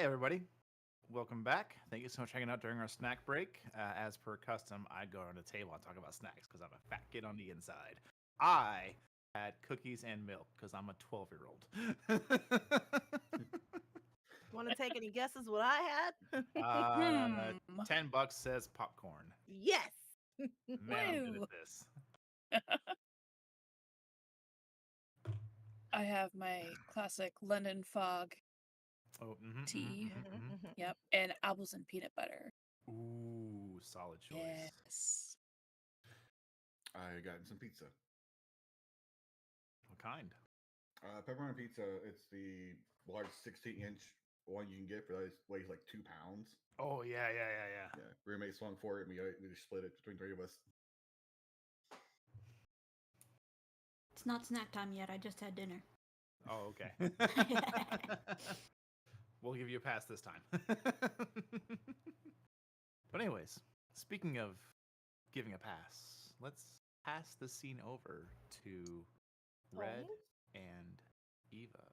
Speaker 1: Hey, everybody. Welcome back. Thank you so much for hanging out during our snack break. As per custom, I go around the table and talk about snacks because I'm a fat kid on the inside. I had cookies and milk because I'm a 12-year-old.
Speaker 3: Want to take any guesses what I had?
Speaker 1: $10 says popcorn.
Speaker 3: Yes.
Speaker 1: Man, I'm good
Speaker 2: Woo.
Speaker 1: at this.
Speaker 2: I have my classic London fog
Speaker 1: Oh,
Speaker 2: tea.
Speaker 3: Mhm.
Speaker 2: Yep, and apples and peanut butter.
Speaker 1: Ooh, solid choice.
Speaker 2: Yes.
Speaker 4: I got some pizza.
Speaker 1: What kind?
Speaker 4: Pepperoni pizza. It's the large 60-inch one you can get for that weighs like 2 pounds.
Speaker 1: Oh, yeah.
Speaker 4: Yeah, roommate swung for it, and we just split it between 3 of us.
Speaker 5: It's not snack time yet. I just had dinner.
Speaker 1: Oh, okay. We'll give you a pass this time. But anyways, speaking of giving a pass, let's pass the scene over to Red
Speaker 3: Holmes?
Speaker 1: and Eva.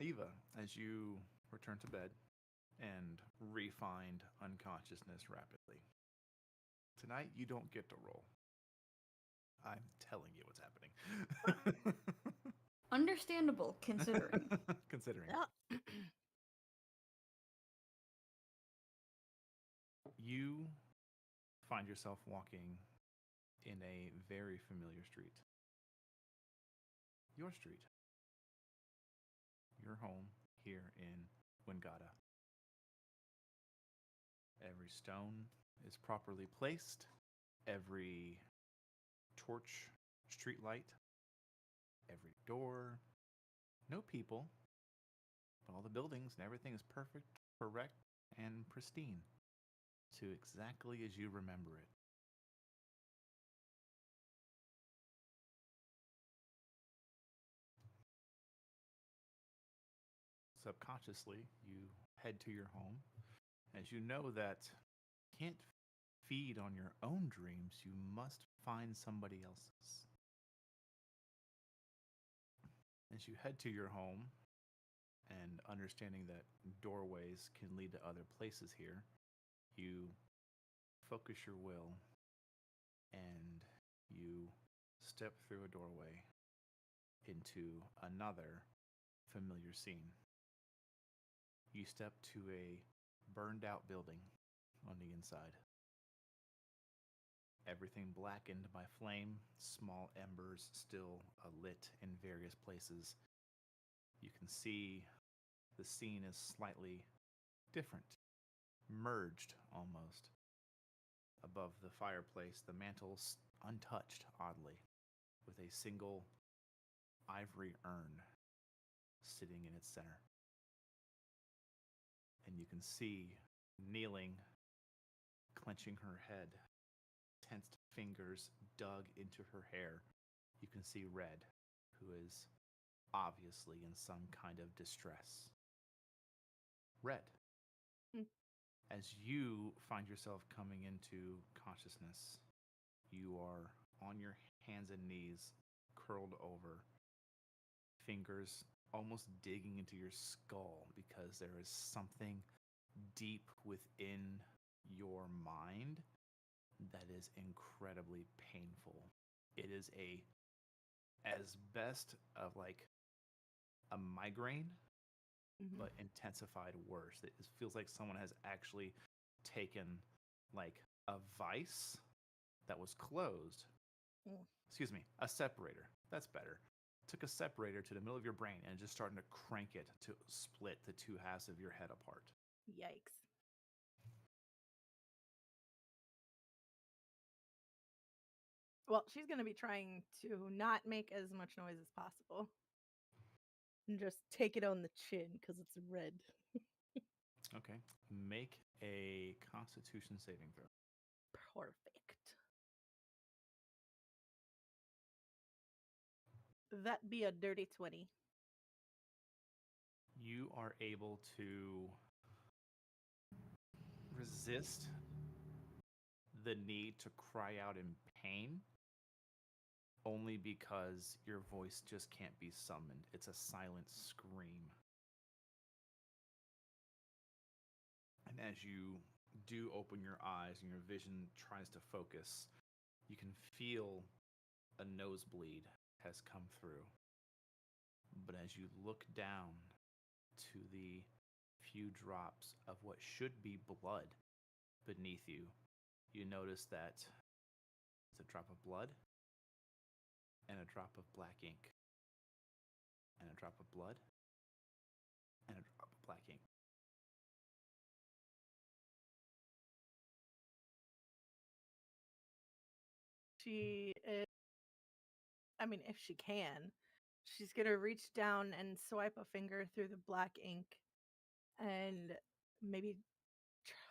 Speaker 1: Eva, as you return to bed and re-find unconsciousness rapidly. Tonight, you don't get to roll. I'm telling you what's happening.
Speaker 5: Understandable, considering.
Speaker 1: Considering.
Speaker 3: Yeah.
Speaker 1: You find yourself walking in a very familiar street. Your street. Your home here in Wingata. Every stone is properly placed. Every torch, street light, every door. No people, but all the buildings and everything is perfect, correct, and pristine to exactly as you remember it. Subconsciously, you head to your home as you know that you can't feed on your own dreams, you must find somebody else's. As you head to your home and understanding that doorways can lead to other places here, you focus your will and you step through a doorway into another familiar scene. You step to a burned out building on the inside. Everything blackened by flame, small embers still lit in various places. You can see the scene is slightly different, merged almost. Above the fireplace, the mantel's untouched, oddly, with a single ivory urn sitting in its center. And you can see, kneeling, clenching her head, tensed fingers dug into her hair, you can see Red, who is obviously in some kind of distress. Red,
Speaker 3: Hmm.
Speaker 1: as you find yourself coming into consciousness, you are on your hands and knees, curled over, fingers almost digging into your skull because there is something deep within your mind that is incredibly painful. It is as best of like a migraine,
Speaker 3: Mhm.
Speaker 1: but intensified worse. It feels like someone has actually taken like a vice that was closed.
Speaker 3: Mm.
Speaker 1: Excuse me, a separator. That's better. Took a separator to the middle of your brain and just starting to crank it to split the two halves of your head apart.
Speaker 3: Yikes. Well, she's going to be trying to not make as much noise as possible. And just take it on the chin because it's red.
Speaker 1: Okay. Make a constitution saving throw.
Speaker 3: Perfect. That be a dirty 20.
Speaker 1: You are able to resist the need to cry out in pain only because your voice just can't be summoned. It's a silent scream. And as you do open your eyes and your vision tries to focus, you can feel a nosebleed has come through. But as you look down to the few drops of what should be blood beneath you, you notice that it's a drop of blood and a drop of black ink and a drop of blood and a drop of black ink.
Speaker 3: She is, I mean, if she can, she's gonna reach down and swipe a finger through the black ink and maybe,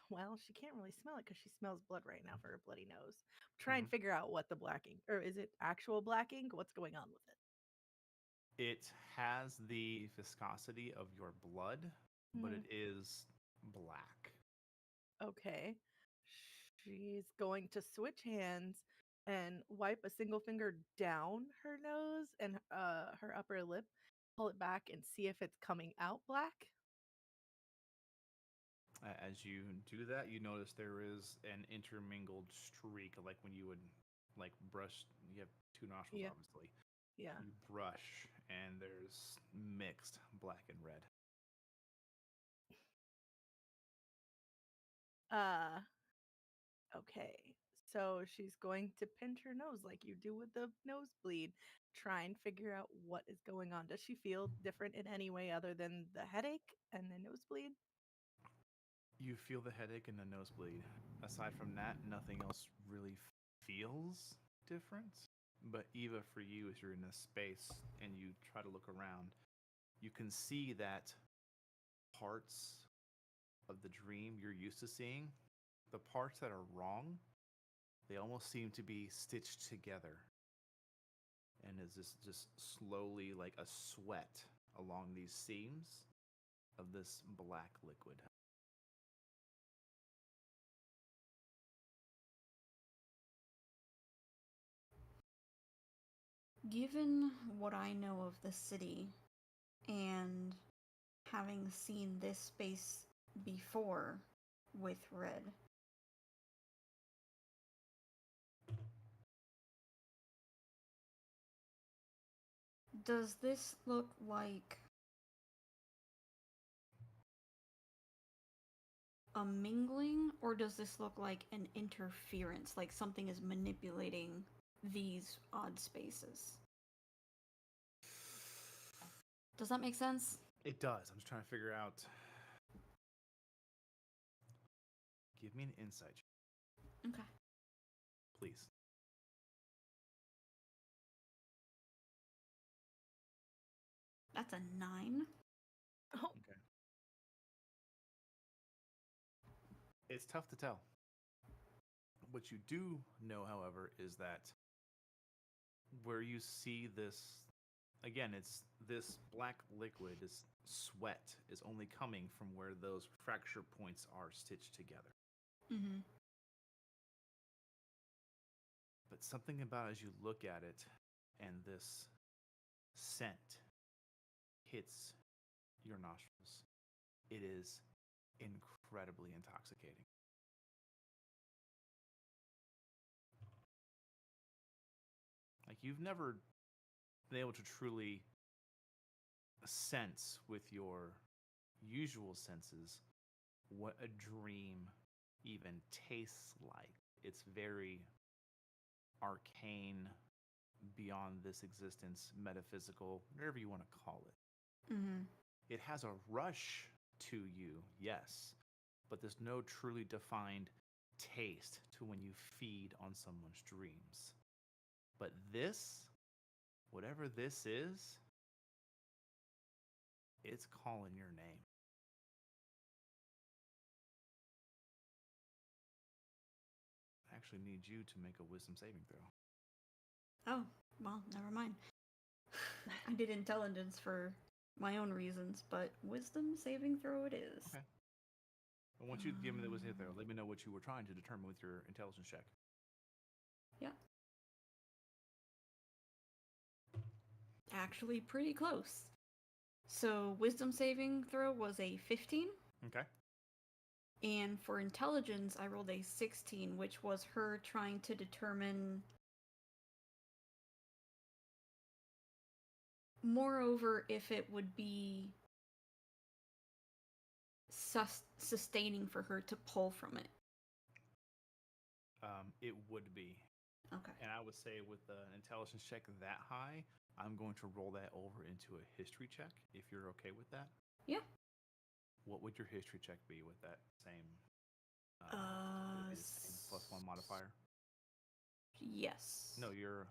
Speaker 3: well, she can't really smell it because she smells blood right now for her bloody nose. Try and figure out what the black ink, or is it actual black ink? What's going on with it?
Speaker 1: It has the viscosity of your blood, but it
Speaker 3: Mhm.
Speaker 1: is black.
Speaker 3: Okay. She's going to switch hands and wipe a single finger down her nose and her upper lip, pull it back and see if it's coming out black.
Speaker 1: As you do that, you notice there is an intermingled streak, like when you would like brush. You have two nostrils,
Speaker 3: Yeah.
Speaker 1: obviously.
Speaker 3: Yeah.
Speaker 1: You brush, and there's mixed black and red.
Speaker 3: Uh okay. So she's going to pinch her nose like you do with the nosebleed. Try and figure out what is going on. Does she feel different in any way other than the headache and the nosebleed?
Speaker 1: You feel the headache and the nosebleed. Aside from that, nothing else really feels different. But Eva, for you, as you're in this space and you try to look around, you can see that parts of the dream you're used to seeing, the parts that are wrong, they almost seem to be stitched together. And is this just slowly like a sweat along these seams of this black liquid?
Speaker 5: Given what I know of the city and having seen this space before with Red, does this look like a mingling, or does this look like an interference, like something is manipulating these odd spaces? Does that make sense?
Speaker 1: It does. I'm just trying to figure out. Give me an insight,
Speaker 5: Okay.
Speaker 1: please.
Speaker 5: That's a 9.
Speaker 3: Oh,
Speaker 1: Okay. It's tough to tell. What you do know, however, is that where you see this, again, it's this black liquid, this sweat is only coming from where those fracture points are stitched together.
Speaker 5: Mm-hmm.
Speaker 1: But something about as you look at it and this scent hits your nostrils, it is incredibly intoxicating. Like you've never been able to truly sense with your usual senses what a dream even tastes like. It's very arcane, beyond this existence, metaphysical, whatever you want to call it.
Speaker 5: Mm-hmm.
Speaker 1: It has a rush to you, yes, but there's no truly defined taste to when you feed on someone's dreams. But this, whatever this is, it's calling your name. I actually need you to make a wisdom saving throw.
Speaker 5: Oh, well, never mind. I did intelligence for my own reasons, but wisdom saving throw it is.
Speaker 1: Okay. I want you to give me the wisdom throw. Let me know what you were trying to determine with your intelligence check.
Speaker 5: Yeah. actually pretty close. So wisdom saving throw was a 15.
Speaker 1: Okay.
Speaker 5: And for intelligence, I rolled a 16, which was her trying to determine. Moreover, if it would be sustaining for her to pull from it.
Speaker 1: It would be.
Speaker 5: Okay.
Speaker 1: And I would say with an intelligence check that high, I'm going to roll that over into a history check, if you're okay with that.
Speaker 5: Yeah.
Speaker 1: What would your history check be with that same, would it be the same +1 modifier?
Speaker 5: Yes.
Speaker 1: No, if you're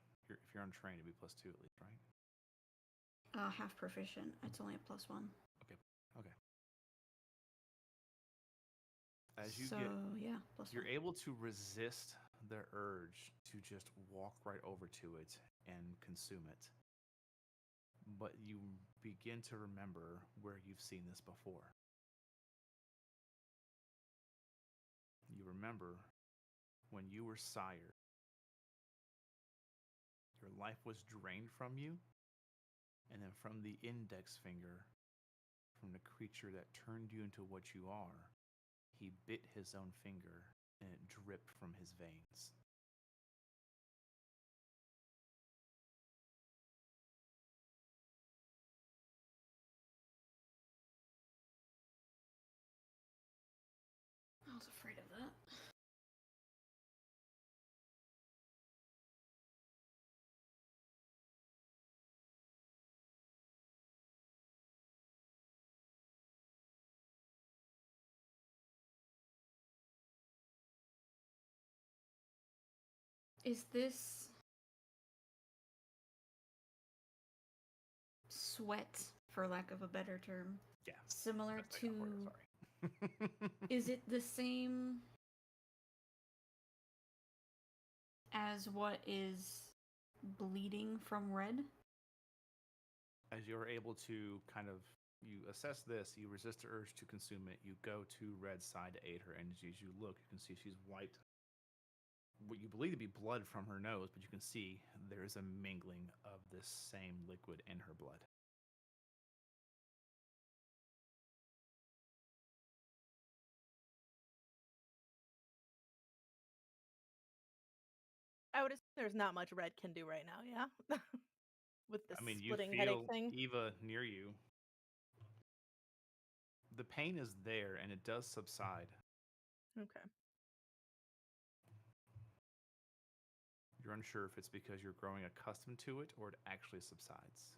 Speaker 1: untrained, it'd be +2 at least, right?
Speaker 5: Half proficient. It's only a +1.
Speaker 1: Okay. As you
Speaker 5: so,
Speaker 1: get,
Speaker 5: yeah, +1.
Speaker 1: you're able to resist the urge to just walk right over to it and consume it. But you begin to remember where you've seen this before. You remember when you were sired, your life was drained from you, and then from the index finger, from the creature that turned you into what you are, he bit his own finger and it dripped from his veins.
Speaker 5: I was afraid of that. Is this sweat, for lack of a better term,
Speaker 1: Yeah.
Speaker 5: similar
Speaker 1: Best I got for it,
Speaker 5: to...
Speaker 1: sorry.
Speaker 5: Is it the same as what is bleeding from red?
Speaker 1: As you're able to kind of, you assess this, you resist the urge to consume it, you go to Red's side to aid her, and as you look, you can see she's wiped what you believe to be blood from her nose, but you can see there is a mingling of this same liquid in her blood.
Speaker 3: I would assume there's not much Red can do right now, yeah? With the
Speaker 1: I mean, you
Speaker 3: splitting headache
Speaker 1: feel
Speaker 3: thing.
Speaker 1: Eva near you. The pain is there, and it does subside.
Speaker 3: Okay.
Speaker 1: You're unsure if it's because you're growing accustomed to it or it actually subsides.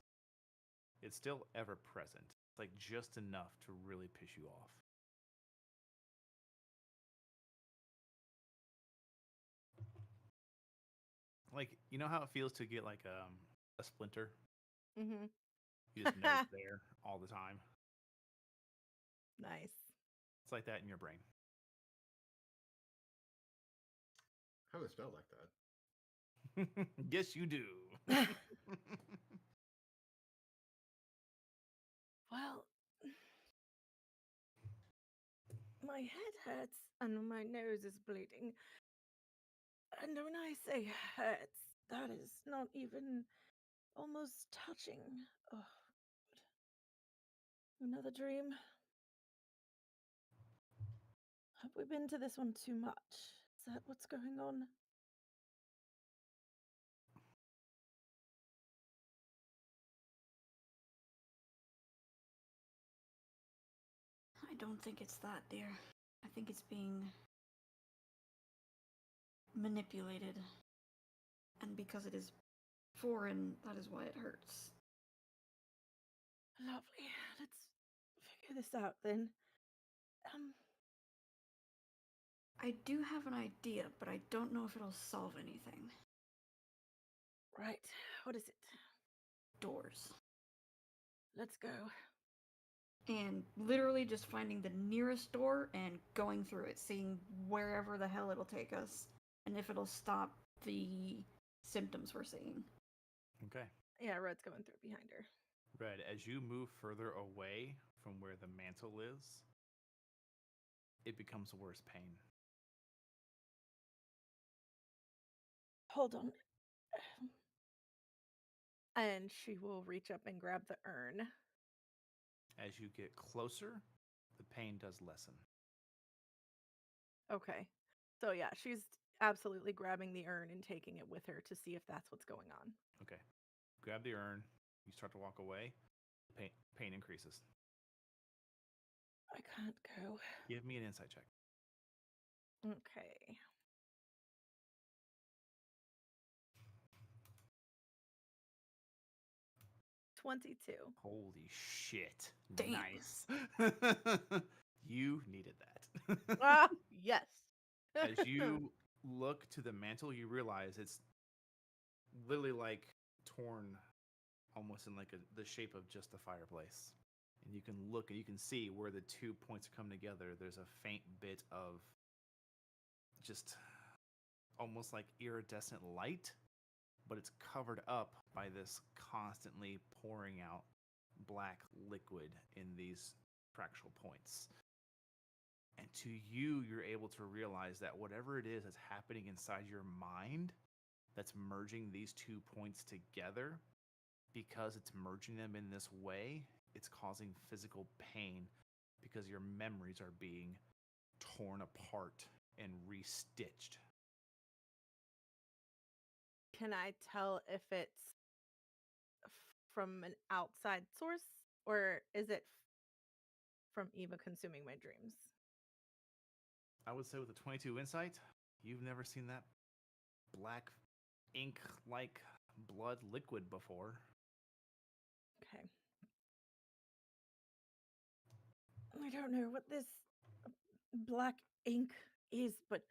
Speaker 1: It's still ever present. It's like just enough to really piss you off. Like, you know how it feels to get like a splinter?
Speaker 3: Mm-hmm.
Speaker 1: You just know it's there all the time.
Speaker 3: Nice.
Speaker 1: It's like that in your brain.
Speaker 4: How does it spell like that?
Speaker 1: Yes, you do.
Speaker 3: Well, my head hurts and my nose is bleeding. And when I say hurts, that is not even almost touching. Oh, God. Another dream. Have we been to this one too much? Is that what's going on?
Speaker 5: I don't think it's that, dear. I think it's being manipulated. And because it is foreign, that is why it hurts.
Speaker 3: Lovely. Let's figure this out then.
Speaker 5: I do have an idea, but I don't know if it'll solve anything.
Speaker 3: Right. What is it?
Speaker 5: Doors.
Speaker 3: Let's go.
Speaker 5: And literally just finding the nearest door and going through it, seeing wherever the hell it'll take us, and if it'll stop the symptoms we're seeing.
Speaker 1: Okay.
Speaker 3: Yeah, Red's going through behind her.
Speaker 1: Red, as you move further away from where the mantle is, it becomes worse pain.
Speaker 3: Hold on. And she will reach up and grab the urn.
Speaker 1: As you get closer, the pain does lessen.
Speaker 3: Okay. So yeah, she's absolutely grabbing the urn and taking it with her to see if that's what's going on.
Speaker 1: Okay. Grab the urn. You start to walk away. Pain increases.
Speaker 3: I can't go.
Speaker 1: Give me an insight check.
Speaker 3: Okay. $22.
Speaker 1: Holy shit.
Speaker 5: Damn.
Speaker 1: Nice. You needed that.
Speaker 3: Ah, yes.
Speaker 1: As you look to the mantle, you realize it's literally like torn almost in like the shape of just a fireplace. And you can look and you can see where the 2 points come together. There's a faint bit of just almost like iridescent light, but it's covered up by this constantly pouring out black liquid in these fractal points. And to you, you're able to realize that whatever it is that's happening inside your mind that's merging these 2 points together, because it's merging them in this way, it's causing physical pain because your memories are being torn apart and restitched.
Speaker 3: Can I tell if it's from an outside source or is it from Eva consuming my dreams?
Speaker 1: I would say with a 22 insight, you've never seen that black ink like blood liquid before.
Speaker 3: Okay. I don't know what this black ink is, but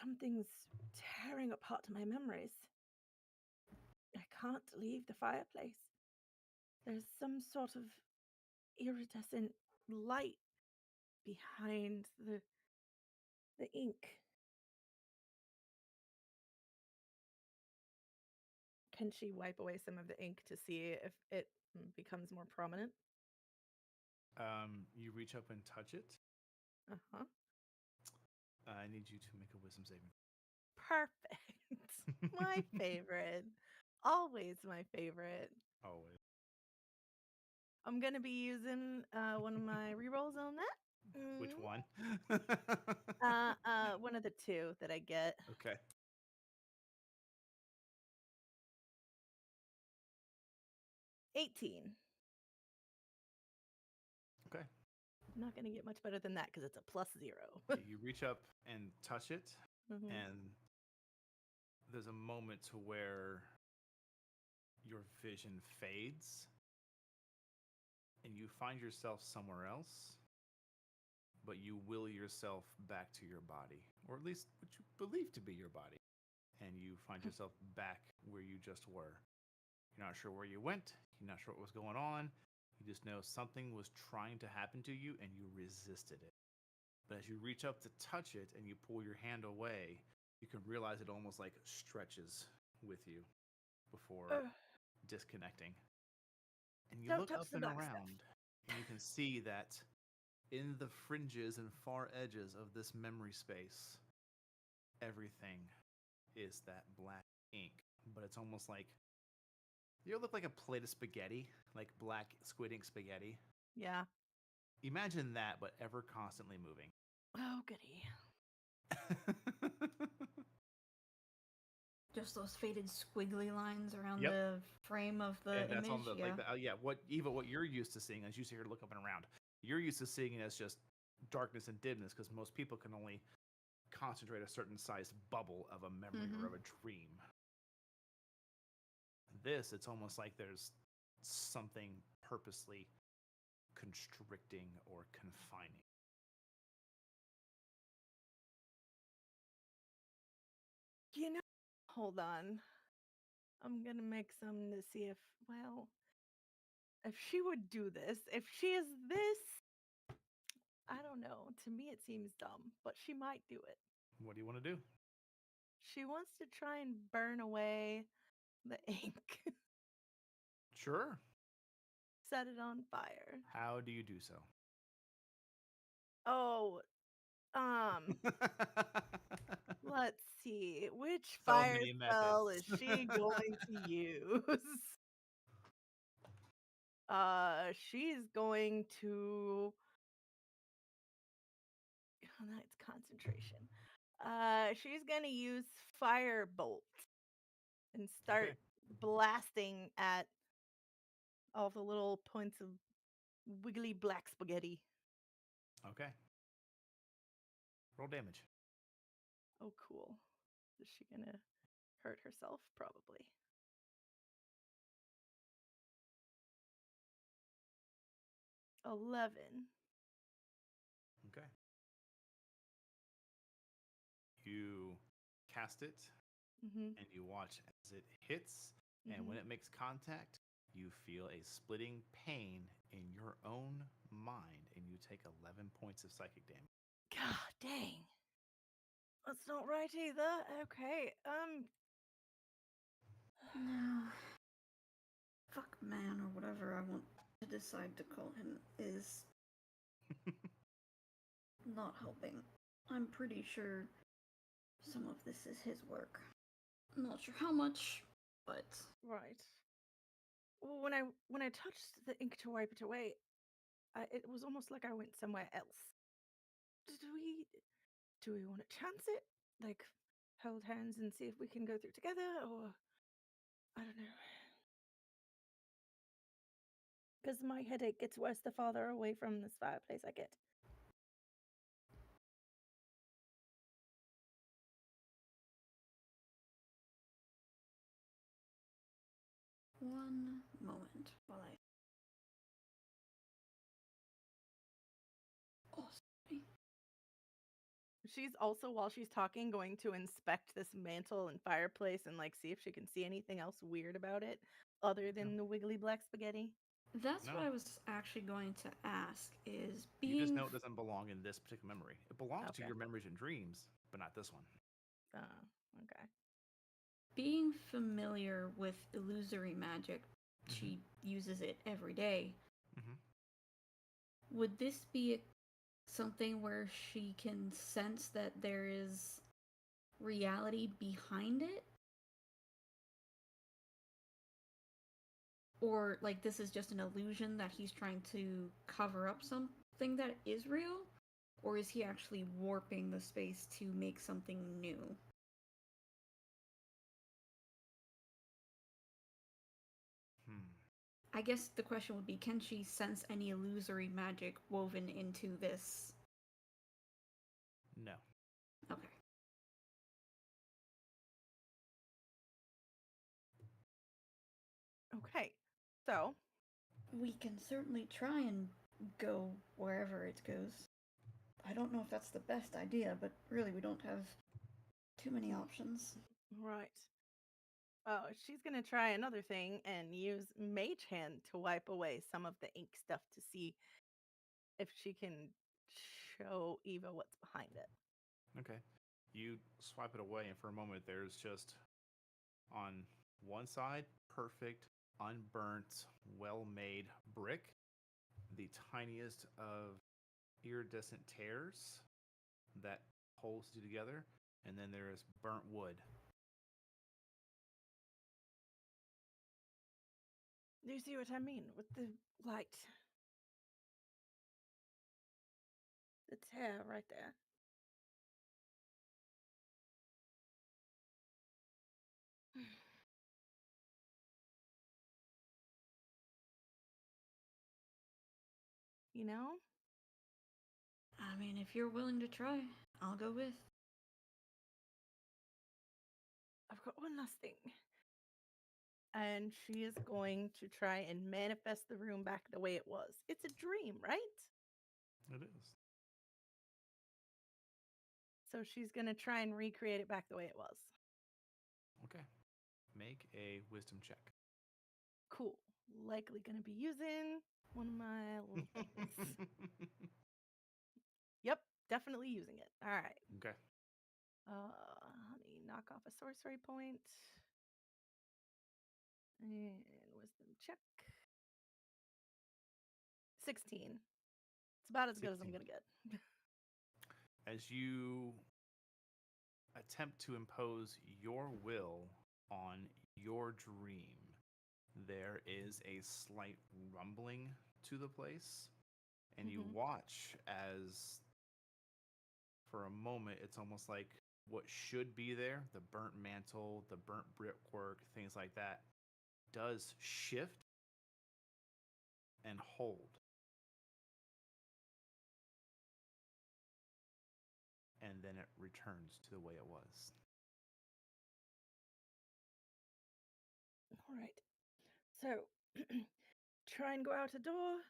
Speaker 3: something's tearing apart my memories. I can't leave the fireplace. There's some sort of iridescent light behind the ink. Can she wipe away some of the ink to see if it becomes more prominent?
Speaker 1: You reach up and touch it.
Speaker 3: Uh-huh.
Speaker 1: I need you to make a wisdom saving.
Speaker 3: Perfect. My favorite. Always my favorite.
Speaker 1: Always.
Speaker 3: I'm going to be using one of my rerolls on that.
Speaker 1: Which
Speaker 3: Mm.
Speaker 1: one?
Speaker 3: One of the two that I get.
Speaker 1: Okay.
Speaker 3: 18.
Speaker 1: Okay.
Speaker 3: I'm not going to get much better than that because it's a +0.
Speaker 1: You reach up and touch it,
Speaker 3: Mhm.
Speaker 1: and there's a moment to where your vision fades and you find yourself somewhere else, but you will yourself back to your body, or at least what you believe to be your body, and you find yourself back where you just were. You're not sure where you went, you're not sure what was going on, you just know something was trying to happen to you and you resisted it. But as you reach up to touch it and you pull your hand away, you can realize it almost like stretches with you before
Speaker 3: Ugh.
Speaker 1: disconnecting. And you
Speaker 3: Don't
Speaker 1: look
Speaker 3: touch
Speaker 1: up
Speaker 3: the
Speaker 1: and
Speaker 3: black
Speaker 1: around,
Speaker 3: stuff.
Speaker 1: and you can see that in the fringes and far edges of this memory space, everything is that black ink. But it's almost like you look like a plate of spaghetti, like black squid ink spaghetti.
Speaker 3: Yeah.
Speaker 1: Imagine that, but ever constantly moving.
Speaker 3: Oh, goody.
Speaker 5: Just those faded squiggly lines around
Speaker 1: Yep.
Speaker 5: the frame of the
Speaker 1: And that's
Speaker 5: image.
Speaker 1: on the like the, what Eva, what you're used to seeing as you sit here looking up and around, you're used to seeing it as just darkness and dimness because most people can only concentrate a certain sized bubble of a memory or of a dream. This, it's almost like there's something purposely constricting or confining.
Speaker 3: You know, hold on. I'm going to make some to see if she would do this. If she is this, I don't know. To me, it seems dumb, but she might do it.
Speaker 1: What do you want to do?
Speaker 3: She wants to try and burn away the ink,
Speaker 1: Sure.
Speaker 3: set it on fire.
Speaker 1: How do you do so?
Speaker 3: Oh, let's righty. Which
Speaker 1: So
Speaker 3: fire
Speaker 1: many
Speaker 3: spell is
Speaker 1: methods.
Speaker 3: she going to use? She's going to. Oh, that's concentration. She's gonna use firebolt and start
Speaker 1: Okay.
Speaker 3: blasting at all the little points of wiggly black spaghetti.
Speaker 1: Okay. Roll damage.
Speaker 3: Oh, cool. Is she gonna hurt herself? Probably. 11.
Speaker 1: Okay. You cast it
Speaker 3: Mm-hmm.
Speaker 1: and you watch as it hits, and when
Speaker 3: Mm-hmm.
Speaker 1: it makes contact, you feel a splitting pain in your own mind, and you take 11 points of psychic damage.
Speaker 3: God dang. That's not right either. Okay.
Speaker 5: No. Fuck man, or whatever I want to decide to call him, is not helping. I'm pretty sure some of this is his work. I'm not sure how much, but
Speaker 3: Right. Well, when I touched the ink to wipe it away, it was almost like I went somewhere else. Do we want to chance it? Like hold hands and see if we can go through together, or I don't know. Because my headache gets worse the farther away from this fireplace I get.
Speaker 5: one moment while I. Oh, sorry.
Speaker 3: She's also, while she's talking, going to inspect this mantle and fireplace and like see if she can see anything else weird about it other than the wiggly black spaghetti.
Speaker 5: That's
Speaker 1: No.
Speaker 5: what I was actually going to ask, is
Speaker 1: You just
Speaker 5: being
Speaker 1: know it doesn't belong in this particular memory. It belongs to
Speaker 3: Okay.
Speaker 1: your memories and dreams, but not this one.
Speaker 3: Okay.
Speaker 5: being familiar with illusory magic,
Speaker 1: Mhm.
Speaker 5: she uses it every day.
Speaker 1: Mhm.
Speaker 5: Would this be something where she can sense that there is reality behind it? Or, like, this is just an illusion that he's trying to cover up something that is real? Or is he actually warping the space to make something new?
Speaker 1: Hmm.
Speaker 5: I guess the question would be, can she sense any illusory magic woven into this?
Speaker 1: No.
Speaker 5: Okay.
Speaker 3: Okay. So,
Speaker 5: We can certainly try and go wherever it goes. I don't know if that's the best idea, but really we don't have too many options.
Speaker 3: right. Oh, she's gonna try another thing and use Mage Hand to wipe away some of the ink stuff to see if she can show Eva what's behind it.
Speaker 1: Okay. You swipe it away, and for a moment, there's just on one side, perfect, unburnt, well made brick, the tiniest of iridescent tears that holds you together, and then there is burnt wood.
Speaker 3: Do you see what I mean with the light? The tear right there. You know?
Speaker 5: I mean, if you're willing to try, I'll go with.
Speaker 3: I've got one last thing. And she is going to try and manifest the room back the way it was. It's a dream, right?
Speaker 1: It is.
Speaker 3: So she's going to try and recreate it back the way it was.
Speaker 1: Okay. Make a wisdom check.
Speaker 3: Cool. Likely going to be using one of my little things. Yep, definitely using it. All right.
Speaker 1: Okay.
Speaker 3: Honey, knock off a sorcery point. And wisdom check. 16. It's about as good as I'm
Speaker 1: 16.
Speaker 3: going to get.
Speaker 1: As you attempt to impose your will on your dream, there is a slight rumbling to the place, and you
Speaker 3: Mhm.
Speaker 1: watch as, for a moment, it's almost like what should be there, the burnt mantle, the burnt brickwork, things like that, does shift and hold. And then it returns to the way it was.
Speaker 3: All right. So, try and go out a door,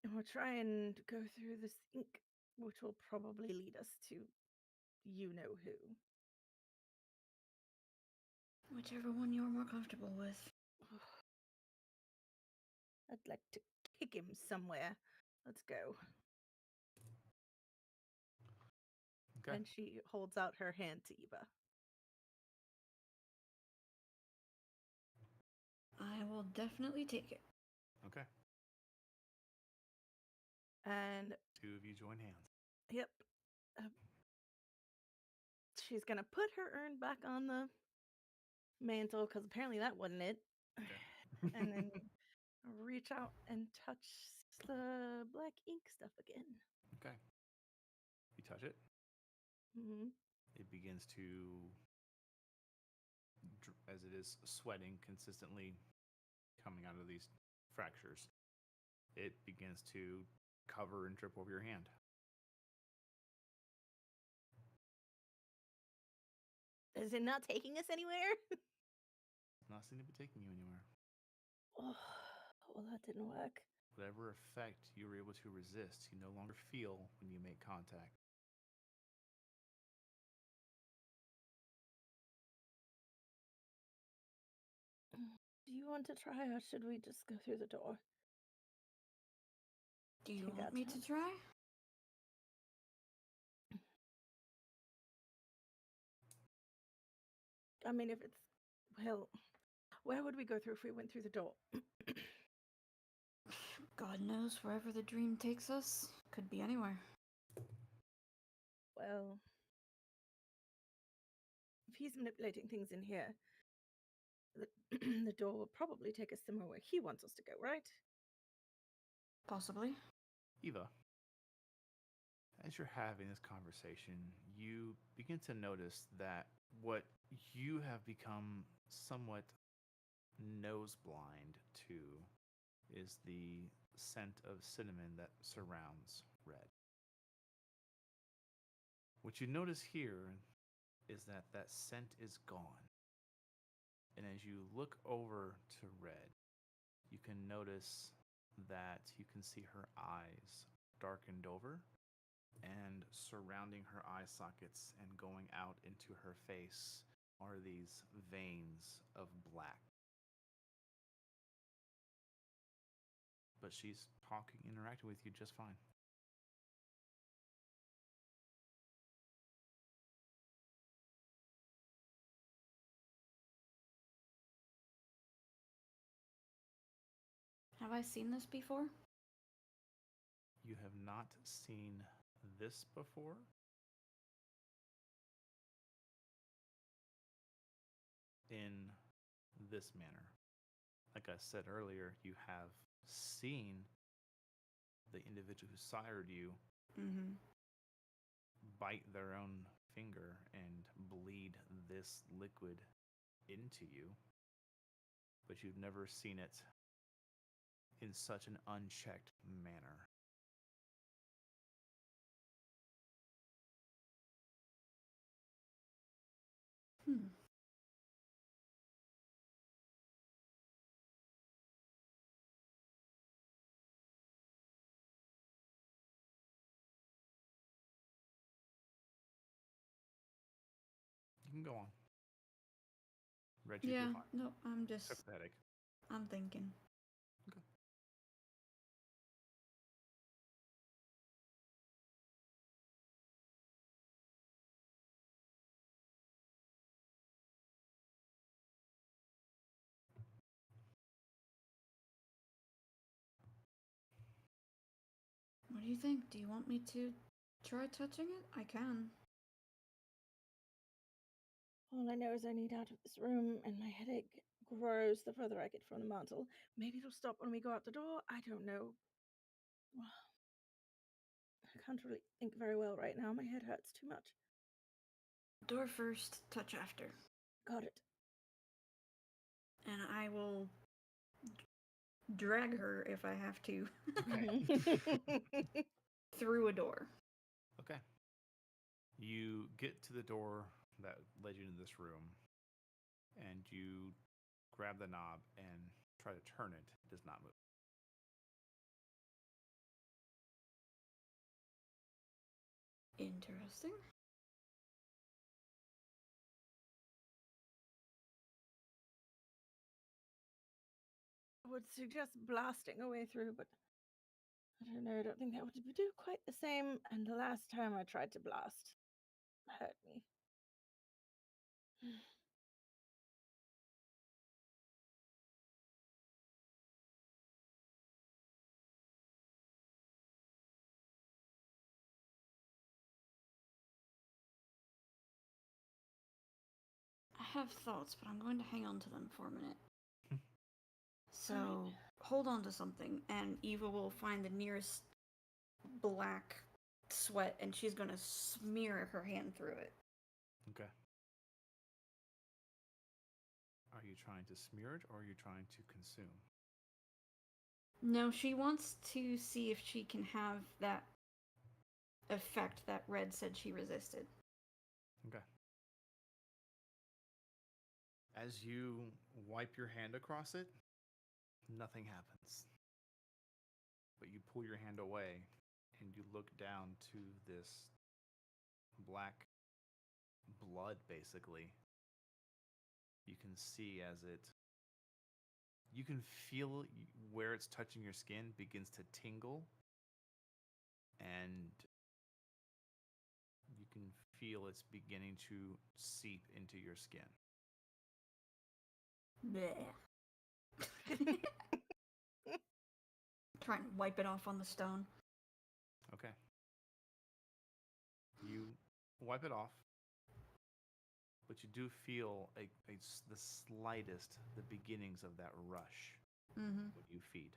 Speaker 3: and we'll try and go through this ink, which will probably lead us to you know who.
Speaker 5: Whichever one you're more comfortable with.
Speaker 3: I'd like to kick him somewhere. Let's go.
Speaker 1: Okay.
Speaker 3: And she holds out her hand to Eva.
Speaker 5: I will definitely take it.
Speaker 1: Okay.
Speaker 3: And,
Speaker 1: Two of you join hands.
Speaker 3: yep. She's going to put her urn back on the mantle, because apparently that wasn't it.
Speaker 1: Okay.
Speaker 3: And then reach out and touch the black ink stuff again.
Speaker 1: Okay. You touch it.
Speaker 3: Hmm.
Speaker 1: It begins to, as it is sweating consistently coming out of these fractures, it begins to cover and drip over your hand.
Speaker 3: Is it not taking us anywhere?
Speaker 1: It's not seem to be taking you anywhere.
Speaker 3: Oh, well, that didn't work.
Speaker 1: Whatever effect you were able to resist, you no longer feel when you make contact.
Speaker 3: Do you want to try, or should we just go through the door?
Speaker 5: Do you
Speaker 3: Take
Speaker 5: want
Speaker 3: our
Speaker 5: me
Speaker 3: time.
Speaker 5: to try?
Speaker 3: I mean, if it's, well, where would we go through if we went through the door?
Speaker 5: God knows wherever the dream takes us. Could be anywhere.
Speaker 3: Well, if he's manipulating things in here, the door will probably take us somewhere where he wants us to go, right?
Speaker 5: Possibly.
Speaker 1: Eva, as you're having this conversation, you begin to notice that what you have become somewhat nose blind to is the scent of cinnamon that surrounds Red. What you notice here is that that scent is gone. And as you look over to Red, you can notice that you can see her eyes darkened over, and surrounding her eye sockets and going out into her face are these veins of black. But she's talking, interacting with you just fine.
Speaker 5: Have I seen this before?
Speaker 1: You have not seen this before. In this manner. Like I said earlier, you have seen the individual who sired you
Speaker 5: Mm-hmm.
Speaker 1: bite their own finger and bleed this liquid into you, but you've never seen it in such an unchecked manner.
Speaker 5: Hmm.
Speaker 1: You can go on. Red, you
Speaker 5: Yeah,
Speaker 1: feel fine.
Speaker 5: no, I'm just.
Speaker 1: Sympathetic.
Speaker 5: I'm thinking.
Speaker 1: Okay.
Speaker 5: What do you think? Do you want me to try touching it? I can.
Speaker 3: All I know is I need out of this room, and my headache grows the further I get from the mantle. Maybe it'll stop when we go out the door. I don't know. I can't really think very well right now. My head hurts too much.
Speaker 5: Door first, touch after.
Speaker 3: Got it.
Speaker 5: And I will drag her if I have to
Speaker 1: Okay.
Speaker 5: through a door.
Speaker 1: Okay. You get to the door that led you into this room, and you grab the knob and try to turn it. It does not move.
Speaker 5: Interesting.
Speaker 3: I would suggest blasting a way through, but I don't know. I don't think that would do quite the same. And the last time I tried to blast hurt me.
Speaker 5: I have thoughts, but I'm going to hang on to them for a minute. So,
Speaker 3: Fine.
Speaker 5: hold on to something, and Eva will find the nearest black sweat, and she's going to smear her hand through it.
Speaker 1: Okay. Are you trying to smear it, or are you trying to consume?
Speaker 5: No, she wants to see if she can have that effect that Red said she resisted.
Speaker 1: Okay. As you wipe your hand across it, nothing happens. But you pull your hand away, and you look down to this black blood, basically. You can see as it... You can feel where it's touching your skin begins to tingle, and you can feel it's beginning to seep into your skin.
Speaker 5: Bleh. Trying to wipe it off on the stone.
Speaker 1: Okay. You wipe it off, but you do feel the slightest, the beginnings of that rush
Speaker 5: Mm-hmm.
Speaker 1: when you feed.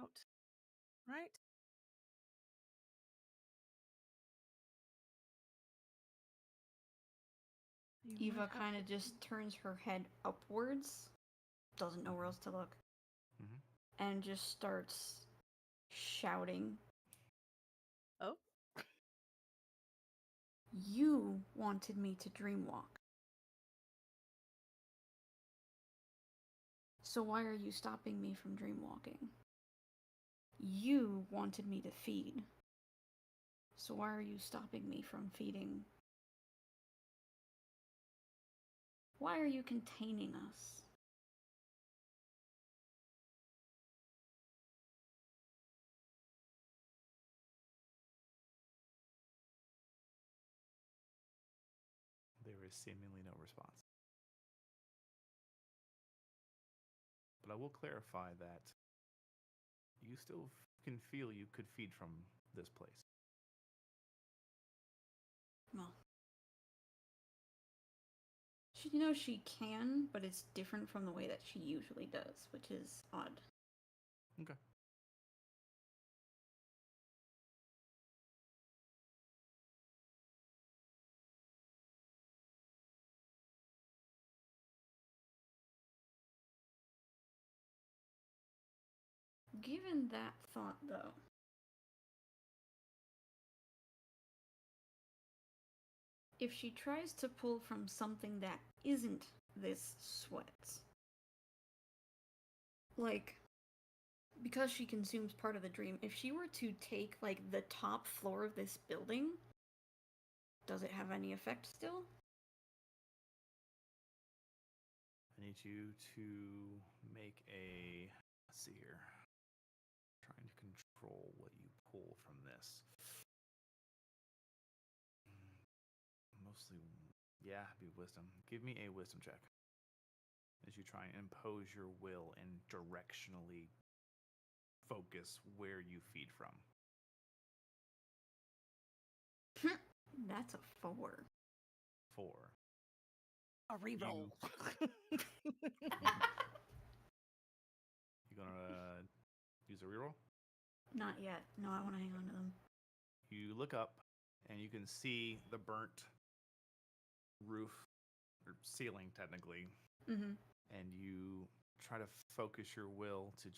Speaker 3: Out. Right? You
Speaker 5: Eva
Speaker 3: might have
Speaker 5: kind
Speaker 3: to-
Speaker 5: of just turns her head upwards, doesn't know where else to look, and just starts shouting.
Speaker 3: Oh?
Speaker 5: You wanted me to dreamwalk. So why are you stopping me from dreamwalking? You wanted me to feed. So why are you stopping me from feeding? Why are you containing us?
Speaker 1: There is seemingly no response. But I will clarify that you still can feel you could feed from this place.
Speaker 5: Well, she knows she can, but it's different from the way that she usually does, which is odd.
Speaker 1: Okay.
Speaker 5: Given that thought, though, if she tries to pull from something that isn't this sweat, like, because she consumes part of the dream, if she were to take, like, the top floor of this building, does it have any effect still?
Speaker 1: I need you to make a... Let's see here. Trying to control what you pull from this. Mostly Yeah, it'd be wisdom. Give me a wisdom check as you try and impose your will and directionally focus where you feed from.
Speaker 5: That's a 4.
Speaker 1: 4.
Speaker 3: A reroll.
Speaker 1: You gonna use a reroll?
Speaker 5: Not yet. No, I want to hang on to them.
Speaker 1: You look up and you can see the burnt roof or ceiling technically,
Speaker 5: Mm-hmm.
Speaker 1: and you try to focus your will to you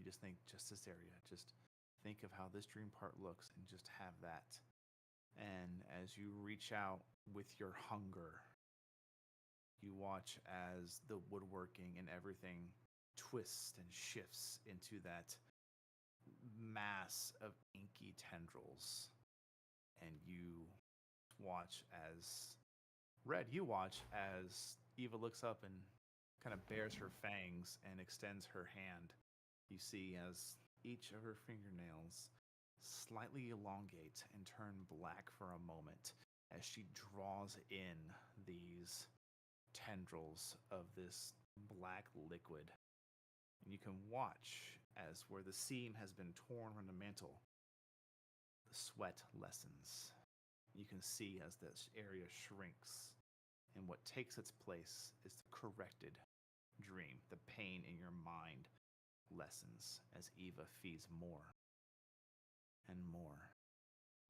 Speaker 1: just think just this area, just think of how this dream part looks and just have that. And as you reach out with your hunger, you watch as the woodworking and everything twists and shifts into that mass of inky tendrils. And you watch as you watch as Eva looks up and kind of bares her fangs and extends her hand. You see as each of her fingernails slightly elongate and turn black for a moment as she draws in these tendrils of this black liquid. And you can watch as where the seam has been torn from the mantle, the sweat lessens. You can see as this area shrinks, and what takes its place is the corrected dream. The pain in your mind lessens as Eva feeds more and more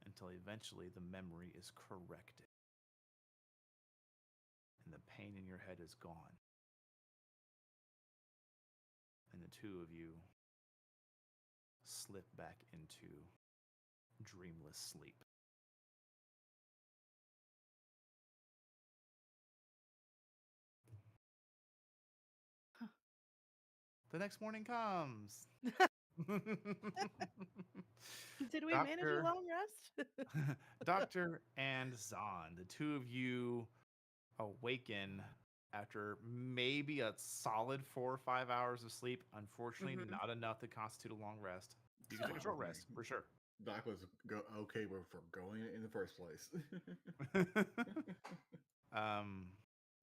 Speaker 1: until eventually the memory is corrected and the pain in your head is gone. And the two of you slip back into dreamless sleep. The next morning comes.
Speaker 3: Did we manage a long rest?
Speaker 1: Doctor and Zahn, the two of you awaken after maybe a solid 4 or 5 hours of sleep. Unfortunately,
Speaker 2: Mhm.
Speaker 1: not enough to constitute a long rest. You can take a short
Speaker 4: Okay.
Speaker 1: rest for sure.
Speaker 4: Doc was okay with for going in the first place.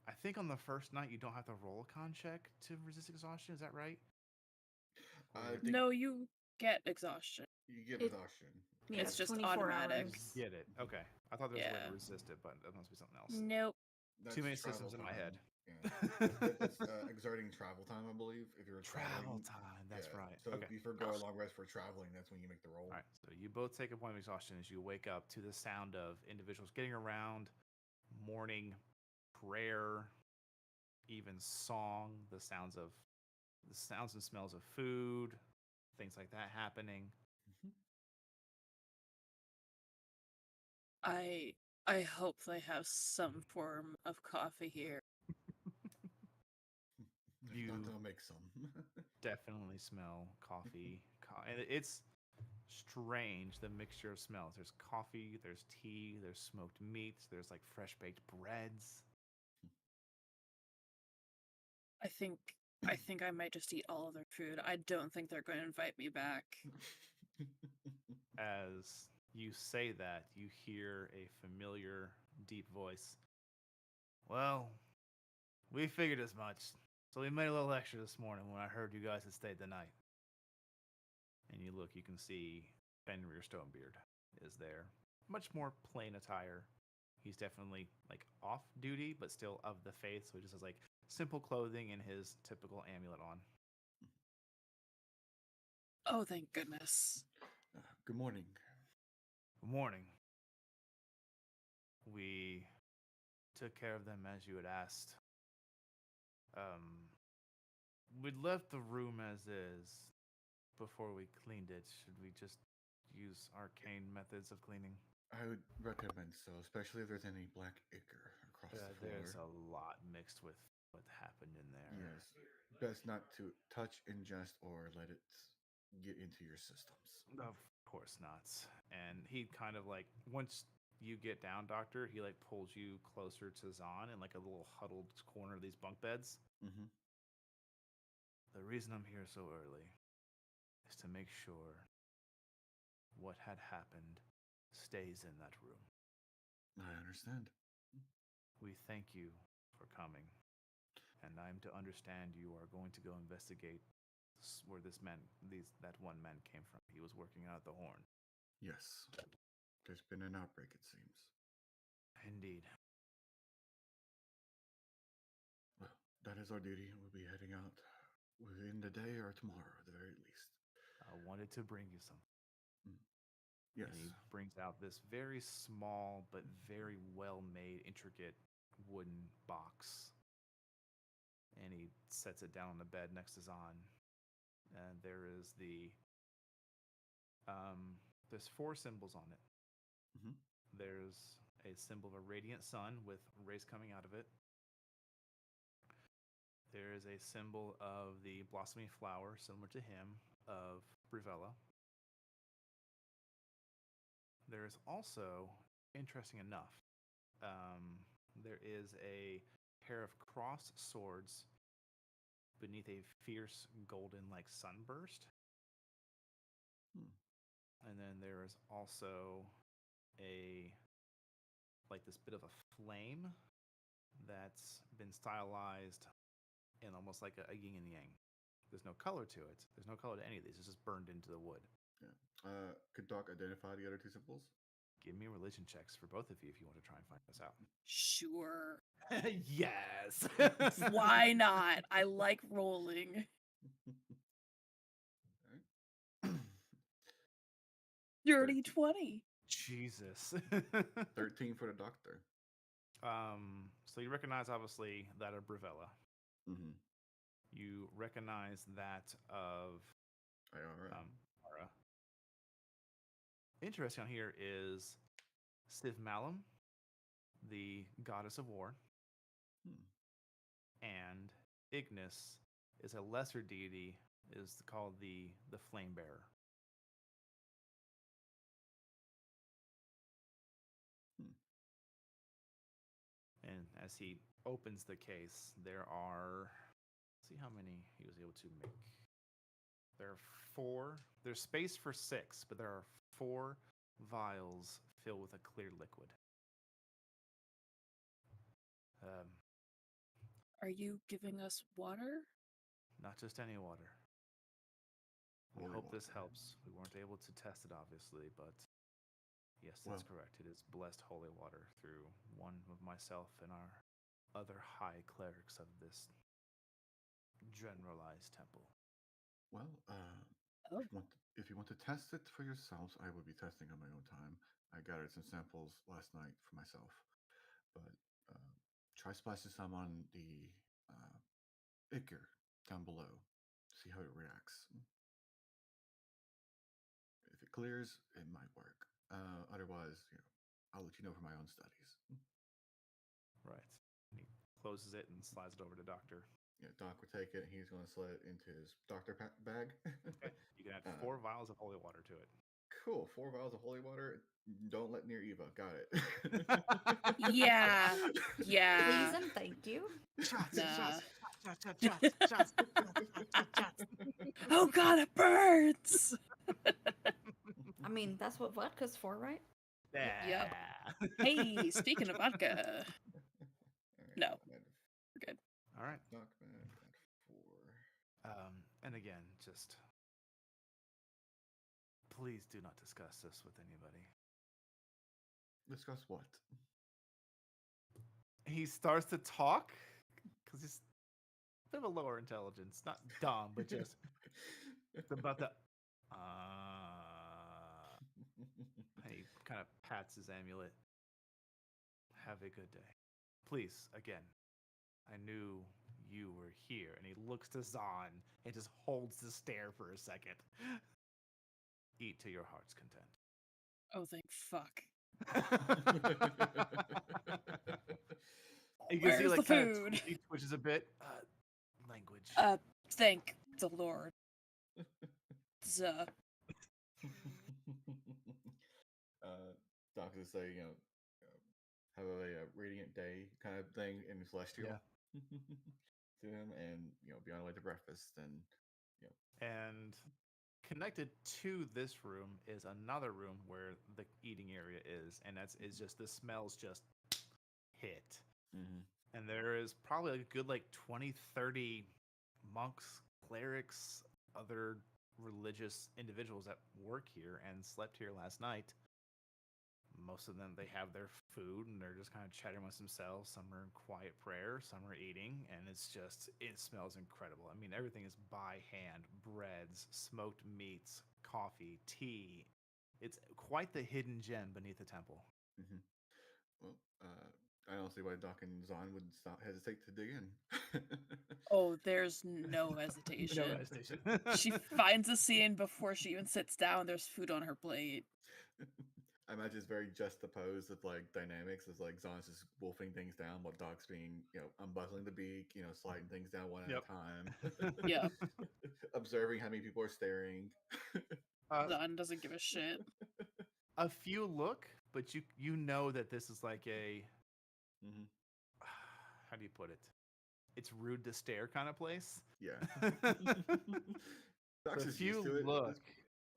Speaker 1: I think on the first night you don't have to roll a con check to resist exhaustion. Is that right? Or
Speaker 4: I
Speaker 1: you
Speaker 4: think
Speaker 2: No, you get exhaustion.
Speaker 4: you get
Speaker 5: It-
Speaker 4: exhaustion.
Speaker 5: Yeah,
Speaker 2: It's just
Speaker 5: 24
Speaker 2: automatic.
Speaker 5: hours.
Speaker 1: get it. Okay. I thought there was a way to
Speaker 2: Yeah.
Speaker 1: resist it, but that must be something else.
Speaker 2: Nope.
Speaker 4: That's
Speaker 1: Too many
Speaker 4: travel
Speaker 1: systems in my
Speaker 4: time.
Speaker 1: head.
Speaker 4: Yeah. That's exerting travel time, I believe. If you're
Speaker 1: Travel
Speaker 4: traveling,
Speaker 1: time. That's
Speaker 4: yeah.
Speaker 1: right.
Speaker 4: So
Speaker 1: Okay.
Speaker 4: if you forgo a long rest for traveling, that's when you make the roll.
Speaker 1: All right. So you both take a point of exhaustion as you wake up to the sound of individuals getting around, morning prayer, even song, the sounds and smells of food, things like that happening.
Speaker 4: Mhm.
Speaker 2: I hope they have some form of coffee here.
Speaker 4: If
Speaker 1: You
Speaker 4: not, they'll make some.
Speaker 1: definitely smell coffee. And it's strange, the mixture of smells. There's coffee, there's tea, there's smoked meats, there's like fresh baked breads.
Speaker 2: I think I might just eat all of their food. I don't think they're going to invite me back.
Speaker 1: As you say that, you hear a familiar, deep voice. Well, we figured as much, so we made a little extra this morning when I heard you guys had stayed the night. And you look, you can see Fenrir Stonebeard is there. Much more plain attire. He's definitely like off duty, but still of the faith, so he just has like simple clothing and his typical amulet on.
Speaker 2: Oh, thank goodness.
Speaker 4: Good morning.
Speaker 1: Good morning. We took care of them as you had asked. We'd left the room as is before we cleaned it. Should we just use arcane methods of cleaning?
Speaker 4: I would recommend so, especially if there's any black ichor across the floor.
Speaker 1: There's a lot mixed with what happened in there.
Speaker 4: Yes. Best not to touch, ingest, or let it get into your systems.
Speaker 1: Of course not. And he kind of like, once you get down, Doctor, he like pulls you closer to Zahn in like a little huddled corner of these bunk beds.
Speaker 4: Mm-hmm.
Speaker 1: The reason I'm here so early is to make sure what had happened stays in that room.
Speaker 4: I understand.
Speaker 1: We thank you for coming, and I'm to understand you are going to go investigate where that one man came from. He was working out at the Horn.
Speaker 4: Yes. There's been an outbreak, it seems.
Speaker 1: Indeed.
Speaker 4: Well, that is our duty. We'll be heading out within the day or tomorrow, at the very least.
Speaker 1: I wanted to bring you something.
Speaker 4: Yes.
Speaker 1: And he brings out this very small but very well made, intricate wooden box. And he sets it down on the bed next to Zahn. And there's 4 symbols on it.
Speaker 4: Mhm.
Speaker 1: There's a symbol of a radiant sun with rays coming out of it. There is a symbol of the blossoming flower, similar to him, of Brivella. There is also, interesting enough, there is a pair of crossed swords beneath a fierce golden like sunburst. And then there is also this bit of a flame that's been stylized in almost like a yin and yang. There's no color to it. There's no color to any of these. It's just burned into the wood.
Speaker 4: Yeah. Could Doc identify the other 2 symbols?
Speaker 1: Give me religion checks for both of you if you want to try and find this out.
Speaker 2: Sure.
Speaker 1: Yes.
Speaker 2: Why not? I like rolling. Dirty 20.
Speaker 1: Jesus.
Speaker 4: 13 for the doctor.
Speaker 1: So you recognize obviously that of Brivella.
Speaker 4: Mm-hmm.
Speaker 1: You recognize that of
Speaker 4: Ayara.
Speaker 1: Ara. Interesting on here is Siv Malum, the goddess of war, and Ignis is a lesser deity, is called the Flame Bearer. And as he opens the case, there are, see how many he was able to make. There are 4. There's space for 6, but there are 4 vials filled with a clear liquid.
Speaker 2: Are you giving us water?
Speaker 1: Not just any water. We
Speaker 4: Holy
Speaker 1: hope this
Speaker 4: water.
Speaker 1: helps. We weren't able to test it, obviously, but yes, that's correct. It is blessed holy water through one of myself and our other high clerics of this generalized temple.
Speaker 4: Well, if you want to test it for yourselves, I will be testing on my own time. I gathered some samples last night for myself, but try splashing some on the ichor down below. See how it reacts. If it clears, it might work. Otherwise, I'll let you know for my own studies.
Speaker 1: Right. And he closes it and slides it over to Doctor.
Speaker 4: Yeah, Doc would take it. He's going to slide it into his doctor bag.
Speaker 1: Okay. You can add 4 vials of holy water to it.
Speaker 4: Cool. 4 vials of holy water. Don't let near Eva. Got it.
Speaker 2: Yeah. Yeah.
Speaker 5: Please and thank you.
Speaker 1: Shots,
Speaker 2: Nah.
Speaker 1: shots.
Speaker 2: Oh god, it burns!
Speaker 5: I mean, that's what vodka's for, right?
Speaker 1: Yeah.
Speaker 2: Hey, speaking of vodka. No. We're good.
Speaker 1: All right.
Speaker 4: Doc bag at 4.
Speaker 1: And again, just please do not discuss this with anybody.
Speaker 4: Discuss what?
Speaker 1: He starts to talk because he's a bit of a lower intelligence, not dumb, but just about the. And he kind of pats his amulet. Have a good day. Please, again, I knew you were here. And he looks to Zahn and just holds the stare for a second. Eat to your heart's content.
Speaker 2: Oh, thank fuck.
Speaker 1: You can see,
Speaker 2: Where's
Speaker 1: like,
Speaker 2: the
Speaker 1: kind of
Speaker 2: food?
Speaker 1: he twitches a bit. Language.
Speaker 2: Thank the Lord. Zuh.
Speaker 4: Doc is saying, have a radiant day kind of thing in celestial to him, and be on the way to breakfast, and
Speaker 1: And connected to this room is another room where the eating area is, and is just the smells just hit.
Speaker 4: Mm-hmm.
Speaker 1: And there is probably a good 20, 30 monks, clerics, other religious individuals that work here and slept here last night. Most of them, they have their food and they're just kind of chatting amongst themselves. Some are in quiet prayer, some are eating, and it smells incredible. I mean, everything is by hand: breads, smoked meats, coffee, tea. It's quite the hidden gem beneath the temple.
Speaker 4: Mm-hmm. Well, I don't see why Doc and Zahn would not hesitate to dig in.
Speaker 2: Oh, there's no
Speaker 1: No
Speaker 2: hesitation.
Speaker 1: hesitation.
Speaker 2: She finds a scene before she even sits down. There's food on her plate.
Speaker 4: I imagine it's very juxtaposed with dynamics. It's like Zahn's just wolfing things down while Doc's being, unbustling the beak, sliding things down one at
Speaker 1: Yep.
Speaker 4: a time.
Speaker 2: Yeah.
Speaker 4: Observing how many people are staring.
Speaker 2: Zahn doesn't give a shit.
Speaker 1: A few look, but you know that this is like a
Speaker 4: Mm-hmm.
Speaker 1: how do you put it? It's rude to stare kind of place.
Speaker 4: Yeah.
Speaker 1: So
Speaker 4: Doc's
Speaker 1: a
Speaker 4: just
Speaker 1: few
Speaker 4: used to it.
Speaker 1: look,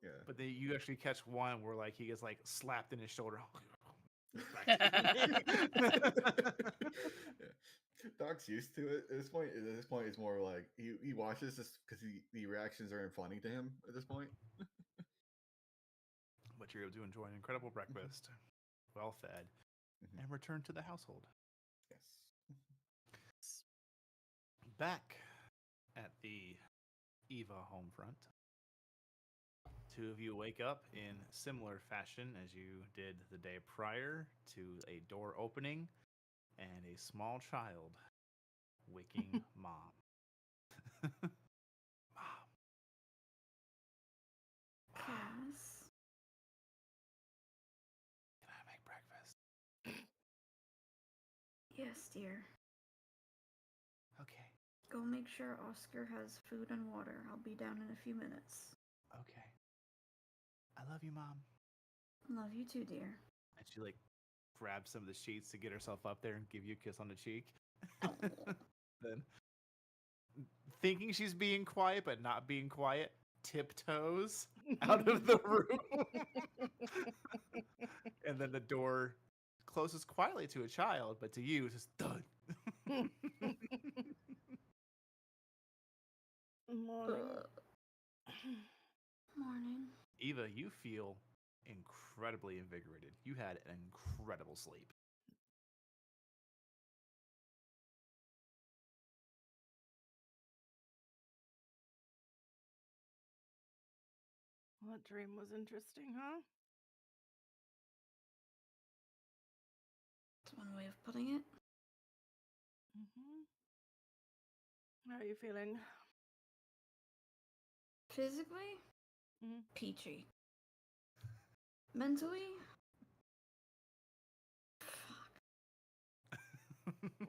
Speaker 4: Yeah.
Speaker 1: but then you actually catch one where he gets slapped in his shoulder.
Speaker 4: Yeah. Doc's used to it at this point. At this point, it's more like he watches this because the reactions are funny to him at this point.
Speaker 1: But you're able to enjoy an incredible breakfast, well fed,
Speaker 4: Mhm.
Speaker 1: and return to the household.
Speaker 4: Yes.
Speaker 1: Back at the Eva home front, two of you wake up in similar fashion as you did the day prior, to a door opening and a small child waking mom. Mom,
Speaker 5: Cass.
Speaker 1: can I make breakfast?
Speaker 5: Yes, dear.
Speaker 1: Okay,
Speaker 5: Go make sure Oscar has food and water. I'll be down in a few minutes.
Speaker 1: okay. I love you, Mom.
Speaker 5: Love you too, dear.
Speaker 1: And she grabs some of the sheets to get herself up there and give you a kiss on the cheek.
Speaker 5: Oh.
Speaker 1: Then, thinking she's being quiet but not being quiet, tiptoes out of the room. And then the door closes quietly to a child, but to you, it's just thud.
Speaker 3: Morning.
Speaker 5: Morning.
Speaker 1: Eva, you feel incredibly invigorated. You had an incredible sleep.
Speaker 3: That dream was interesting, huh?
Speaker 5: That's one way of putting it.
Speaker 3: Mm-hmm. How are you feeling?
Speaker 5: Physically,
Speaker 3: Mm.
Speaker 5: peachy. Mentally, fuck.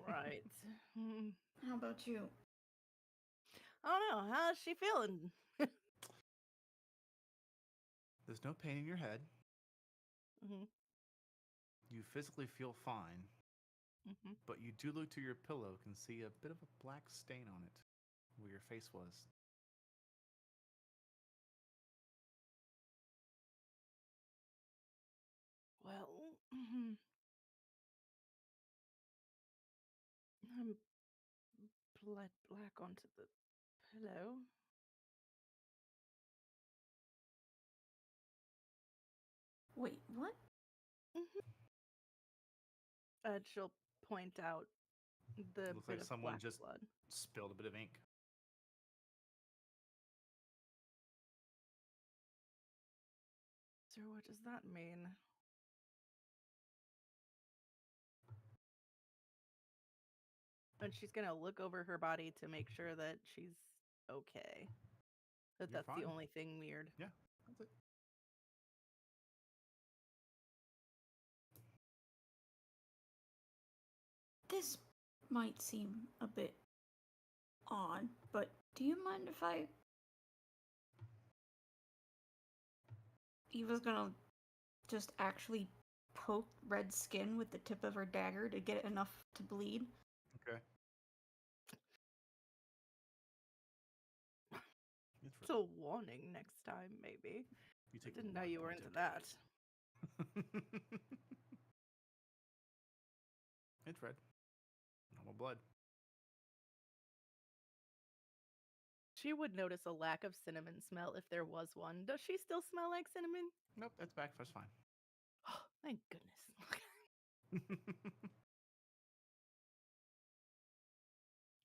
Speaker 3: Right. Mm.
Speaker 5: How about you?
Speaker 3: I don't know. How's she feeling?
Speaker 1: There's no pain in your head.
Speaker 3: Mm-hmm.
Speaker 1: You physically feel fine,
Speaker 3: Mm-hmm.
Speaker 1: but you do look to your pillow and see a bit of a black stain on it where your face was.
Speaker 3: Well, I'm bled black onto the pillow.
Speaker 5: Wait, what?
Speaker 3: Mm-hmm. She'll point out the
Speaker 1: Looks
Speaker 3: bit
Speaker 1: like
Speaker 3: of
Speaker 1: someone
Speaker 3: black
Speaker 1: just
Speaker 3: blood.
Speaker 1: spilled a bit of ink.
Speaker 3: So what does that mean? And she's gonna look over her body to make sure that she's okay. That
Speaker 1: You're
Speaker 3: that's
Speaker 1: fine.
Speaker 3: the only thing weird.
Speaker 1: Yeah, that's it.
Speaker 5: This might seem a bit odd, but do you mind if I... Eva's gonna just actually poke Red skin with the tip of her dagger to get enough to bleed.
Speaker 1: Okay.
Speaker 3: It's a warning next time, maybe.
Speaker 1: You
Speaker 3: I
Speaker 1: take
Speaker 3: didn't know
Speaker 1: 1
Speaker 3: you were
Speaker 1: point
Speaker 3: into
Speaker 1: of
Speaker 3: that.
Speaker 1: damage. It's red. Normal blood.
Speaker 3: She would notice a lack of cinnamon smell if there was one. Does she still smell like cinnamon?
Speaker 1: Nope, that's back. That's fine.
Speaker 3: Oh, thank goodness.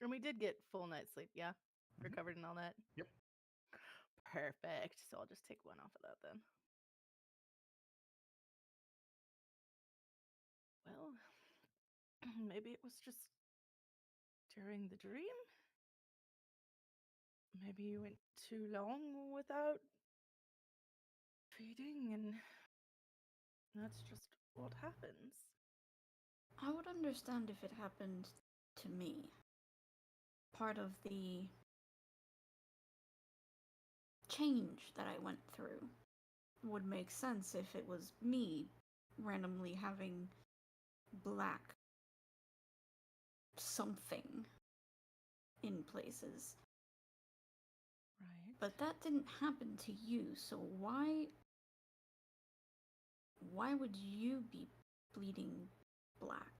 Speaker 3: And we did get full night's sleep, yeah? Recovered and all that?
Speaker 1: Yep.
Speaker 3: Perfect. So I'll just take one off of that then. Well, maybe it was just during the dream? Maybe you went too long without feeding, and that's just what happens.
Speaker 5: I would understand if it happened to me. Part of the change that I went through would make sense if it was me randomly having black something in places.
Speaker 3: Right.
Speaker 5: But that didn't happen to you, so why would you be bleeding black?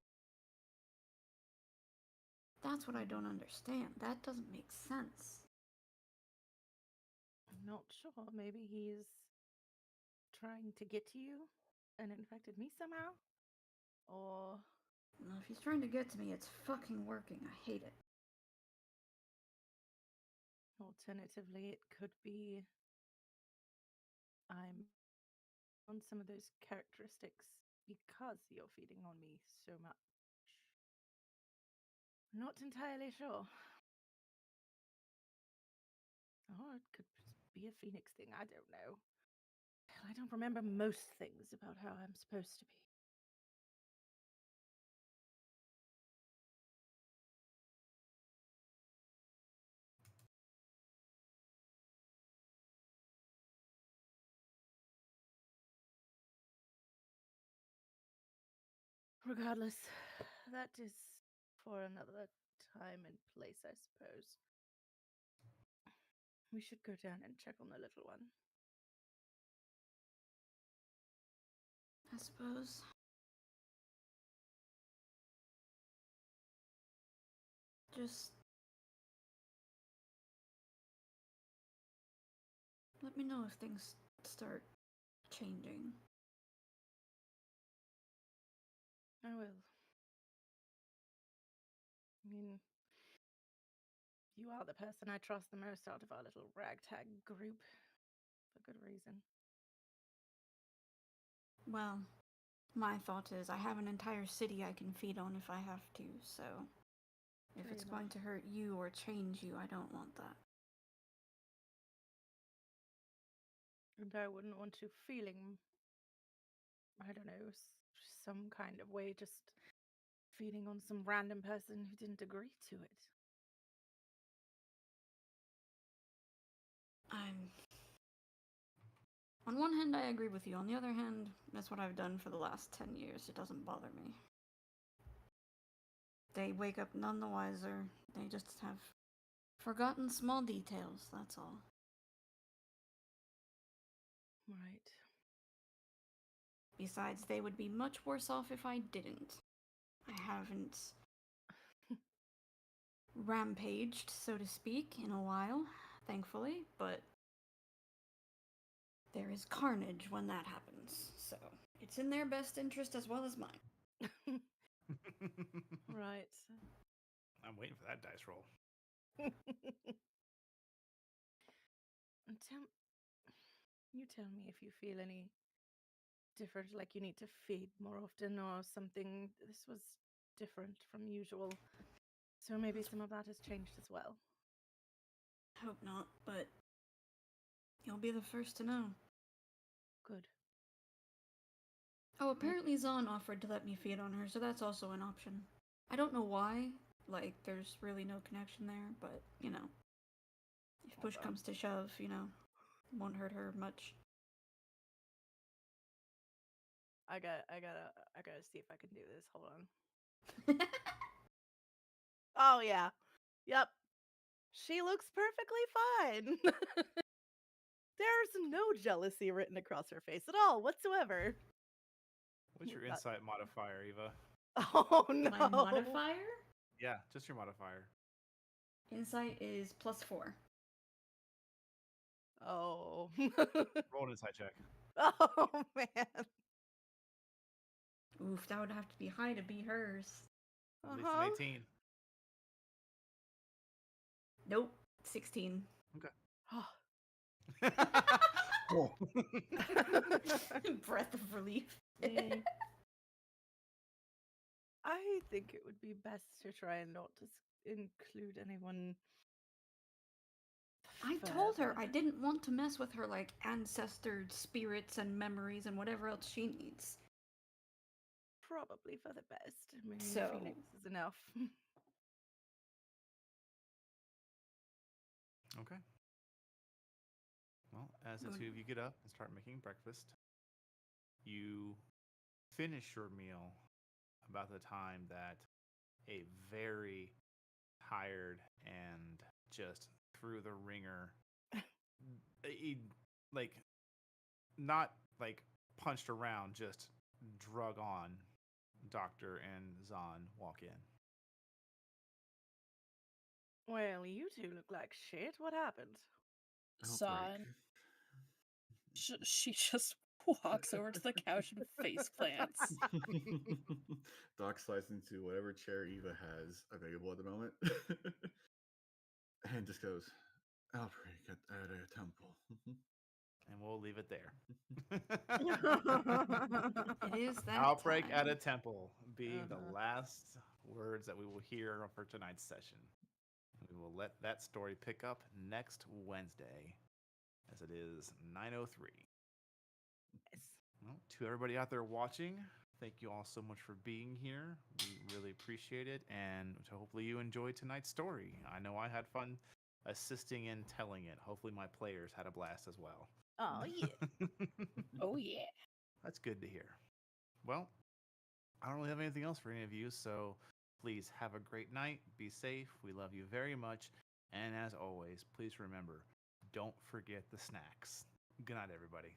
Speaker 5: That's what I don't understand. That doesn't make sense.
Speaker 3: I'm not sure. Maybe he's trying to get to you and infected me somehow? Or
Speaker 5: Well, if he's trying to get to me, it's fucking working. I hate it.
Speaker 3: alternatively, it could be I'm on some of those characteristics because you're feeding on me so much. Not entirely sure. Or it could be a phoenix thing. I don't know. Hell, I don't remember most things about how I'm supposed to be. Regardless, that is for another time and place, I suppose. We should go down and check on the little one.
Speaker 5: I suppose. Just let me know if things start changing.
Speaker 3: I will. I mean, you are the person I trust the most out of our little ragtag group. For good reason.
Speaker 5: Well, my thought is I have an entire city I can feed on if I have to, so if
Speaker 3: Fair
Speaker 5: it's
Speaker 3: enough.
Speaker 5: going to hurt you or change you, I don't want that.
Speaker 3: And I wouldn't want you feeling, I don't know, some kind of way just feeding on some random person who didn't agree to it.
Speaker 5: On one hand, I agree with you. On the other hand, that's what I've done for the last 10 years. It doesn't bother me. They wake up none the wiser. They just have forgotten small details, that's all.
Speaker 3: Right.
Speaker 5: Besides, they would be much worse off if I didn't. I haven't rampaged, so to speak, in a while, thankfully, but there is carnage when that happens, so it's in their best interest as well as mine.
Speaker 3: Right.
Speaker 1: I'm waiting for that dice roll.
Speaker 3: And you tell me if you feel any different, like you need to feed more often or something. This was different from usual. So maybe some of that has changed as well.
Speaker 5: Hope not, but you'll be the first to know.
Speaker 3: Good.
Speaker 5: Oh, apparently Zahn offered to let me feed on her, so that's also an option. I don't know why, like, there's really no connection there, but, you know. If push comes to shove, you know, won't hurt her much.
Speaker 3: I gotta see if I can do this. Hold on. Oh yeah. Yep. She looks perfectly fine. There's no jealousy written across her face at all whatsoever.
Speaker 1: What's your insight modifier, Eva?
Speaker 3: Oh no.
Speaker 5: My modifier?
Speaker 1: Yeah, just your modifier.
Speaker 5: Insight is +4.
Speaker 3: Oh.
Speaker 1: Roll an insight check.
Speaker 3: Oh, man.
Speaker 5: Oof, that would have to be high to beat hers.
Speaker 1: At least an 18.
Speaker 5: Nope, 16.
Speaker 4: Oh,
Speaker 5: Breath of relief.
Speaker 3: Mm. I think it would be best to try and not to include anyone.
Speaker 5: I told her
Speaker 3: further.
Speaker 5: I didn't want to mess with her like ancestor spirits and memories and whatever else she needs.
Speaker 3: Probably for the best. I mean,
Speaker 5: So-
Speaker 3: Phoenix is enough.
Speaker 1: Okay. Well, as the two of you get up and start making breakfast, you finish your meal about the time that a very tired and just through the ringer, like not like punched around, just drug on, Doctor and Zahn walk in.
Speaker 3: Well, you two look like shit. What happened?
Speaker 2: Zahn, she just walks over to the couch and face plants.
Speaker 4: Doc slides into whatever chair Eva has available at the moment and just goes, outbreak at a temple.
Speaker 1: And we'll leave it there.
Speaker 5: It is that
Speaker 1: Outbreak
Speaker 5: time.
Speaker 1: at a temple being
Speaker 3: Uh-huh.
Speaker 1: the last words that we will hear for tonight's session. We will let that story pick up next Wednesday, as it is 9:03.
Speaker 3: Yes.
Speaker 1: Well, to everybody out there watching, thank you all so much for being here. We really appreciate it, and so hopefully you enjoyed tonight's story. I know I had fun assisting in telling it. Hopefully my players had a blast as well.
Speaker 3: Oh, yeah.
Speaker 2: Oh yeah.
Speaker 1: That's good to hear. Well, I don't really have anything else for any of you, so please have a great night. Be safe. We love you very much. And as always, please remember, don't forget the snacks. Good night, everybody.